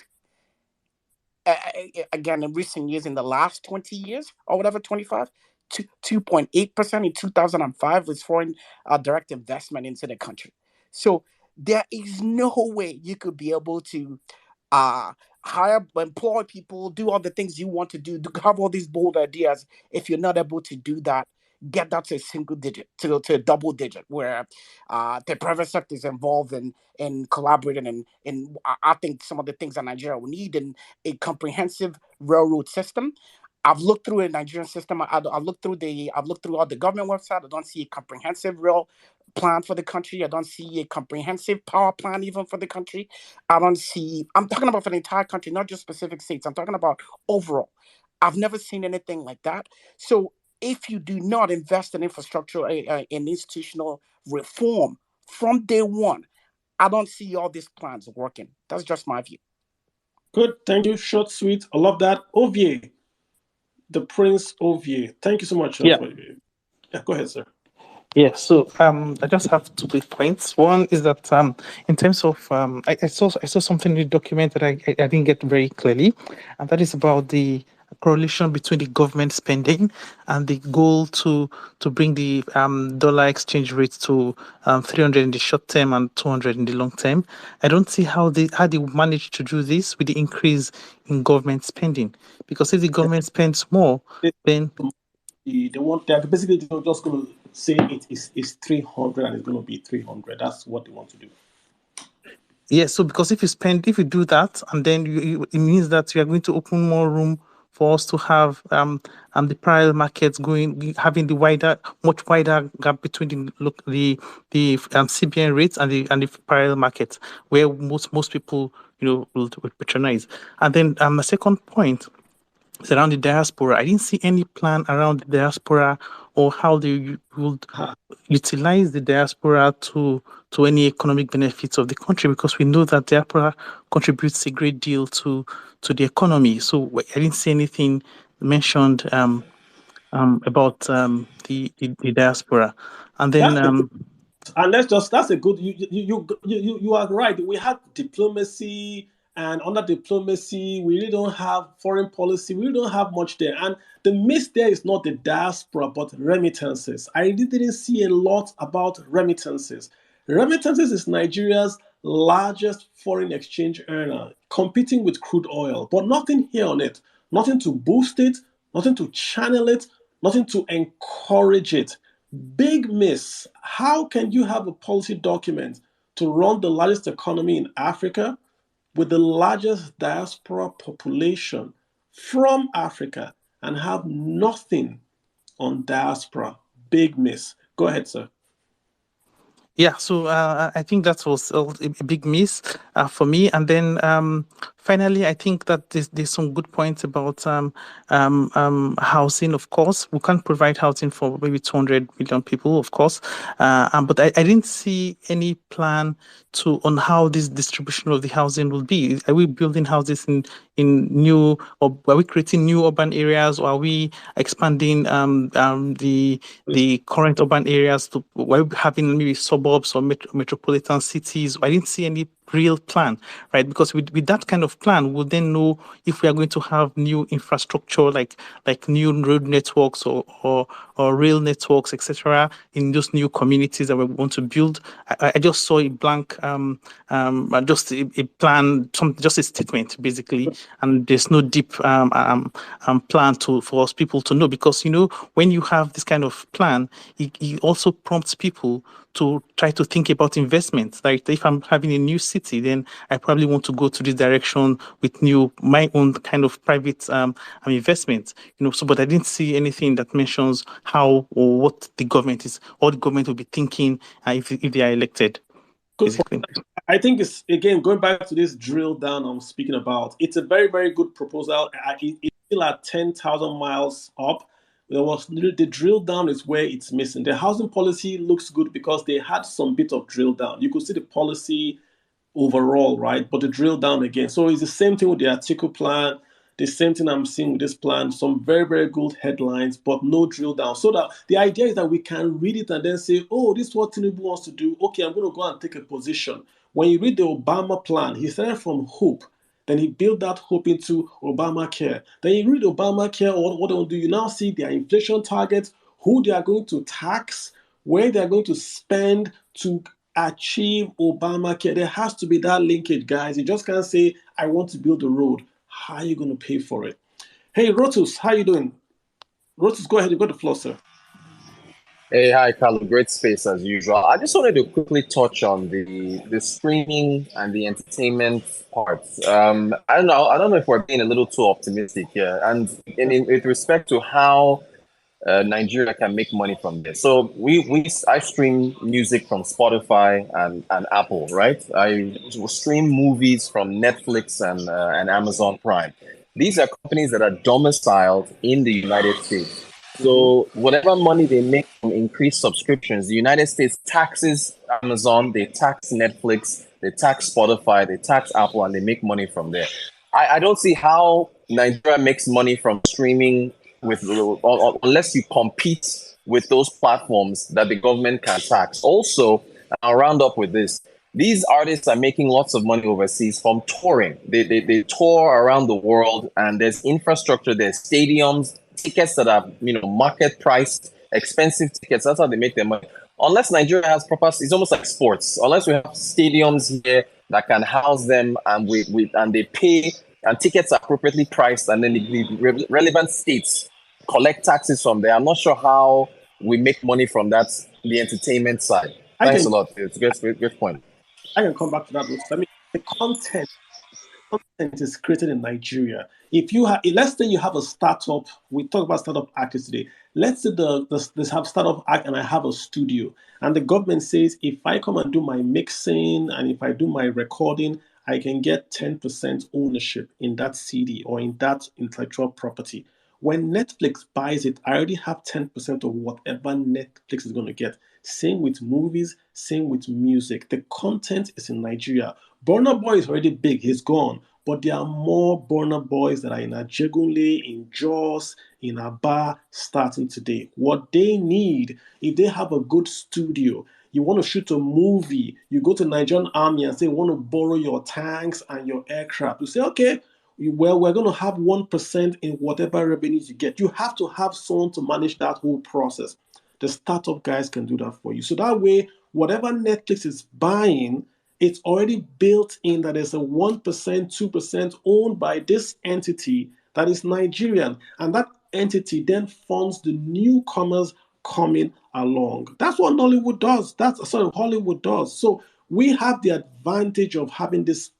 Again, in recent years, in the last 20 years or whatever, 25, 2.8% in 2005 was foreign direct investment into the country. So there is no way you could be able to uh, hire, employ people, do all the things you want to do, have all these bold ideas. If you're not able to do that, get that to a single digit, to a double digit, where the private sector is involved in collaborating. And I think some of the things that Nigeria will need in a comprehensive railroad system. I've looked through a Nigerian system. I've looked through all the government website. I don't see a comprehensive rail plan for the country. I don't see a comprehensive power plan even for the country. I'm talking about for the entire country, not just specific states. I'm talking about overall. I've never seen anything like that. So if you do not invest in infrastructure and institutional reform from day one, I don't see all these plans working. That's just my view. Good. Thank you. Short, sweet. I love that. Ovie, the Prince Ovie. Thank you so much. Yeah. Go ahead, sir. Yeah, so I just have two big points. One is that in terms of I saw something in the document that I didn't get very clearly, and that is about the correlation between the government spending and the goal to bring the dollar exchange rate to 300 in the short term and 200 in the long term. I don't see how they managed to do this with the increase in government spending, because if the government spends more, then they're basically just going to say it's 300 and it's going to be 300. That's what they want to do. Yeah, so because if you do that, and then it means that you are going to open more room for us to have the parallel markets having the much wider gap between the CBN rates and the parallel markets, where most people will patronize. And then the second point is around the diaspora. I didn't see any plan around the diaspora or how they would utilize the diaspora to any economic benefits of the country, because we know that diaspora contributes a great deal to the economy. So I didn't see anything mentioned about the diaspora. And then and that's a good you are right. We have diplomacy, and under diplomacy we really don't have foreign policy. We really don't have much there. And the miss there is not the diaspora but remittances. I really didn't see a lot about remittances. Remittances is Nigeria's largest foreign exchange earner, competing with crude oil, but nothing here on it. Nothing to boost it, nothing to channel it, nothing to encourage it. Big miss. How can you have a policy document to run the largest economy in Africa with the largest diaspora population from Africa and have nothing on diaspora? Big miss. Go ahead, sir. Yeah, so I think that was a big miss for me. And then finally, I think that there's some good points about housing. Of course, we can't provide housing for maybe 200 million people, of course. But I didn't see any plan on how this distribution of the housing will be. Are we building houses in new, or are we creating new urban areas, or are we expanding the current urban areas to are we having maybe suburbs or metropolitan cities? I didn't see any real plan, right? Because with that kind of plan, we'll then know if we are going to have new infrastructure like new road networks or rail networks, etc., in those new communities that we want to build. I just saw a blank, just a plan, just a statement basically, and there's no deep plan for us people to know, because when you have this kind of plan, it also prompts people to try to think about investments. Like if I'm having a new city, then I probably want to go to this direction with my own kind of private investment. So, but I didn't see anything that mentions how or what the government will be thinking if they are elected. Basically. I think it's, again, going back to this drill down I'm speaking about. It's a very, very good proposal. It's still at 10,000 miles up. The drill down is where it's missing. The housing policy looks good because they had some bit of drill down. You could see the policy overall, right? But to drill down again. So it's the same thing with the article plan, the same thing I'm seeing with this plan, some very, very good headlines, but no drill down. So that the idea is that we can read it and then say, oh, this is what Tinubu wants to do. Okay, I'm going to go and take a position. When you read the Obama plan, he started from hope. Then he built that hope into Obamacare. Then you read Obamacare, or what they'll do, you now see their inflation targets, who they are going to tax, where they are going to spend to achieve Obamacare. There has to be that linkage, guys. You just can't say, I want to build a road. How are you going to pay for it? Hey, Rotus, how you doing? Rotus, go ahead. You got the floor, sir. Hey, hi, Kalu. Great space as usual. I just wanted to quickly touch on the streaming and the entertainment parts. I don't know if we're being a little too optimistic here, and with respect to how Nigeria can make money from this. So I stream music from Spotify and Apple, right? I stream movies from Netflix and Amazon Prime. These are companies that are domiciled in the United States. So whatever money they make from increased subscriptions, the United States taxes Amazon, they tax Netflix, they tax Spotify, they tax Apple, and they make money from there. I don't see how Nigeria makes money from streaming with unless you compete with those platforms that the government can tax. Also, I'll round up with this. These artists are making lots of money overseas from touring. They tour around the world, and there's infrastructure, there's stadiums, tickets that are market priced, expensive tickets. That's how they make their money. Unless Nigeria has proper, it's almost like sports. Unless we have stadiums here that can house them, and and they pay, and tickets are appropriately priced, and then the relevant states collect taxes from there. I'm not sure how we make money from that, the entertainment side. Thanks a lot. It's a great point. I can come back to that. I mean, the content is created in Nigeria. If you have, let's say you have a startup, we talk about startup actors today. Let's say this have startup act and I have a studio, and the government says if I come and do my mixing and if I do my recording, I can get 10% ownership in that CD or in that intellectual property. When Netflix buys it, I already have 10% of whatever Netflix is going to get. Same with movies, same with music. The content is in Nigeria. Burna Boy is already big, he's gone. But there are more Burna Boys that are in Ajegunle, in Jos, in Aba, starting today. What they need, if they have a good studio, you want to shoot a movie, you go to Nigerian Army and say, you want to borrow your tanks and your aircraft. You say, okay, well, we're going to have 1% in whatever revenues you get. You have to have someone to manage that whole process. The startup guys can do that for you. So that way, whatever Netflix is buying, it's already built in that there's a 1%, 2% owned by this entity that is Nigerian. And that entity then funds the newcomers coming along. That's what Nollywood does. Hollywood does. So we have the advantage of having this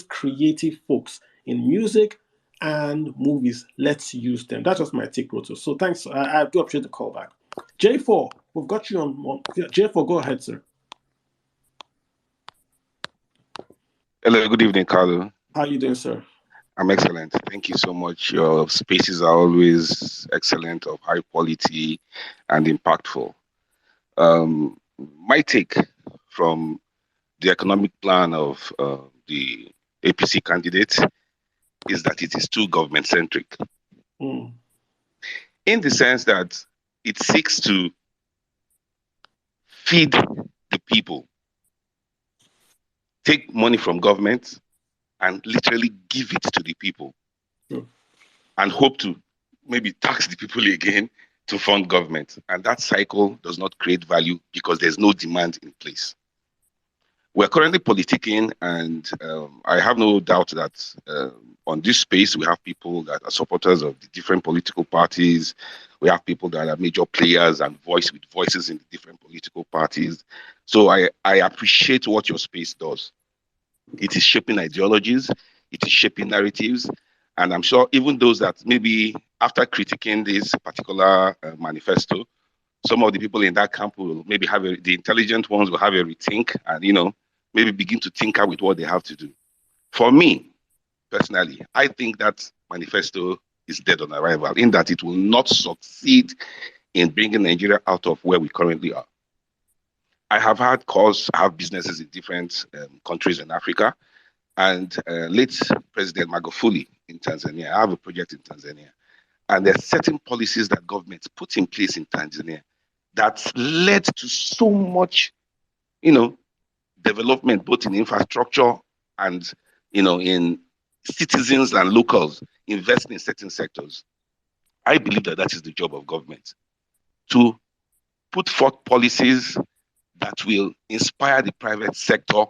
creative folks in music and movies. Let's use them. That's just my take, Roto. So thanks. I do appreciate the call back. J4, we've got you on. J4, go ahead, sir. Hello, good evening, Kalu. How are you doing, sir? I'm excellent. Thank you so much. Your spaces are always excellent, of high quality and impactful. My take from the economic plan of the APC candidate is that it is too government-centric. In the sense that it seeks to feed the people, take money from government and literally give it to the people, and hope to maybe tax the people again to fund government. And that cycle does not create value because there's no demand in place. We're currently politicking, and I have no doubt that on this space, we have people that are supporters of the different political parties. We have people that are major players and voices in the different political parties. So I appreciate what your space does. It is shaping ideologies, it is shaping narratives, and I'm sure even those that maybe after critiquing this particular manifesto, some of the people in that camp will maybe have the intelligent ones will have a rethink and, maybe begin to tinker with what they have to do. For me, personally, I think that manifesto is dead on arrival in that it will not succeed in bringing Nigeria out of where we currently are. I have had calls, I have businesses in different countries in Africa, and late President Magufuli in Tanzania. I have a project in Tanzania. And there are certain policies that governments put in place in Tanzania that led to so much, development, both in infrastructure and, in citizens and locals investing in certain sectors. I believe that that is the job of government, to put forth policies that will inspire the private sector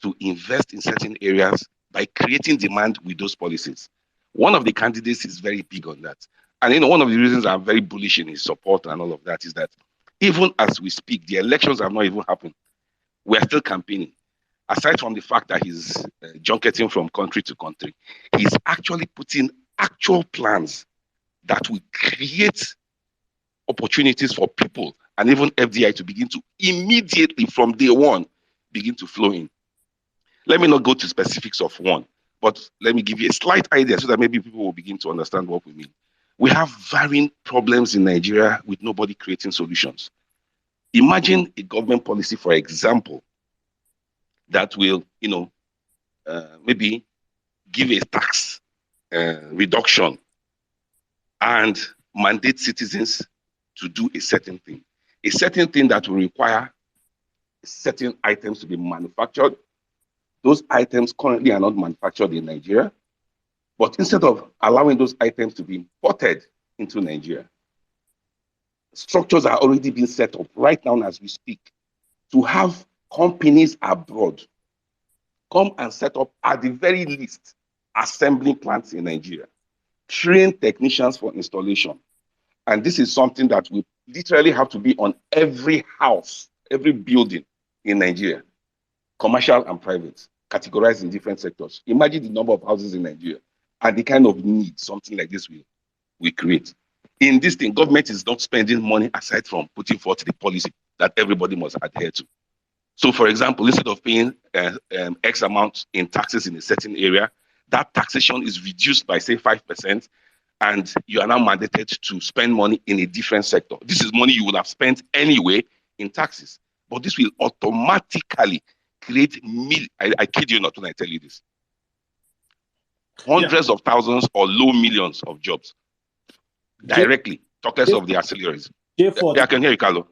to invest in certain areas by creating demand with those policies. One of the candidates is very big on that. And one of the reasons I'm very bullish in his support and all of that is that even as we speak, the elections have not even happened. We are still campaigning. Aside from the fact that he's junketing from country to country, he's actually putting actual plans that will create opportunities for people and even FDI to begin to immediately from day one begin to flow in. Let me not go to specifics of one, but let me give you a slight idea so that maybe people will begin to understand what we mean. We have varying problems in Nigeria with nobody creating solutions. Imagine a government policy, for example, that will, maybe give a tax reduction and mandate citizens to do a certain thing that will require certain items to be manufactured. Those items currently are not manufactured in Nigeria, but instead of allowing those items to be imported into Nigeria, structures are already being set up right now as we speak to have companies abroad come and set up, at the very least, assembling plants in Nigeria, train technicians for installation. And this is something that we literally have to be on every house, every building in Nigeria, commercial and private, categorized in different sectors. Imagine the number of houses in Nigeria and the kind of need something like this we create. In this thing, government is not spending money aside from putting forth the policy that everybody must adhere to. So, for example, instead of paying X amount in taxes in a certain area, that taxation is reduced by, say, 5%, and you are now mandated to spend money in a different sector. This is money you would have spent anyway in taxes. But this will automatically create, I kid you not when I tell you this, hundreds of thousands or low millions of jobs directly, talk less of the ancillaries. Yeah, I can hear you, Kalu.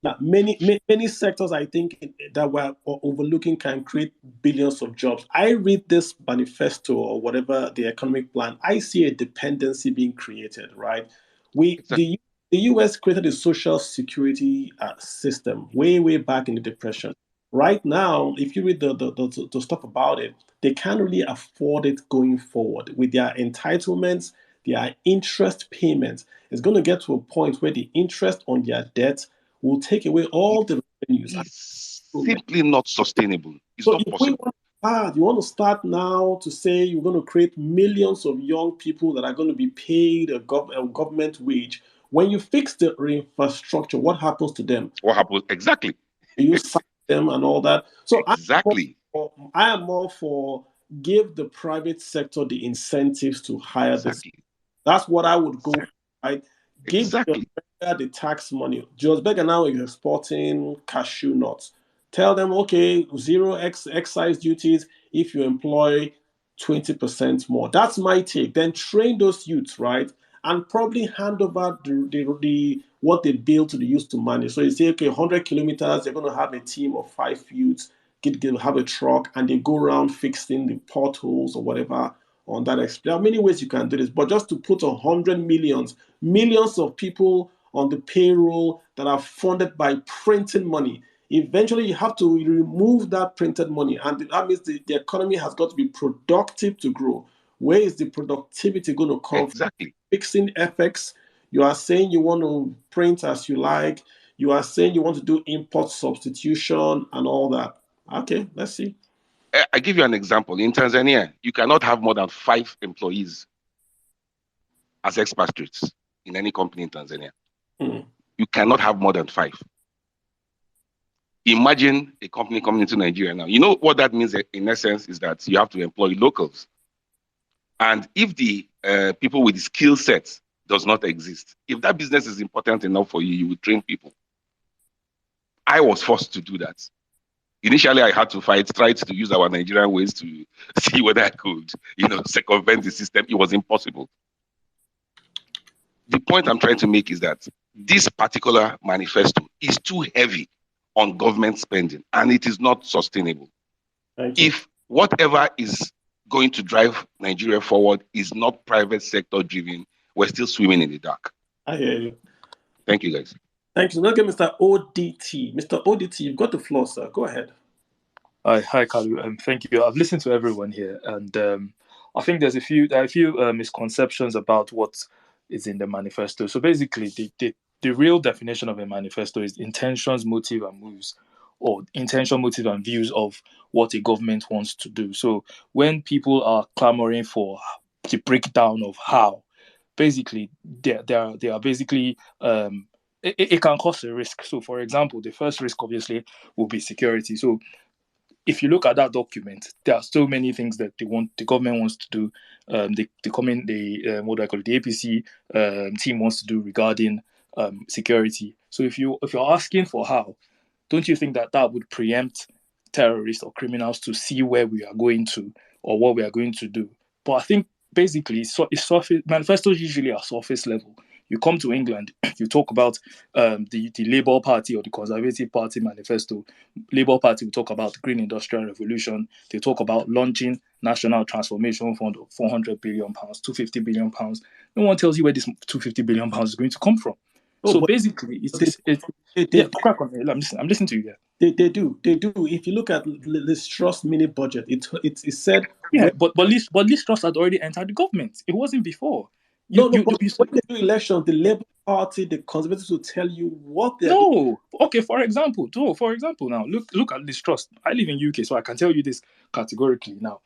Yeah, many sectors I think that we're overlooking can create billions of jobs. I read this manifesto or whatever the economic plan. I see a dependency being created. Right, the U.S. created a social security system way back in the Depression. Right now, if you read the stuff about it, they can't really afford it going forward with their entitlements, their interest payments. It's going to get to a point where the interest on their debt will take away all the revenues. It's simply not sustainable. It's not possible. You want to start now to say you're going to create millions of young people that are going to be paid a government wage. When you fix the infrastructure, what happens to them? What happens? Exactly. You sack them and all that. So exactly. I am more for give the private sector the incentives to hire this. That's what I would go for, right? Give the tax money. Jules Berger now is exporting cashew nuts. Tell them, okay, 0x excise duties if you employ 20% more. That's my take. Then train those youths, right? And probably hand over the what they build to the youth to manage. So you say, okay, 100 kilometers, they're going to have a team of 5 youths, have a truck, and they go around fixing the potholes or whatever on that. There are many ways you can do this, but just to put 100 millions of people on the payroll that are funded by printing money. Eventually, you have to remove that printed money, and that means the economy has got to be productive to grow. Where is the productivity going to come from? Fixing FX. You are saying you want to print as you like. You are saying you want to do import substitution and all that. Okay, let's see. I give you an example. In Tanzania, you cannot have more than 5 employees as expatriates in any company in Tanzania. You cannot have more than 5. Imagine a company coming into Nigeria now. You know what that means in essence is that you have to employ locals. And if the people with the skill sets does not exist, if that business is important enough for you, you will train people. I was forced to do that. Initially, I had to try to use our Nigerian ways to see whether I could, circumvent the system. It was impossible. The point I'm trying to make is that this particular manifesto is too heavy on government spending, and it is not sustainable. If whatever is going to drive Nigeria forward is not private sector driven, we're still swimming in the dark. I hear you. Thank you, guys. Thank you. Okay, Mr. ODT. Mr. ODT, you've got the floor, sir. Go ahead. Hi, Kalu. Thank you. I've listened to everyone here, and I think there are a few misconceptions about what is in the manifesto. So basically, the real definition of a manifesto is intentions, motive, and moves, or intention, motive, and views of what a government wants to do. So when people are clamoring for the breakdown of how, basically, they are basically it can cause a risk. So, for example, the first risk obviously will be security. So if you look at that document, there are so many things that the government wants to do. The APC team wants to do regarding security. So if you're asking for how, don't you think that would preempt terrorists or criminals to see where we are going to or what we are going to do? But I think basically manifestos usually are surface level. You come to England, you talk about the Labour Party or the Conservative Party manifesto. Labour Party will talk about the Green Industrial Revolution. They talk about launching National Transformation Fund of £400 billion, £250 billion. No one tells you where this £250 billion is going to come from. So basically, crack on. I'm listening to you. Yeah. They do. If you look at Liz Truss mini budget, it said. Yeah, but Liz Truss had already entered the government. It wasn't before. When they do elections, the Labour Party, the Conservatives will tell you what they're doing. Okay, for example, now, look at Liz Truss. I live in UK, so I can tell you this categorically now.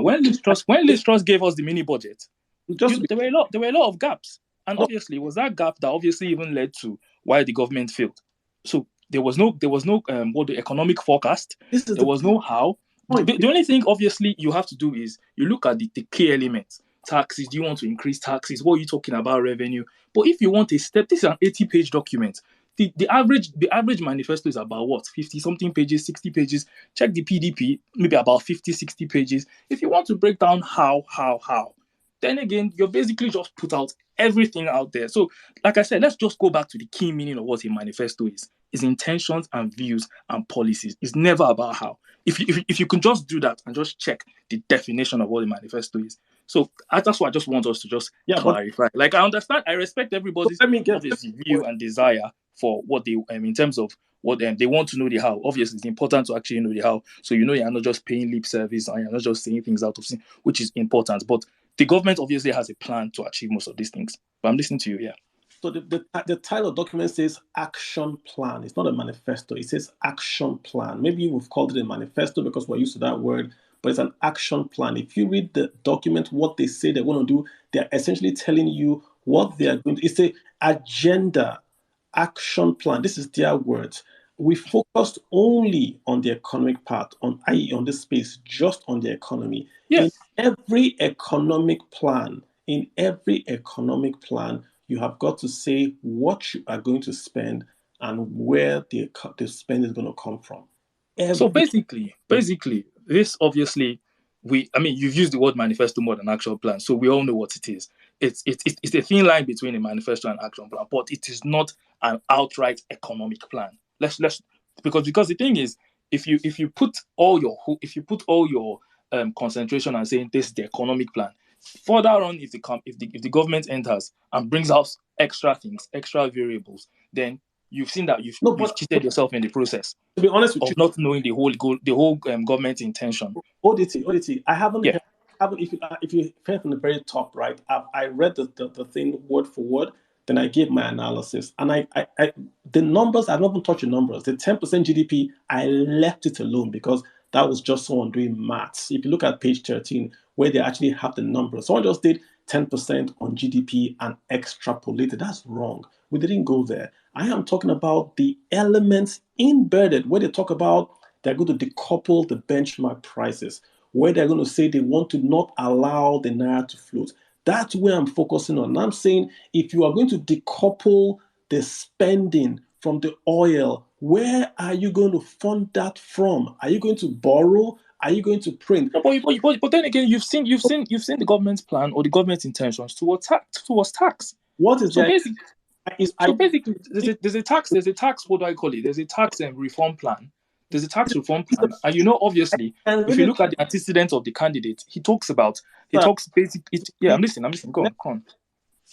When Liz Truss gave us the mini budget, there were a lot of gaps. And obviously, it was that gap that obviously even led to why the government failed. So there was no the economic forecast. There was no how. The only thing obviously you have to do is you look at the key elements. Taxes, do you want to increase taxes? What are you talking about? Revenue. But if you want a step, this is an 80-page document. The average manifesto is about what? 50-something pages, 60 pages. Check the PDP, maybe about 50, 60 pages. If you want to break down how, then again, you're basically just put out everything out there. So, like I said, let's just go back to the key meaning of what a manifesto is. It's intentions and views and policies. It's never about how. If you can just do that and just check the definition of what a manifesto is. So that's what I just want us to just clarify. Like I understand, I respect everybody's view and desire for what they in terms of what they want to know the how. Obviously, it's important to actually know the how. So you're not just paying lip service and you're not just saying things out of sync, which is important. But the government obviously has a plan to achieve most of these things. But I'm listening to you, yeah. So the title of the document says action plan. It's not a manifesto. It says action plan. Maybe we've called it a manifesto because we're used to that word, but it's an action plan. If you read the document, what they say they want to do, they're essentially telling you what they are going to. It's an agenda, action plan. This is their words. We focused only on the economic part, i.e. on this space, just on the economy. Yes. In every economic plan, you have got to say what you are going to spend and where the spend is going to come from. So basically, this obviously, you've used the word manifesto more than action plan, so we all know what it is. It's a thin line between a manifesto and action plan, but it is not an outright economic plan. Because the thing is, if you put all your concentration on saying this is the economic plan, further on, if the government enters and brings out extra things, extra variables, then you've seen that you've cheated yourself in the process. To be honest with you, not knowing the whole government intention. ODT, I haven't. Yeah. If you heard from the very top, right? I read the thing word for word. Then I gave my analysis, and I the numbers. I don't even touch the numbers. The 10% GDP, I left it alone because that was just someone doing maths. If you look at page 13, where they actually have the numbers, someone just did 10% on GDP and extrapolated. That's wrong. We didn't go there. I am talking about the elements embedded where they talk about they're going to decouple the benchmark prices, where they're going to say they want to not allow the naira to float. That's where I'm focusing on. And I'm saying if you are going to decouple the spending from the oil, Where are you going to fund that from? Are you going to borrow? Are you going to print? No, but then again, you've seen the government's plan or the government's intentions towards tax. What is So that? basically, there's a tax. What do I call it? There's a tax reform plan. There's a tax reform plan, and obviously, if you look at the antecedents of the candidate, he talks basically. Yeah, I'm listening. Go on.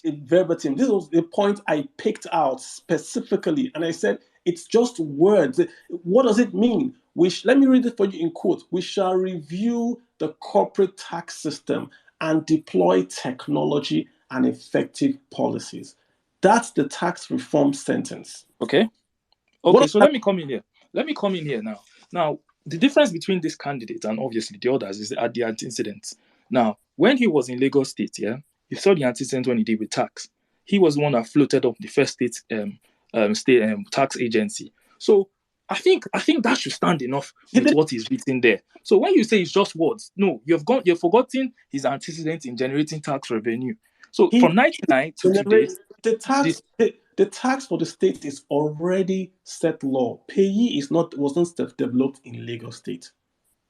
Verbatim. This was the point I picked out specifically, and I said it's just words. What does it mean? Let me read it for you in quote. We shall review the corporate tax system and deploy technology and effective policies. That's the tax reform sentence. Okay. So let me come in here now. Now, the difference between this candidate and obviously the others is at the antecedents. Now, when he was in Lagos State, you saw the antecedent when he did with tax. He was the one that floated up the first state tax agency. So I think that should stand enough with what is written there. So when you say it's just words, no, you've forgotten his antecedent in generating tax revenue. So from 1999 to today, the tax for the state is already set law. Payee wasn't developed in Lagos State.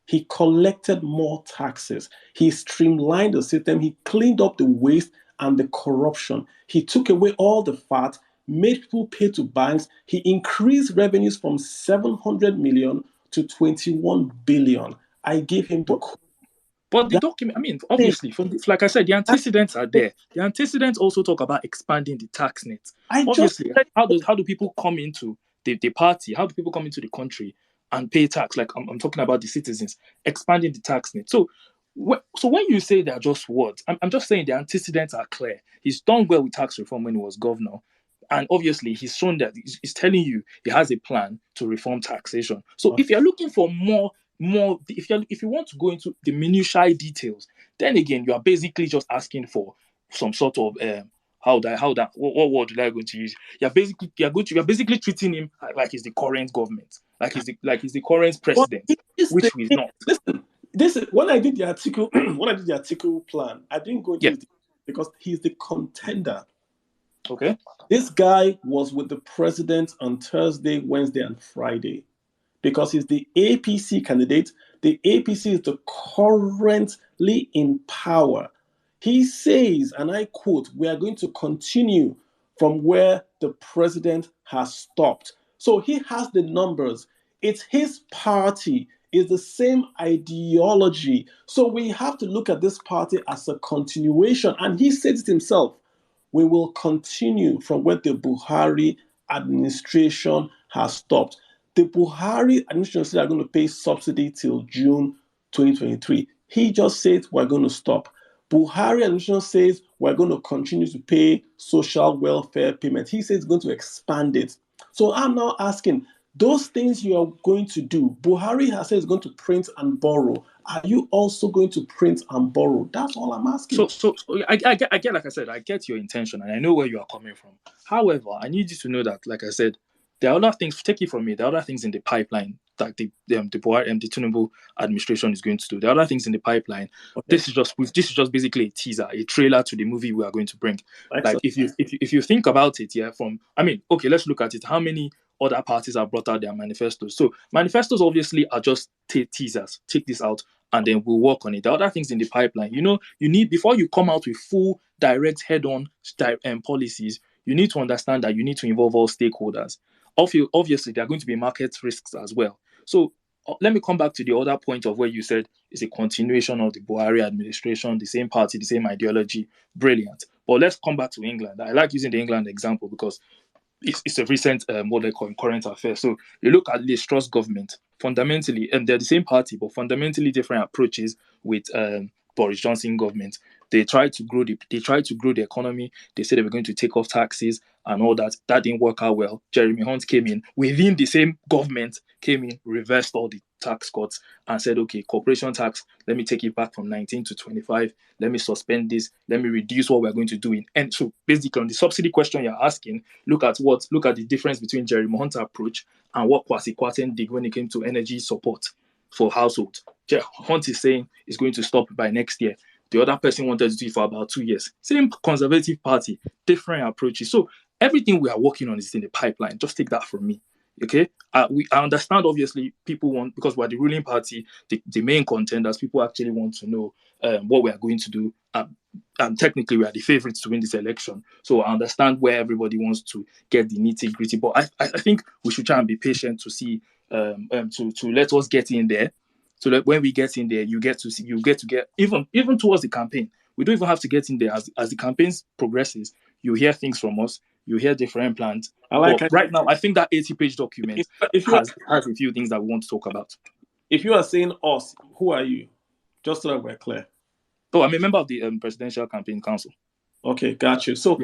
He collected more taxes. He streamlined the system. He cleaned up the waste and the corruption. He took away all the fat, made people pay to banks. He increased revenues from 700 million to 21 billion. I gave him the code. But the document, obviously, like I said, the antecedents are there. The antecedents also talk about expanding the tax net. Obviously, how do people come into the party? How do people come into the country and pay tax? Like I'm talking about the citizens, expanding the tax net. So when you say they're just words, I'm just saying the antecedents are clear. He's done well with tax reform when he was governor. And obviously, he's shown that he's telling you he has a plan to reform taxation. So if you're looking for more, if you want to go into the minutiae details, then again, you are basically just asking for some sort of what word am I going to use? You're basically treating him like he's the current government, like he's the current president, which he's not. Listen, when I did the article plan, I didn't go into it because he's the contender. Okay. This guy was with the president on Thursday, Wednesday, and Friday because he's the APC candidate. The APC is the currently in power. He says, and I quote, "We are going to continue from where the president has stopped." So he has the numbers. It's his party. It's the same ideology. So we have to look at this party as a continuation. And he says it himself. We will continue from where the Buhari administration has stopped. The Buhari administration said they're going to pay subsidy till June 2023. He just said we're going to stop. Buhari administration says we're going to continue to pay social welfare payments. He says he's going to expand it. So I'm now asking, those things you are going to do, Buhari has said he's going to print and borrow. Are you also going to print and borrow? That's all I'm asking. So I get, like I said, I get your intention and I know where you are coming from. However, I need you to know that, like I said, there are other things, take it from me, there are other things in the pipeline that the Tinubu administration is going to do. There are other things in the pipeline. Okay. This is just basically a teaser, a trailer to the movie we are going to bring. Excellent. Like if you think about it, let's look at it. How many other parties have brought out their manifestos? So manifestos obviously are just teasers. Take this out and then we'll work on it. There are other things in the pipeline. You need, before you come out with full, direct, head-on policies, you need to understand that you need to involve all stakeholders. Obviously, there are going to be market risks as well. So let me come back to the other point of where you said it's a continuation of the Buhari administration, the same party, the same ideology. Brilliant. But let's come back to England. I like using the England example because it's a recent what they call current affair. So you look at Liz Truss government, fundamentally, and they're the same party, but fundamentally different approaches with Boris Johnson government. They tried to grow the economy. They said they were going to take off taxes and all that. That didn't work out well. Jeremy Hunt came in within the same government, reversed all the tax cuts and said, okay, corporation tax, let me take it back from 19 to 25. Let me suspend this. Let me reduce what we're going to do. And so basically on the subsidy question you're asking, look at the difference between Jeremy Hunt's approach and what Kwasi Kwarteng did when it came to energy support for households. Hunt is saying it's going to stop by next year. The other person wanted to do it for about 2 years. Same conservative party, different approaches. So everything we are working on is in the pipeline. Just take that from me. Okay, I understand. Obviously, people want, because we're the ruling party, the main contenders. People actually want to know what we are going to do. And technically, we are the favorites to win this election. So I understand where everybody wants to get the nitty gritty. But I think we should try and be patient to see to let us get in there. So that when we get in there, you get even towards the campaign. We don't even have to get in there as the campaigns progresses. You hear things from us. You hear different plans. But right now, I think that 80-page document has a few things that we want to talk about. If you are saying us, who are you? Just so that we're clear. Oh, I'm a member of the Presidential Campaign Council. Okay, got you. So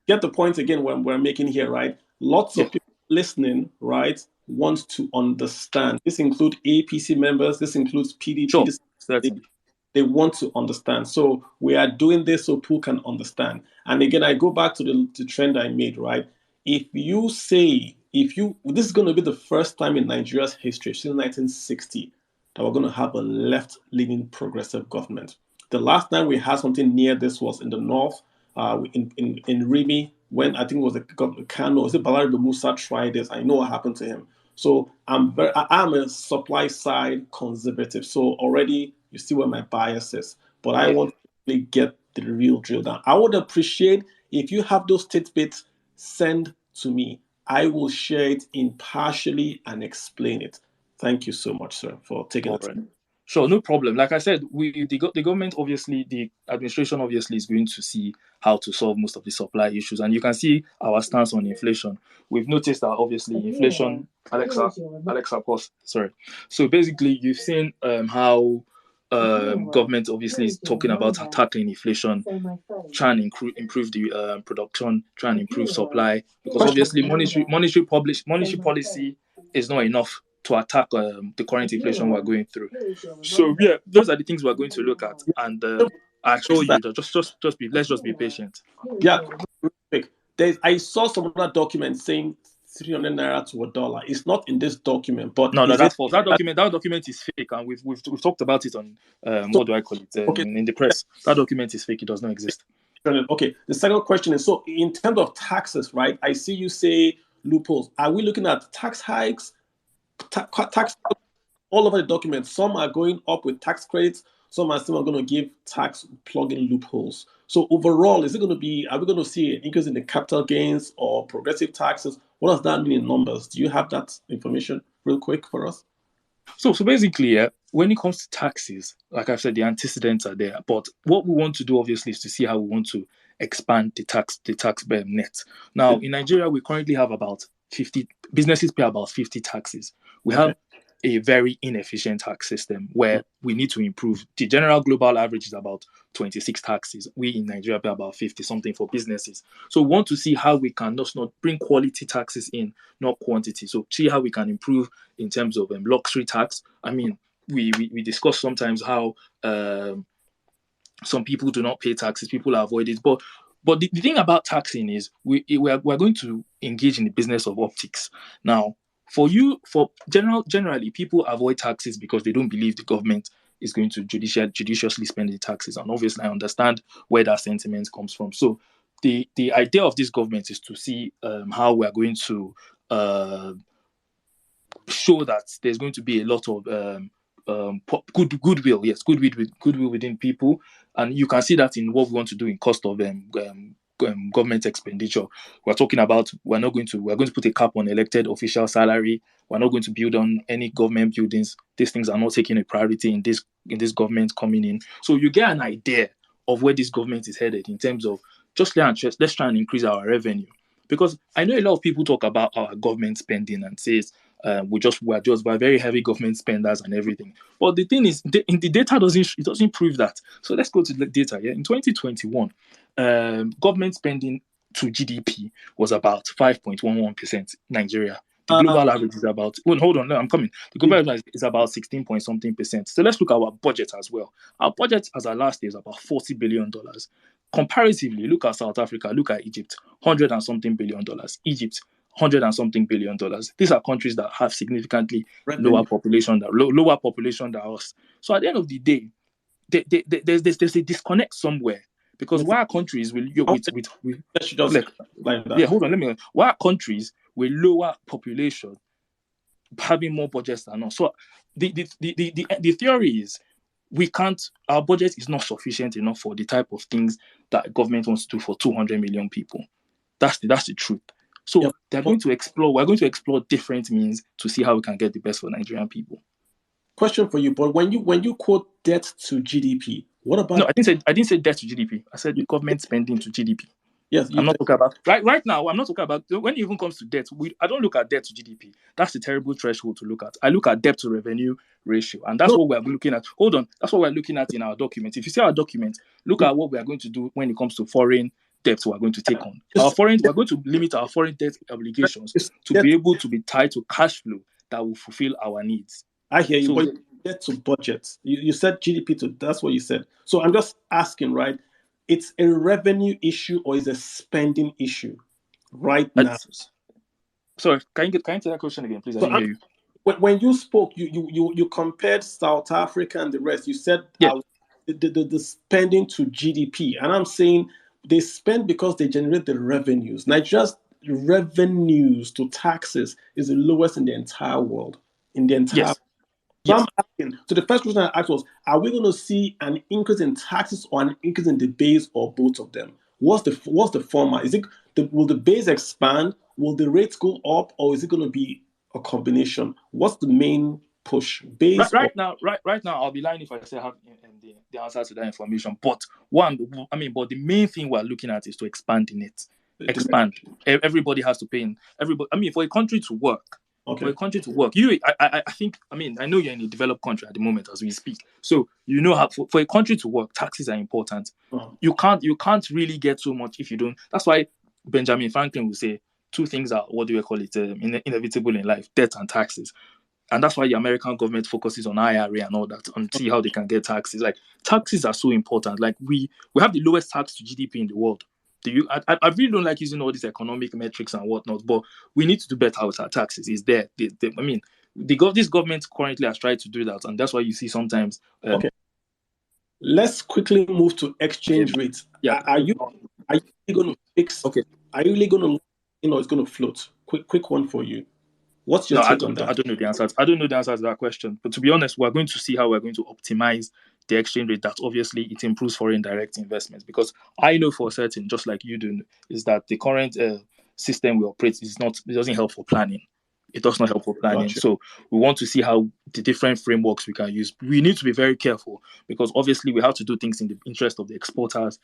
get the point again when we're making here, right? Lots of people listening, right, want to understand. This includes APC members. This includes PDP. Sure, certainly. They want to understand. So we are doing this so people can understand. And again, I go back to the trend I made, right? This is going to be the first time in Nigeria's history since 1960 that we're going to have a left-leaning progressive government. The last time we had something near this was in the north, in Rimi, when I think it was the governor Kano, was it Balari Musa tried this? I know what happened to him. So I'm a supply side conservative. So already you see where my bias is. But I want to get the real drill down. I would appreciate if you have those tidbits, send to me. I will share it impartially and explain it. Thank you so much, sir, for taking the time. Sure, no problem. Like I said, the government, obviously, the administration obviously is going to see how to solve most of the supply issues. And you can see our stance on inflation. We've noticed that obviously inflation, Alexa, pause, sorry. So basically, you've seen how government obviously is talking about tackling inflation, trying to improve the production, trying to improve supply, because obviously monetary policy is not enough to attack the current inflation we're going through. So yeah, those are the things we're going to look at, and I assure you that let's just be patient. Yeah, quick. I saw some other document saying 300 naira to $1. It's not in this document, but no, that's false. That document is fake, and we've talked about it on what do I call it in the press. That document is fake. It does not exist. Okay. The second question is, so in terms of taxes, right? I see you say loopholes. Are we looking at tax hikes? Tax all over the document. Some are going up with tax credits. Some are still going to give tax plug-in loopholes. So overall, are we going to see an increase in the capital gains or progressive taxes? What does that mean in numbers? Do you have that information real quick for us? So basically, when it comes to taxes, like I've said, the antecedents are there. But what we want to do, obviously, is to see how we want to expand the tax net. Now, in Nigeria, we currently have about 50 businesses pay about 50 taxes. We have a very inefficient tax system where we need to improve. The general global average is about 26 taxes. We in Nigeria pay about 50 something for businesses. So we want to see how we can not bring quality taxes in, not quantity. So see how we can improve in terms of luxury tax. I mean, we discuss sometimes how some people do not pay taxes, people avoid it. But the thing about taxing is we're going to engage in the business of optics. Now, generally, people avoid taxes because they don't believe the government is going to judiciously spend the taxes. And obviously, I understand where that sentiment comes from. So the idea of this government is to see how we're going to show that there's going to be a lot of goodwill within people, and you can see that in what we want to do in cost of government expenditure. We're talking about we're going to put a cap on elected official salary. We're not going to build on any government buildings. These things are not taking a priority in this government coming in. So you get an idea of where this government is headed in terms of let's try and increase our revenue. Because I know a lot of people talk about our government spending and says we're very heavy government spenders and everything. But the thing is, the data doesn't prove that. So let's go to the data. Yeah, in 2021, government spending to GDP was about 5.11%. Nigeria. The global average is about. Well, hold on, no, I'm coming. The global average is about 16 point something percent. So let's look at our budget as well. Our budget as our last year is about $40 billion. Comparatively, look at South Africa, look at Egypt, $100 and something billion. Egypt, $100 and something billion. These are countries that have significantly lower population than us. So at the end of the day, there's a disconnect somewhere, because why are countries why are countries with lower population having more budgets than us. So the theory is our budget is not sufficient enough for the type of things that government wants to do for 200 million people. That's the truth. So we're going to explore different means to see how we can get the best for Nigerian people. Question for you, but when you quote debt to GDP, what about? No, I didn't say debt to GDP. I said government spending to GDP. Yes, I'm not talking about right now. I'm not talking about when it even comes to debt. I don't look at debt to GDP. That's a terrible threshold to look at. I look at debt to revenue ratio, and that's what we're looking at. Hold on, that's what we're looking at in our document. If you see our document, look at what we are going to do when it comes to foreign debt. We're going to take on we're going to limit our foreign debt obligations to be able to be tied to cash flow that will fulfill our needs. I hear you, but debt to budget. You said GDP to. That's what you said. So I'm just asking, right? It's a revenue issue or is a spending issue right now? Sorry, can you answer that question again, please? I didn't hear you. When you spoke, you compared South Africa and the rest. You said the spending to GDP, and I'm saying they spend because they generate the revenues. Nigeria's revenues to taxes is the lowest in the entire world. So I'm asking. So the first question I asked was: are we going to see an increase in taxes or an increase in the base, or both of them? What's the format? Will the base expand? Will the rates go up, or is it going to be a combination? What's the main push? Base right now, I'll be lying if I say I have the answer to that information. But the main thing we're looking at is to expand in it. Expand. Everybody has to pay in. For a country to work. Okay. For a country to work, I think. I know you're in a developed country at the moment as we speak. So you know how for a country to work, taxes are important. You can't really get so much if you don't. That's why Benjamin Franklin will say two things are inevitable in life: debt and taxes. And that's why the American government focuses on IRA and all that, and see how they can get taxes. Like taxes are so important. Like we have the lowest tax to GDP in the world. I really don't like using all these economic metrics and whatnot, but we need to do better with our taxes. It's there. This government currently has tried to do that, and that's why you see sometimes. Okay. Let's quickly move to exchange rates. Yeah. Are you going to fix? Okay. Are you really going to, it's going to float? Quick one for you. What's your take on that? I don't know the answers. I don't know the answer to that question. But to be honest, we're going to see how we're going to optimize the exchange rate. That obviously it improves foreign direct investments, because I know for certain, just like you do, is that the current system we operate it doesn't help for planning. It does not help for planning. Gotcha. So we want to see how the different frameworks we can use. We need to be very careful, because obviously we have to do things in the interest of the exporters,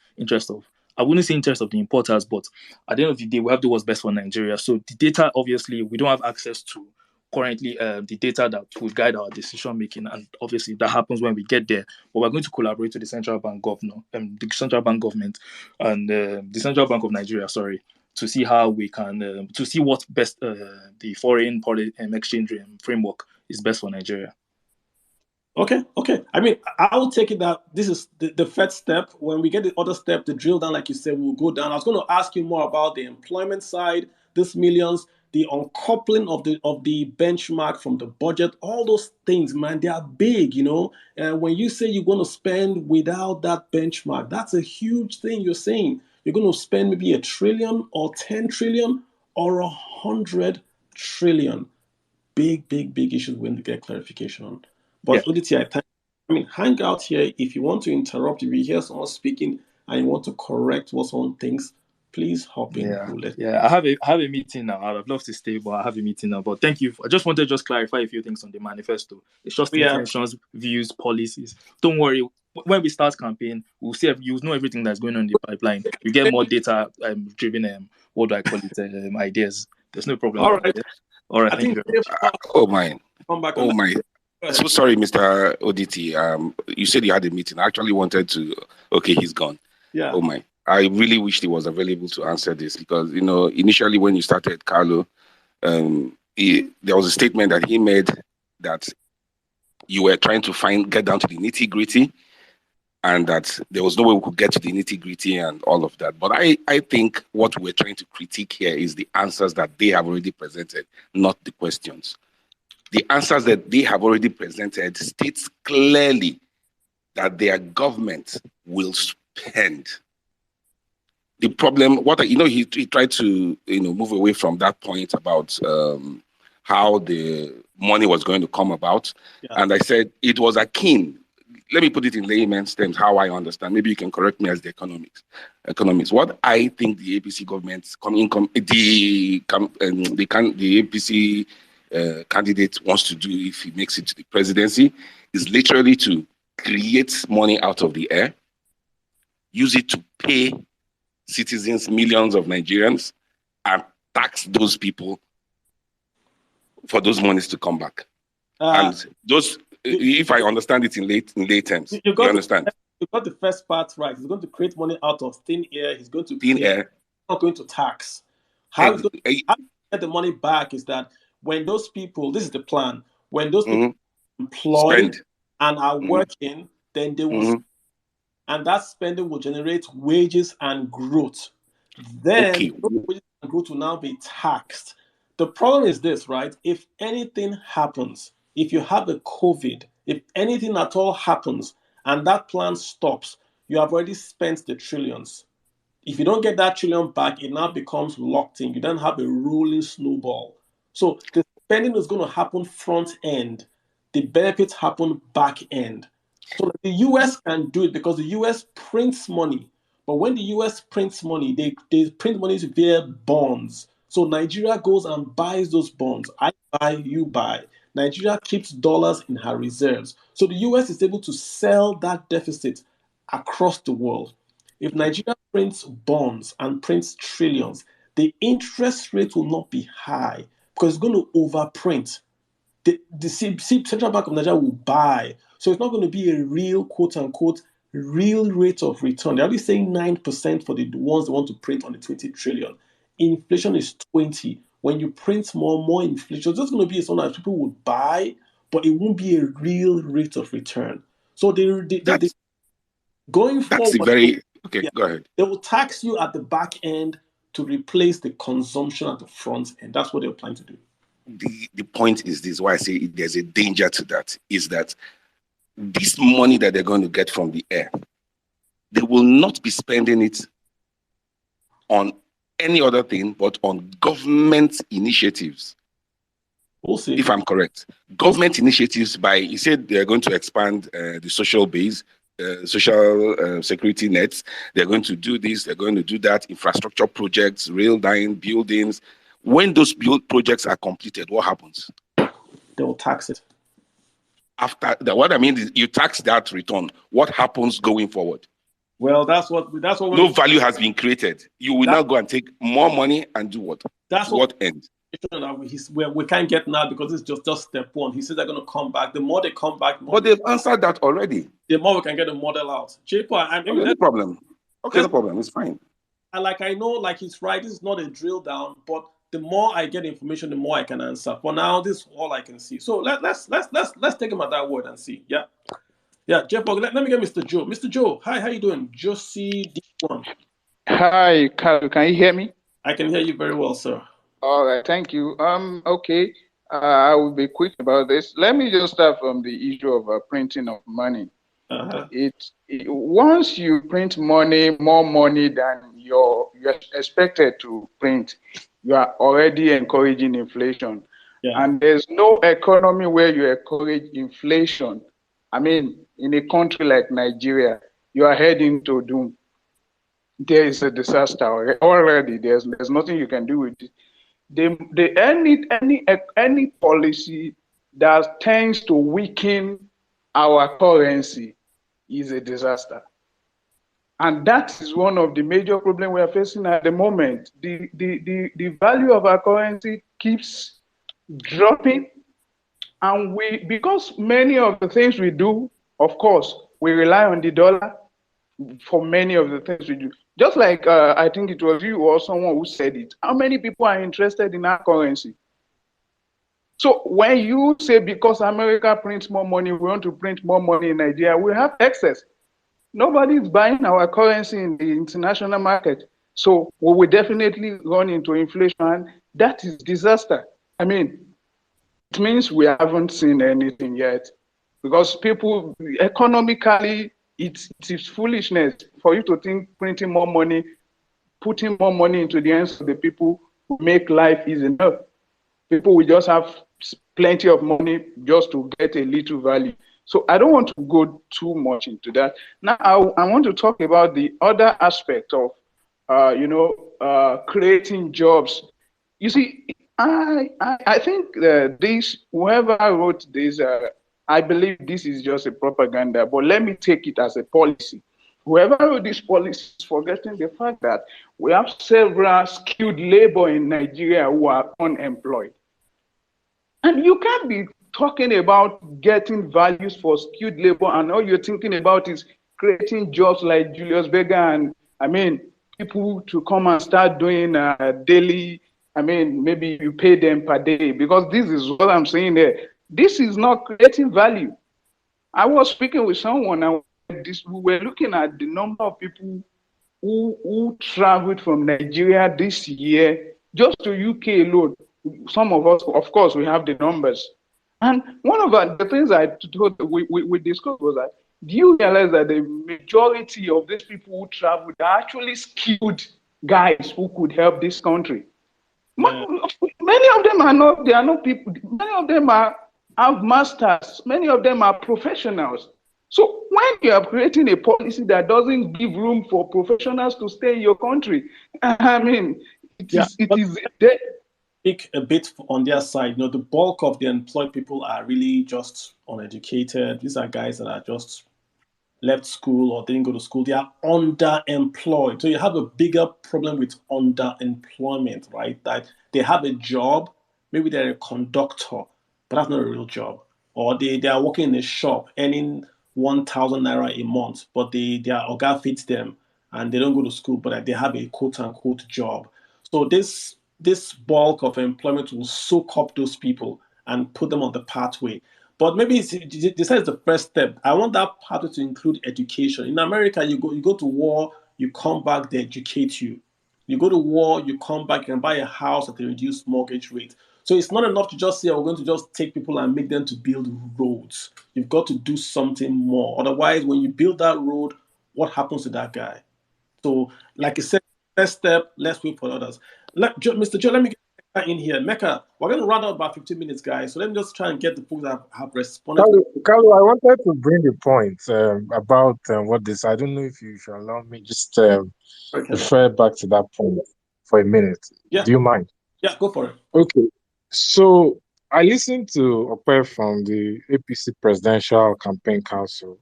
I wouldn't say interest of the importers, but at the end of the day, we have to do what's best for Nigeria. So the data, obviously, we don't have access to currently the data that would guide our decision making, and obviously that happens when we get there. But we're going to collaborate with the central bank government, and the Central Bank of Nigeria, to see how we can to see what best the foreign exchange framework is best for Nigeria. Okay. I will take it that this is the first step. When we get the other step, the drill down, like you said, we'll go down. I was going to ask you more about the employment side, this millions, the uncoupling of the benchmark from the budget, all those things, man, they are big, And when you say you're going to spend without that benchmark, that's a huge thing you're saying. You're going to spend maybe $1 trillion or 10 trillion or 100 trillion. Big issues we need to get clarification on. But Oditi, hang out here. If you want to interrupt, if you hear someone speaking and you want to correct what someone thinks, please hop in. I have a meeting now. I'd love to stay, but I have a meeting now. But thank you. I just wanted to clarify a few things on the manifesto. It's just intentions, views, policies. Don't worry. When we start campaign, we'll see. You'll know everything that's going on in the pipeline. You get more data driven. What do I call it? Ideas. There's no problem. All right. Thank you very much. Oh my. Oh my. So sorry, Mr. Oditi. You said you had a meeting. I actually wanted to. Okay, he's gone. Yeah. Oh my. I really wished he was available to answer this, because initially when you started, Kalu, there was a statement that he made that you were trying to get down to the nitty gritty, and that there was no way we could get to the nitty gritty and all of that. But I think what we're trying to critique here is the answers that they have already presented, not the questions. The answers that they have already presented states clearly that their government will spend. The problem, he tried to move away from that point about how the money was going to come about. Yeah. And I said it was akin. Let me put it in layman's terms, how I understand. Maybe you can correct me as the economist. What I think the APC government, the APC candidate wants to do if he makes it to the presidency is literally to create money out of the air, use it to pay citizens, millions of Nigerians, and tax those people for those monies to come back. And those, if I understand it in lay terms, you understand? You got the first part right. He's going to create money out of thin air. He's going to not going to tax. How he's going to get the money back is that when those people, this is the plan, when those people employed and are working, then they will and that spending will generate wages and growth. Then wages and growth will now be taxed. The problem is this, right? If anything happens, if you have a COVID, if anything at all happens and that plan stops, you have already spent the trillions. If you don't get that trillion back, it now becomes locked in. You then have a rolling snowball. So the spending is going to happen front end. The benefits happen back end. So the US can do it because the US prints money. But when the US prints money, they print money via bonds. So Nigeria goes and buys those bonds. I buy, you buy. Nigeria keeps dollars in her reserves. So the US is able to sell that deficit across the world. If Nigeria prints bonds and prints trillions, the interest rate will not be high because it's going to overprint. The Central Bank of Nigeria will buy. So it's not going to be a real, quote unquote, real rate of return. They're only saying 9% for the ones they want to print on the 20 trillion. Inflation is 20. When you print more inflation, it's just going to be something that people would buy, but it won't be a real rate of return. So going forward, go ahead. They will tax you at the back end to replace the consumption at the front end. That's what they're planning to do. The point is this, why I say there's a danger to that, is that this money that they're going to get from the air, they will not be spending it on any other thing but on government initiatives. We'll see. If I'm correct. Government initiatives he said they're going to expand the social base, social security nets. They're going to do this, they're going to do that, infrastructure projects, rail line, buildings. When those projects are completed, what happens? They will tax it. After that, what I mean is you tax that return. What happens going forward? Well, that's what no value has been created. You will now go and take more money and do what? That's what end? We can't get now because it's just step one. He said they're going to come back. The more they come back, but they've answered that already. The more we can get the model out. No problem. Okay, no problem. It's fine. And I know, he's right. This is not a drill down, but the more I get information, the more I can answer. For now, this is all I can see. So let's take him at that word and see. Yeah. Yeah, Jeff, let me get Mr. Joe. Mr. Joe, hi, how you doing? Josie D1. Hi, Kalu, can you hear me? I can hear you very well, sir. All right, thank you. Okay, I will be quick about this. Let me just start from the issue of printing of money. Once you print money, more money than you're expected to print, you are already encouraging inflation. Yeah. And there's no economy where you encourage inflation. I mean, in a country like Nigeria, you are heading to doom. There is a disaster already. There's nothing you can do with it. Any policy that tends to weaken our currency is a disaster. And that is one of the major problems we are facing at the moment. The value of our currency keeps dropping. And because many of the things we do, of course, we rely on the dollar for many of the things we do. Just like I think it was you or someone who said it. How many people are interested in our currency? So when you say because America prints more money, we want to print more money in Nigeria, we have excess. Nobody is buying our currency in the international market. So we will definitely run into inflation. That is disaster. I mean, it means we haven't seen anything yet, because people economically, it's foolishness for you to think printing more money, putting more money into the hands of the people who make life easy enough. People will just have plenty of money just to get a little value. So I don't want to go too much into that. Now I want to talk about the other aspect of, creating jobs. You see, I think whoever wrote this, I believe this is just a propaganda, but let me take it as a policy. Whoever wrote this policy is forgetting the fact that we have several skilled labor in Nigeria who are unemployed. And you can't be talking about getting values for skilled labor and all you're thinking about is creating jobs like Julius Berger and, people to come and start doing daily, maybe you pay them per day, because this is what I'm saying there. This is not creating value. I was speaking with someone and we were looking at the number of people who traveled from Nigeria this year just to UK alone. Some of us, of course, we have the numbers. And one of the things we discussed was that, do you realize that the majority of these people who traveled are actually skilled guys who could help this country? Yeah. Many of them are not, they are not people, many of them have masters, many of them are professionals. So when you are creating a policy that doesn't give room for professionals to stay in your country, it is dead. Speak a bit on their side. The bulk of the employed people are really just uneducated. These are guys that are just left school or didn't go to school. They are underemployed. So you have a bigger problem with underemployment, right? That they have a job, maybe they're a conductor, but that's not a real job. Or they are working in a shop earning 1,000 naira a month, but their oga feeds them and they don't go to school, but they have a quote unquote job. So this bulk of employment will soak up those people and put them on the pathway. But maybe this is the first step. I want that pathway to include education. In America, you go to war, you come back, they educate you. You go to war, you come back, you can buy a house at a reduced mortgage rate. So it's not enough to just say, we're going to just take people and make them to build roads. You've got to do something more. Otherwise, when you build that road, what happens to that guy? So, like I said, first step, let's wait for others. Mr. Joe, let me get Mecca in here. Mecca, we're going to run out about 15 minutes, guys. So let me just try and get the folks that have responded. Kalu, I wanted to bring a point about what this. I don't know if you should allow me just refer back to that point for a minute. Yeah. Do you mind? Yeah, go for it. Okay. So I listened to Ope from the APC Presidential Campaign Council,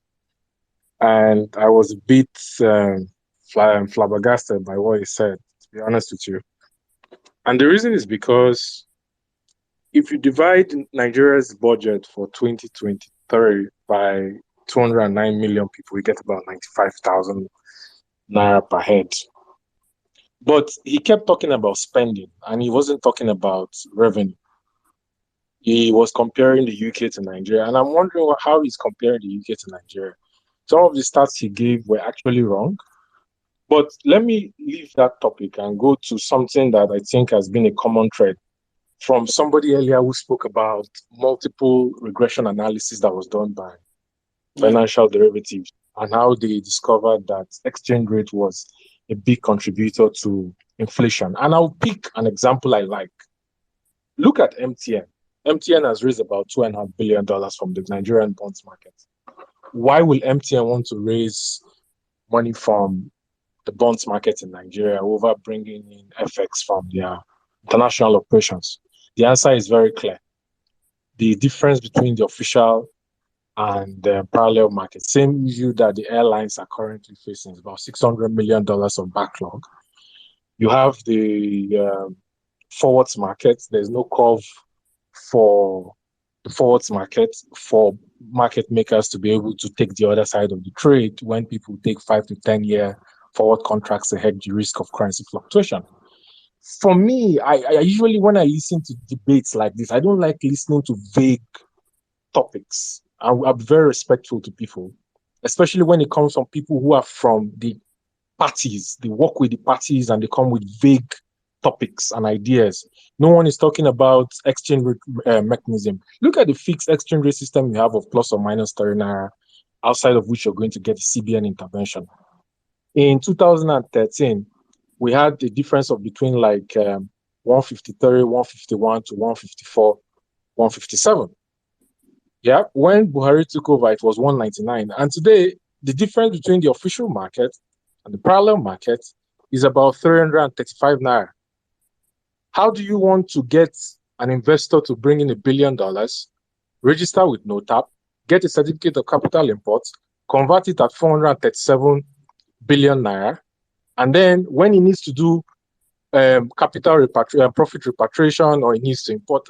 and I was a bit flabbergasted by what he said, to be honest with you. And the reason is because if you divide Nigeria's budget for 2023 by 209 million people, we get about 95,000 naira per head. But he kept talking about spending, and he wasn't talking about revenue. He was comparing the UK to Nigeria, and I'm wondering how he's comparing the UK to Nigeria. Some of the stats he gave were actually wrong. But let me leave that topic and go to something that I think has been a common thread from somebody earlier who spoke about multiple regression analysis that was done by financial derivatives and how they discovered that exchange rate was a big contributor to inflation. And I'll pick an example I like. Look at MTN. MTN has raised about $2.5 billion from the Nigerian bonds market. Why will MTN want to raise money from the bonds market in Nigeria over bringing in FX from their international operations? The answer is very clear. The difference between the official and the parallel market, same issue that the airlines are currently facing, is about $600 million of backlog. You have the forwards market. There's no curve for the forwards market for market makers to be able to take the other side of the trade when people take 5 to 10 year forward contracts to hedge the risk of currency fluctuation. For me, I usually, when I listen to debates like this, I don't like listening to vague topics. I'm very respectful to people, especially when it comes from people who are from the parties. They work with the parties and they come with vague topics and ideas. No one is talking about exchange rate mechanism. Look at the fixed exchange rate system you have of plus or minus 30 naira, outside of which you're going to get a CBN intervention. In 2013, we had the difference of between like 153, 151 to 154, 157. Yeah, when Buhari took over, it was 199. And today, the difference between the official market and the parallel market is about 335 naira. How do you want to get an investor to bring in $1 billion, register with no tap, get a certificate of capital import, convert it at 437 billion naira, and then when he needs to do capital profit repatriation, or he needs to import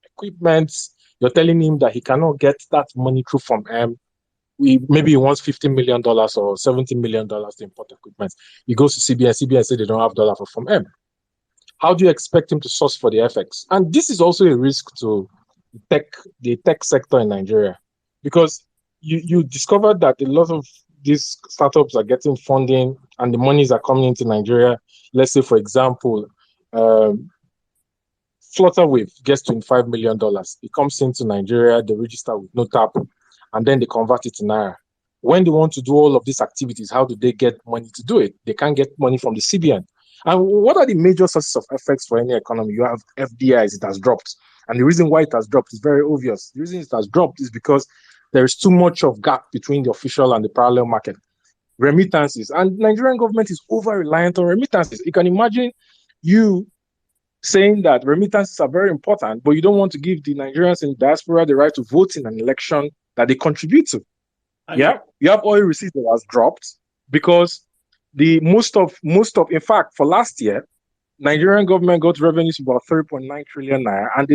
equipment, you're telling him that he cannot get that money through from maybe he wants $50 million or $70 million to import equipment. He goes to CBN. CBN say they don't have dollar from M. How do you expect him to source for the FX? And this is also a risk to the tech sector in Nigeria, because you discovered that a lot of these startups are getting funding and the monies are coming into Nigeria. Let's say, for example, Flutterwave gets $25 million. It comes into Nigeria, they register with no tap, and then they convert it to Naira. When they want to do all of these activities, how do they get money to do it? They can't get money from the CBN. And what are the major sources of FX for any economy? You have FDIs, it has dropped. And the reason why it has dropped is very obvious. The reason it has dropped is because there is too much of gap between the official and the parallel market. Remittances. And Nigerian government is over-reliant on remittances. You can imagine you saying that remittances are very important, but you don't want to give the Nigerians in diaspora the right to vote in an election that they contribute to. Yeah, you have oil receipts that has dropped because the most of in fact, for last year, Nigerian government got revenues of about 3.9 trillion naira, and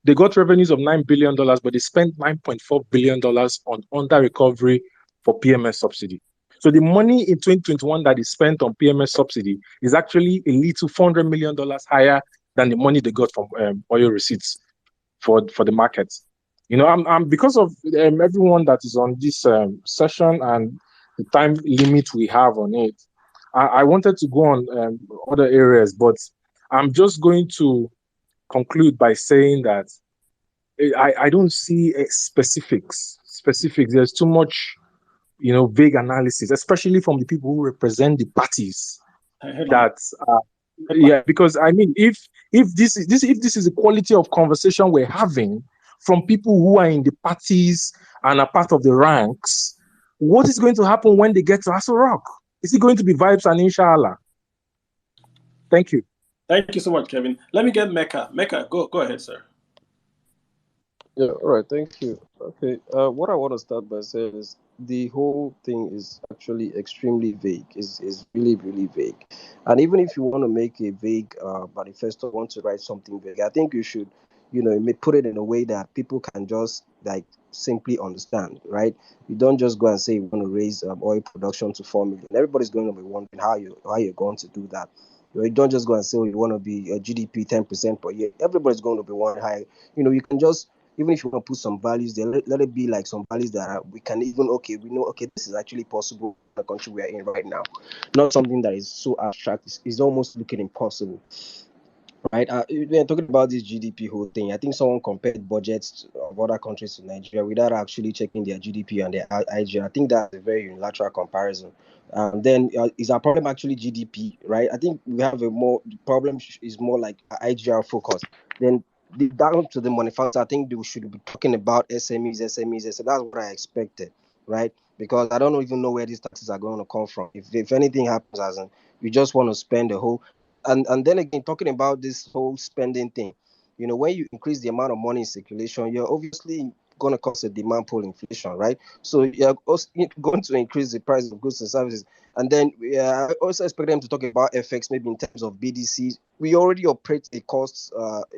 they got revenues of $9 billion, but they spent $9.4 billion on under recovery for PMS subsidy. So the money in 2021 that is spent on PMS subsidy is actually a little $400 million higher than the money they got from oil receipts for the markets. You know, I'm because of everyone that is on this session and the time limit we have on it, I wanted to go on other areas, but I'm just going to conclude by saying that I don't see specifics. There's too much, vague analysis, especially from the people who represent the parties. Because I mean, if this is the quality of conversation we're having from people who are in the parties and are part of the ranks, what is going to happen when they get to Aso Rock? Is it going to be vibes and inshallah? Thank you. Thank you so much, Kevin. Let me get Mecca. Mecca, go ahead, sir. Yeah, all right, thank you. Okay, what I want to start by saying is the whole thing is actually extremely vague. Is really, really vague. And even if you want to make a vague manifesto, want to write something vague, I think you should, put it in a way that people can just simply understand, right? You don't just go and say you want to raise oil production to 4 million. Everybody's going to be wondering how you're going to do that. You don't just go and say you want to be a GDP 10% per year. Everybody's going to be wondering how. You can just, even if you want to put some values there, let it be like some values that we can even, we know, this is actually possible in the country we are in right now. Not something that is so abstract. It's almost looking impossible. Right, we're talking about this GDP whole thing. I think someone compared budgets of other countries to Nigeria without actually checking their GDP and their IGR. I think that's a very unilateral comparison. Then is our problem actually GDP? Right, I think we have the problem is more like IGR focus. Then down to the manufacturer, I think they should be talking about SMEs. So that's what I expected, right? Because I don't even know where these taxes are going to come from. If anything happens, as in you just want to spend the whole. And then again, talking about this whole spending thing, when you increase the amount of money in circulation, you're obviously going to cause a demand pull inflation, right? So you're also going to increase the price of goods and services. And then I also expect them to talk about FX, maybe in terms of BDCs. We already operate a cost.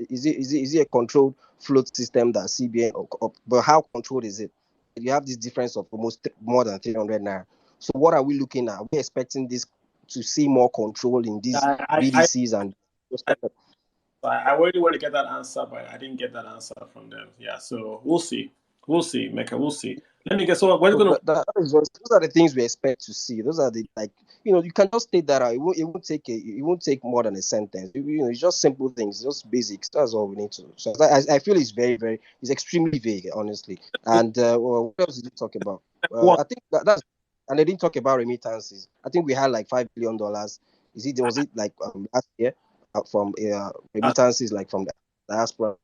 Is it a controlled float system that CBN? But how controlled is it? You have this difference of almost more than 300 naira. So what are we looking at? We're expecting this to see more control in these BDCs and. I already want to get that answer, but I didn't get that answer from them. Yeah, so we'll see, Mecca, we'll see. Let me get those are the things we expect to see. Those are the you can just state that out. It won't take more than a sentence. It's just simple things, just basics. That's all we need to. So I feel it's it's extremely vague, honestly. And what else did you talk about? I think that's. And they didn't talk about remittances. I think we had like $5 billion. Was it like last year from remittances, like from the diaspora?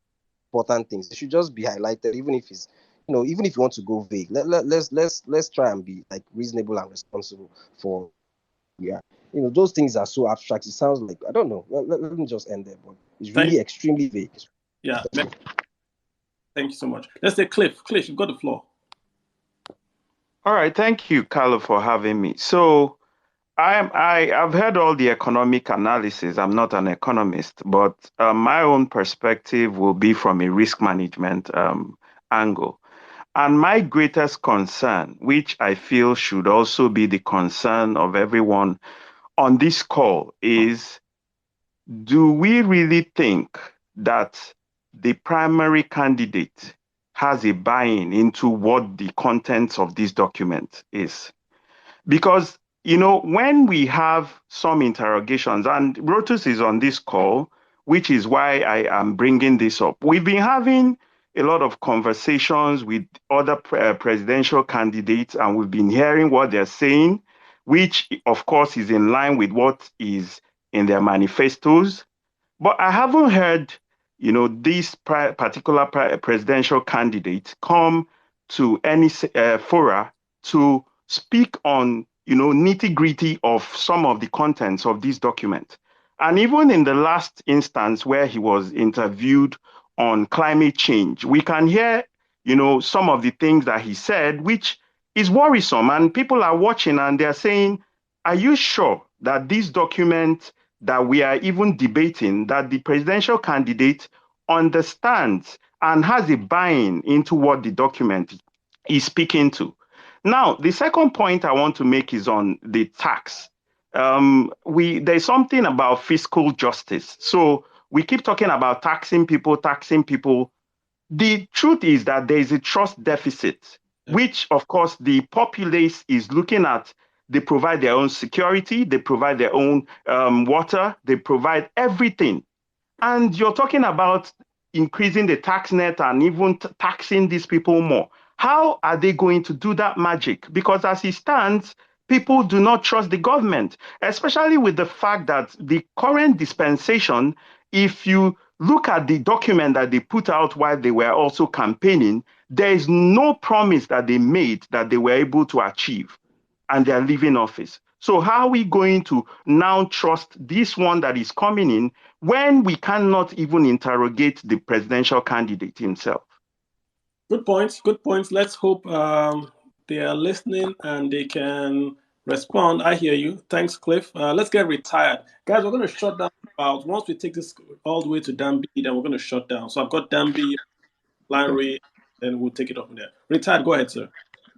important things. It should just be highlighted, even if it's, even if you want to go vague. Let's try and be like reasonable and responsible for, yeah. Those things are so abstract. It sounds like, I don't know. Let me just end there, but it's really extremely vague. Yeah. Thank you so much. Let's say Cliff. Cliff, you've got the floor. All right. Thank you, Kalu, for having me. So I've heard all the economic analysis. I'm not an economist, but my own perspective will be from a risk management angle. And my greatest concern, which I feel should also be the concern of everyone on this call, is, do we really think that the primary candidate has a buy-in into what the contents of this document is? Because, when we have some interrogations, and Rotus is on this call, which is why I am bringing this up. We've been having a lot of conversations with other presidential candidates, and we've been hearing what they're saying, which, of course, is in line with what is in their manifestos. But I haven't heard, this particular presidential candidate come to any fora to speak on, nitty-gritty of some of the contents of this document. And even in the last instance where he was interviewed on climate change, we can hear, some of the things that he said, which is worrisome. And people are watching and they're saying, are you sure that this document that we are even debating, that the presidential candidate understands and has a buy-in into what the document is speaking to? Now, the second point I want to make is on the tax. There's something about fiscal justice. So we keep talking about taxing people. The truth is that there is a trust deficit, which, of course, the populace is looking at. They provide their own security, they provide their own water, they provide everything. And you're talking about increasing the tax net and even taxing these people more. How are they going to do that magic? Because as it stands, people do not trust the government, especially with the fact that the current dispensation, if you look at the document that they put out while they were also campaigning, there is no promise that they made that they were able to achieve, and they are leaving office. So how are we going to now trust this one that is coming in when we cannot even interrogate the presidential candidate himself? Good points. Good points. Let's hope they are listening and they can respond. I hear you. Thanks, Cliff. Let's get retired. Guys, we're going to shut down about, once we take this all the way to Dambi, then we're going to shut down. So I've got Dambi, Larry, and we'll take it up from there. Retired, go ahead, sir.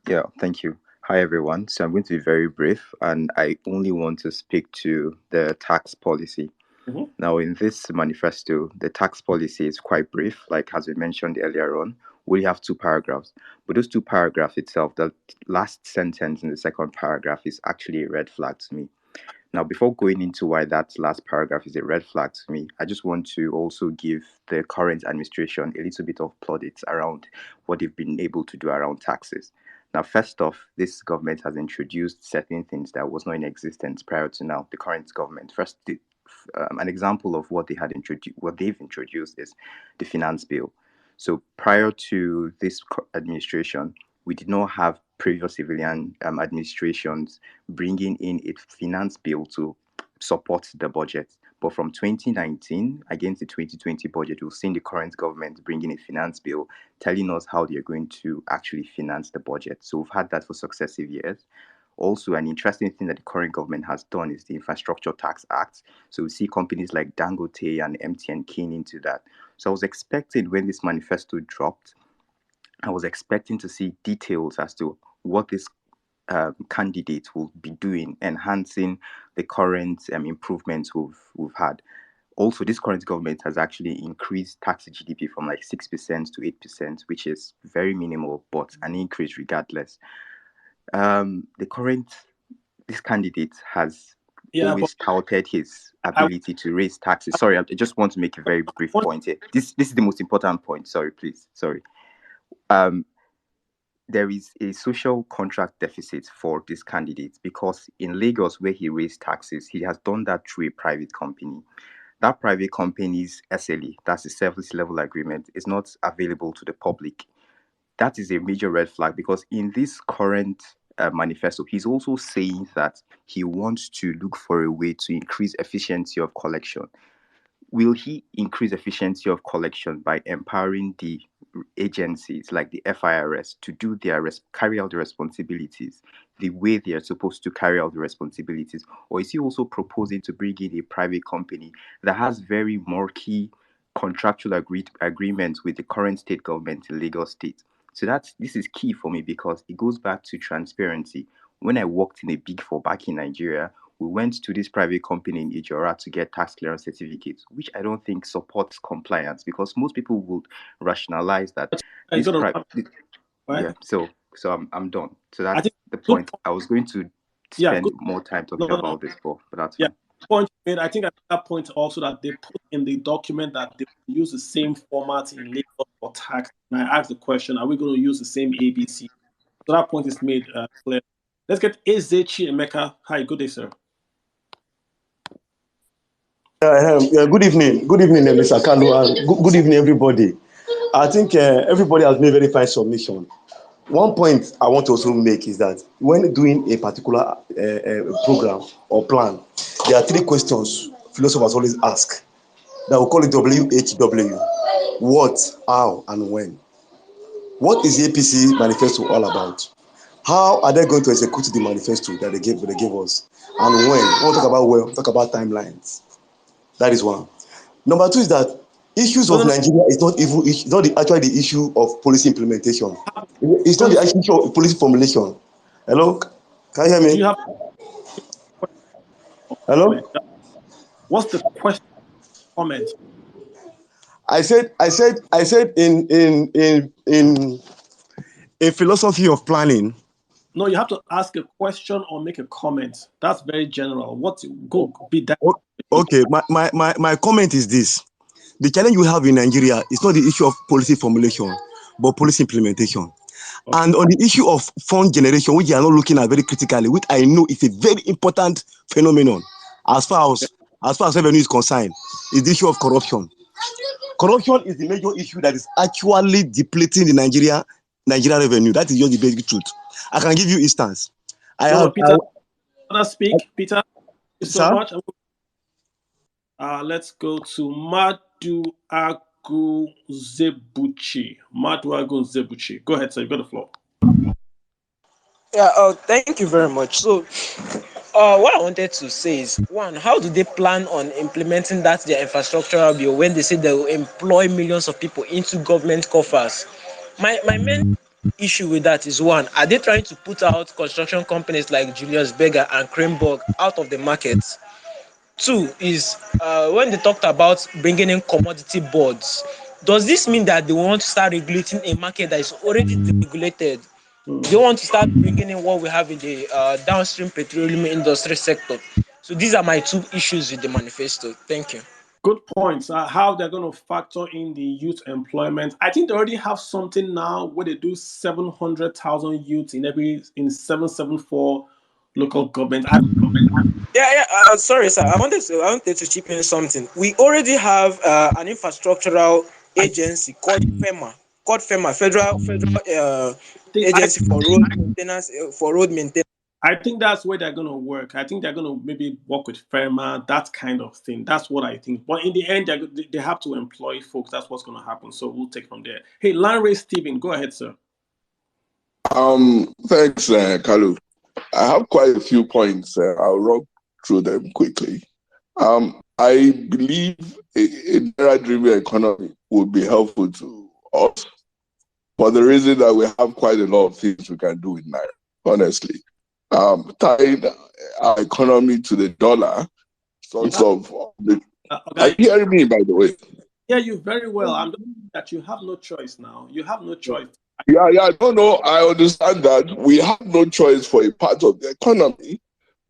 Yeah, thank you. Hi, everyone. So I'm going to be very brief, and I only want to speak to the tax policy. Now, in this manifesto, the tax policy is quite brief, like as we mentioned earlier on. We have 2 paragraphs, but those 2 paragraphs itself, the last sentence in the second paragraph is actually a red flag to me. Now, before going into why that last paragraph is a red flag to me, I just want to also give the current administration a little bit of plaudits around what they've been able to do around taxes. Now, first off, this government has introduced certain things that was not in existence prior to now. The current government, first, an example of what they've introduced is the finance bill. So prior to this administration, we did not have previous civilian administrations bringing in a finance bill to support the budget. But from 2019 against the 2020 budget, we've seen the current government bringing a finance bill telling us how they're going to actually finance the budget. So we've had that for successive years. Also, an interesting thing that the current government has done is the Infrastructure Tax Act. So we see companies like Dangote and MTN keying into that. So I was expecting, when this manifesto dropped, I was expecting to see details as to what this candidate will be doing, enhancing the current improvements we've had. Also, this current government has actually increased tax to GDP from like 6% to 8%, which is very minimal, but an increase regardless. This candidate has always touted his ability to raise taxes. Sorry, I just want to make a very brief point here. This is the most important point. Sorry, please. Sorry. There is a social contract deficit for this candidate because in Lagos, where he raised taxes, he has done that through a private company. that private company's SLA, that's the service level agreement, is not available to the public. That is a major red flag, because in this current manifesto, he's also saying that he wants to look for a way to increase efficiency of collection. Will he increase efficiency of collection by empowering the agencies like the FIRS to do carry out the responsibilities the way they are supposed to carry out the responsibilities? Or is he also proposing to bring in a private company that has very murky contractual agreements with the current state government in Lagos State? So this is key for me, because it goes back to transparency. When I worked in a Big Four back in Nigeria, we went to this private company in Ijora to get tax clearance certificates, which I don't think supports compliance, because most people would rationalize that this private. Yeah, so I'm done. So that's the point. I was going to spend more time talking about this, but that's fine. Point made. I think at that point also that they put in the document that they use the same format in Lagos for tax. And I asked the question: are we going to use the same ABC? So that point is made clear. Let's get Ezechi Emeka. Hi, good day, sir. Good evening. Good evening, Mr. Kalu, and good evening, everybody. I think everybody has made a very fine submission. One point I want to also make is that when doing a particular program or plan, there are three questions philosophers always ask. That we call it WHW. What, how, and when. What is the APC manifesto all about? How are they going to execute the manifesto that they gave us? And when? We won't talk about when, we'll talk about timelines. That is one. Number two is that issues of Nigeria is not even actually the issue of policy implementation. It's not the issue of policy formulation. Hello, can you hear me? Do you have Hello? What's the question? Comment. I said in philosophy of planning. No, you have to ask a question or make a comment. That's very general. Be that? Okay, my comment is this. The challenge we have in Nigeria is not the issue of policy formulation, but policy implementation. Okay. And on the issue of fund generation, which you are not looking at very critically, which I know is a very important phenomenon as far as revenue is concerned, is the issue of corruption. Corruption is the major issue that is actually depleting the Nigerian revenue. That is just the basic truth. I can give you instance. Peter, speak. Peter, thank you so much. Let's go to Maduagu Zebuchi. Go ahead, sir. You've got the floor. Yeah, thank you very much. So, what I wanted to say is, one, how do they plan on implementing their infrastructural bill when they say they will employ millions of people into government coffers? My main issue with that is, one, are they trying to put out construction companies like Julius Berger and Cranborg out of the market? Two is, when they talked about bringing in commodity boards, does this mean that they want to start regulating a market that is already deregulated? They want to start bringing in what we have in the downstream petroleum industry sector. So these are my two issues with the manifesto. Thank you. Good points. How they're going to factor in the youth employment. I think they already have something now where they do 700,000 youths in 774 local government. Sorry, sir. I wanted to chip in something. We already have an infrastructural agency called FEMA, Federal Agency for Road Maintenance. I think that's where they're going to work. I think they're going to maybe work with FEMA, that kind of thing. That's what I think. But in the end, they have to employ folks. That's what's going to happen. So we'll take from there. Hey, Lanre Stephen, go ahead, sir. Thanks, Kalu. I have quite a few points. I'll run through them quickly. I believe a data-driven economy would be helpful to us for the reason that we have quite a lot of things we can do with Naira, honestly. Tying our economy to the dollar, are you hearing me, by the way? Yeah, you very well. I'm that you have no choice now. You have no choice. Yeah, no, I understand that. We have no choice for a part of the economy,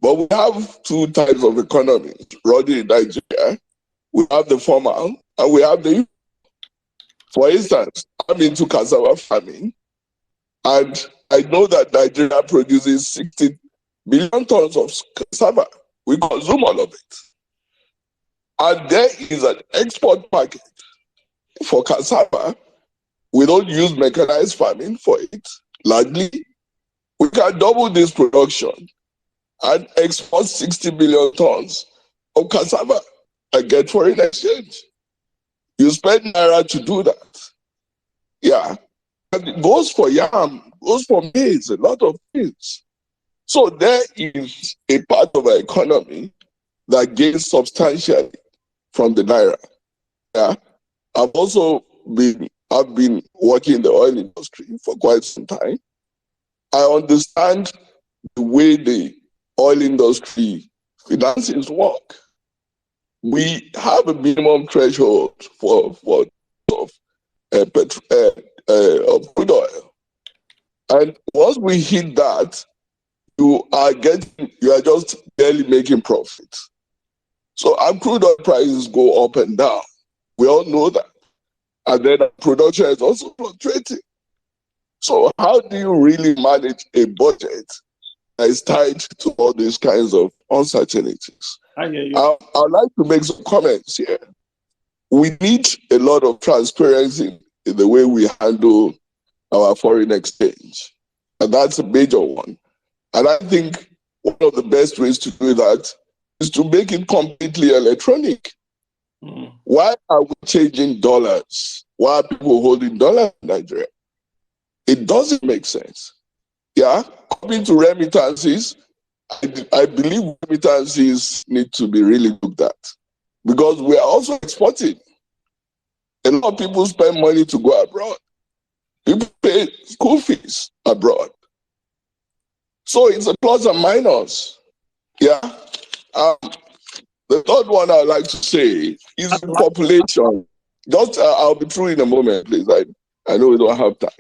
but we have two types of economy running in Nigeria. We have the formal and we have the. For instance, I'm into cassava farming, and I know that Nigeria produces 60 million tons of cassava. We consume all of it. And there is an export market for cassava. We don't use mechanized farming for it, largely. We can double this production and export 60 million tons of cassava and get foreign exchange. You spend naira to do that. Yeah. And it goes for yam, goes for maize, a lot of things. So there is a part of our economy that gains substantially from the naira. Yeah. I've been working in the oil industry for quite some time. I understand the way the oil industry finances work. We have a minimum threshold for of crude oil, and once we hit that, you are just barely making profit. So our crude oil prices go up and down. We all know that, and then production is also fluctuating. So how do you really manage a budget that is tied to all these kinds of uncertainties? I hear you. I'd like to make some comments here. We need a lot of transparency in the way we handle our foreign exchange. And that's a major one. And I think one of the best ways to do that is to make it completely electronic. Why are we changing dollars? Why are people holding dollars in Nigeria? It doesn't make sense. Yeah, coming to remittances, I believe remittances need to be really looked at because we are also exporting. A lot of people spend money to go abroad. People pay school fees abroad. So it's a plus and minus. Yeah. The third one I'd like to say is the population. Just I'll be through in a moment, please. I know we don't have time.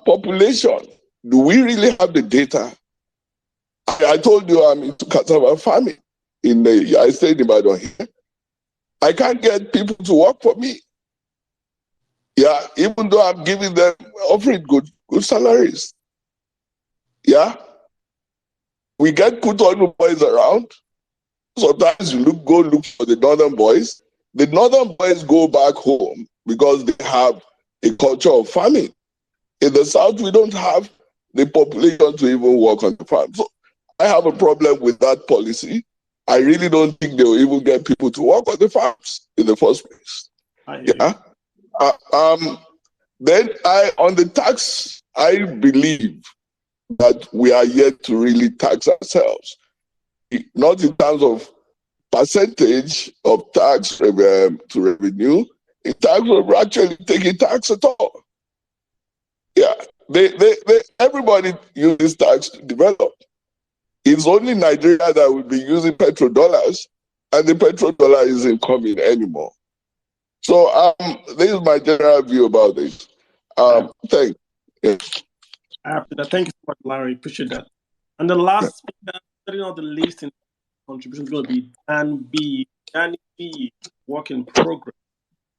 Population. Do we really have the data? I told you I'm into cassava farming. I stayed in Ibadan here. I can't get people to work for me. Yeah, even though I'm giving them, offering good salaries. Yeah. We get Kutonu boys around. Sometimes you go look for the northern boys. The northern boys go back home because they have a culture of farming. In the south, we don't have the population to even work on the farm. So I have a problem with that policy. I really don't think they will even get people to work on the farms in the first place. Yeah. Then on the tax, I believe that we are yet to really tax ourselves, not in terms of percentage of tax to revenue, in terms of actually taking tax at all. Yeah, everybody uses tax to develop. It's only Nigeria that will be using petrodollars, and the petrodollar isn't coming anymore. So this is my general view about this. Thanks. Yeah. After that, thank you so much, Larry. Appreciate that. And the last speaker setting out the list in contribution is going to be Dan B. Danny B. Work in progress.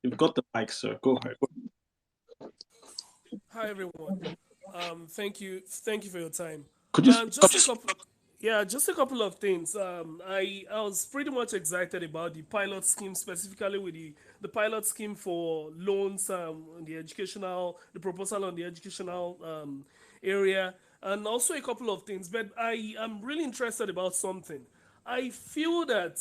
You've got the mic, sir. Go ahead. Hi everyone. Thank you for your time. Could you just a couple of things. I was pretty much excited about the pilot scheme, specifically with the pilot scheme for loans, the proposal on the educational area, and also a couple of things. But I am really interested about something. I feel that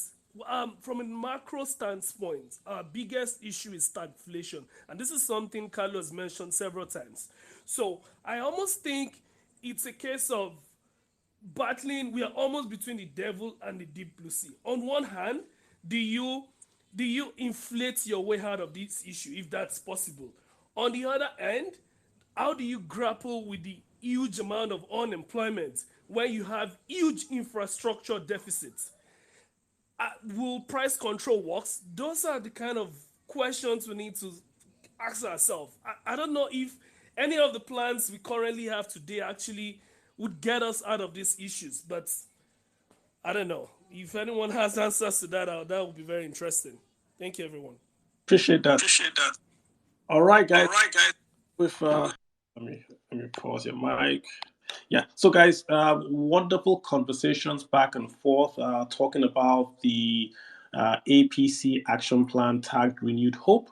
from a macro standpoint, our biggest issue is stagflation, and this is something Carlos mentioned several times. So I almost think it's a case of battling. We are almost between the devil and the deep blue sea. On one hand, do you inflate your way out of this issue if that's possible? On the other hand, how do you grapple with the huge amount of unemployment when you have huge infrastructure deficits? Will price control works? Those are the kind of questions we need to ask ourselves. I don't know if any of the plans we currently have today actually would get us out of these issues, but I don't know. If anyone has answers to that, that would be very interesting. Thank you, everyone. Appreciate that. All right, guys. With let me pause your mic. Yeah. So, guys, wonderful conversations back and forth, talking about the APC action plan tagged Renewed Hope.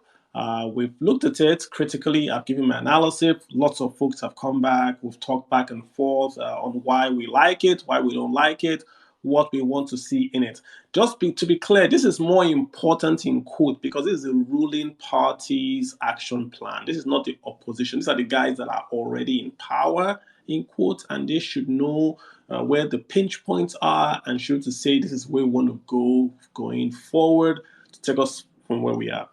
We've looked at it critically. I've given my analysis. Lots of folks have come back. We've talked back and forth on why we like it, why we don't like it, what we want to see in it. To be clear, this is more important in quote because this is the ruling party's action plan. This is not the opposition. These are the guys that are already in power in quote, and they should know where the pinch points are and should to say this is where we want to go going forward to take us from where we are.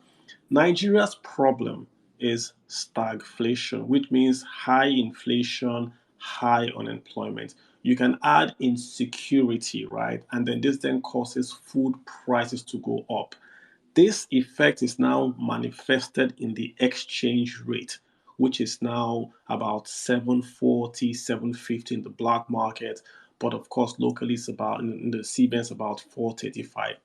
Nigeria's problem is stagflation, which means high inflation, high unemployment. You can add insecurity, right? And then this then causes food prices to go up. This effect is now manifested in the exchange rate, which is now about 740, 750 in the black market. But of course, locally, it's about in the CBN, it's about 435.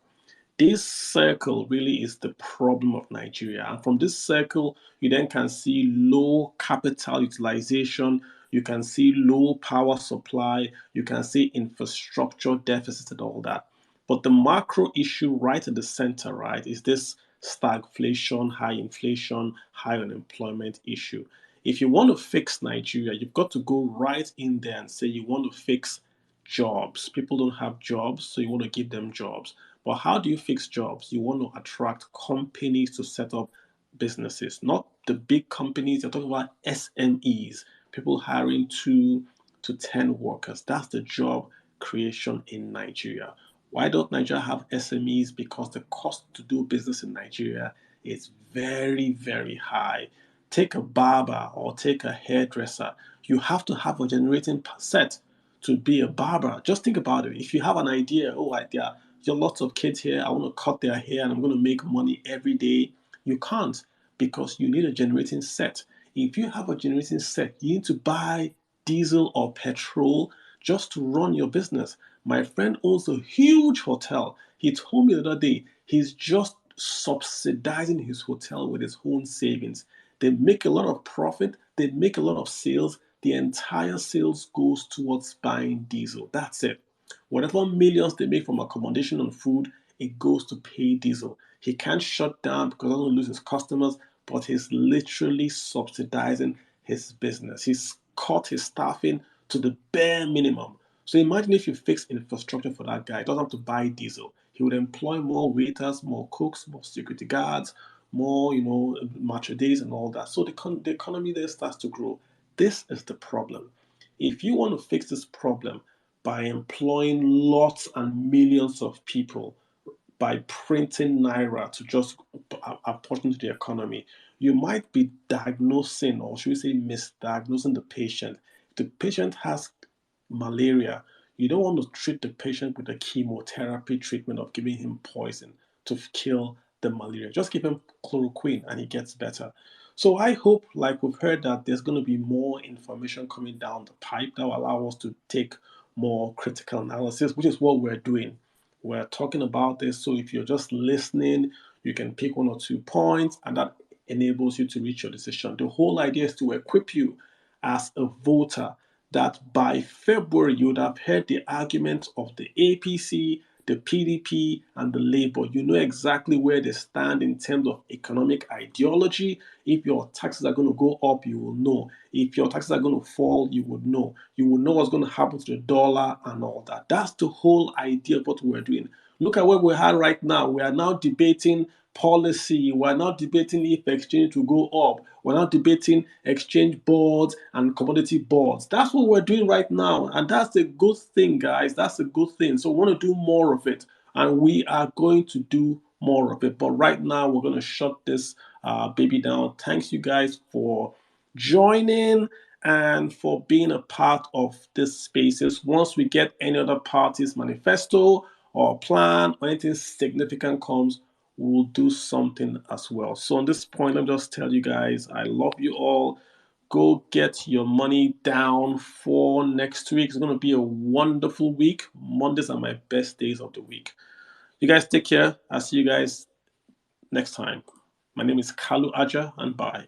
This circle really is the problem of Nigeria. And from this circle, you then can see low capital utilization, you can see low power supply, you can see infrastructure deficits and all that. But the macro issue right at the center, right, is this stagflation, high inflation, high unemployment issue. If you want to fix Nigeria, you've got to go right in there and say you want to fix jobs. People don't have jobs, so you want to give them jobs. But how do you fix jobs? You want to attract companies to set up businesses, not the big companies. You're talking about SMEs, people hiring 2 to 10 workers. That's the job creation in Nigeria. Why don't Nigeria have SMEs? Because the cost to do business in Nigeria is very, very high. Take a barber or take a hairdresser. You have to have a generating set to be a barber. Just think about it. If you have an idea, there are lots of kids here, I want to cut their hair and I'm going to make money every day. You can't because you need a generating set. If you have a generating set, you need to buy diesel or petrol just to run your business. My friend owns a huge hotel. He told me the other day he's just subsidizing his hotel with his own savings. They make a lot of profit, they make a lot of sales. The entire sales goes towards buying diesel. That's it. Whatever millions they make from accommodation and food, it goes to pay diesel. He can't shut down because he doesn't lose his customers, but he's literally subsidizing his business. He's cut his staffing to the bare minimum. So imagine if you fix infrastructure for that guy. He doesn't have to buy diesel. He would employ more waiters, more cooks, more security guards, more, match days and all that. So the economy there starts to grow. This is the problem. If you want to fix this problem by employing lots and millions of people, by printing naira to just apportion to the economy, you might be diagnosing, or should we say misdiagnosing the patient. If the patient has malaria, you don't want to treat the patient with a chemotherapy treatment of giving him poison to kill the malaria. Just give him chloroquine and he gets better. So I hope, like we've heard, that there's going to be more information coming down the pipe that will allow us to take more critical analysis, which is what we're doing. We're talking about this. So if you're just listening, you can pick 1 or 2 points and that enables you to reach your decision. The whole idea is to equip you as a voter that by February you would have heard the argument of the APC, the PDP, and the Labour. You know exactly where they stand in terms of economic ideology. If your taxes are going to go up, you will know. If your taxes are going to fall, you would know. You will know what's going to happen to the dollar and all that. That's the whole idea of what we're doing. Look at where we are right now. We are now debating policy. We're not debating if exchange will go up. We're not debating exchange boards and commodity boards. That's what we're doing right now. And that's a good thing, guys. That's a good thing. So we want to do more of it. And we are going to do more of it. But right now, we're going to shut this baby down. Thanks, you guys, for joining and for being a part of this spaces. Once we get any other party's manifesto or plan or anything significant comes, we'll do something as well. So on this point, let me just tell you guys, I love you all. Go get your money down for next week. It's going to be a wonderful week. Mondays are my best days of the week. You guys take care. I'll see you guys next time. My name is Kalu Aja, and bye.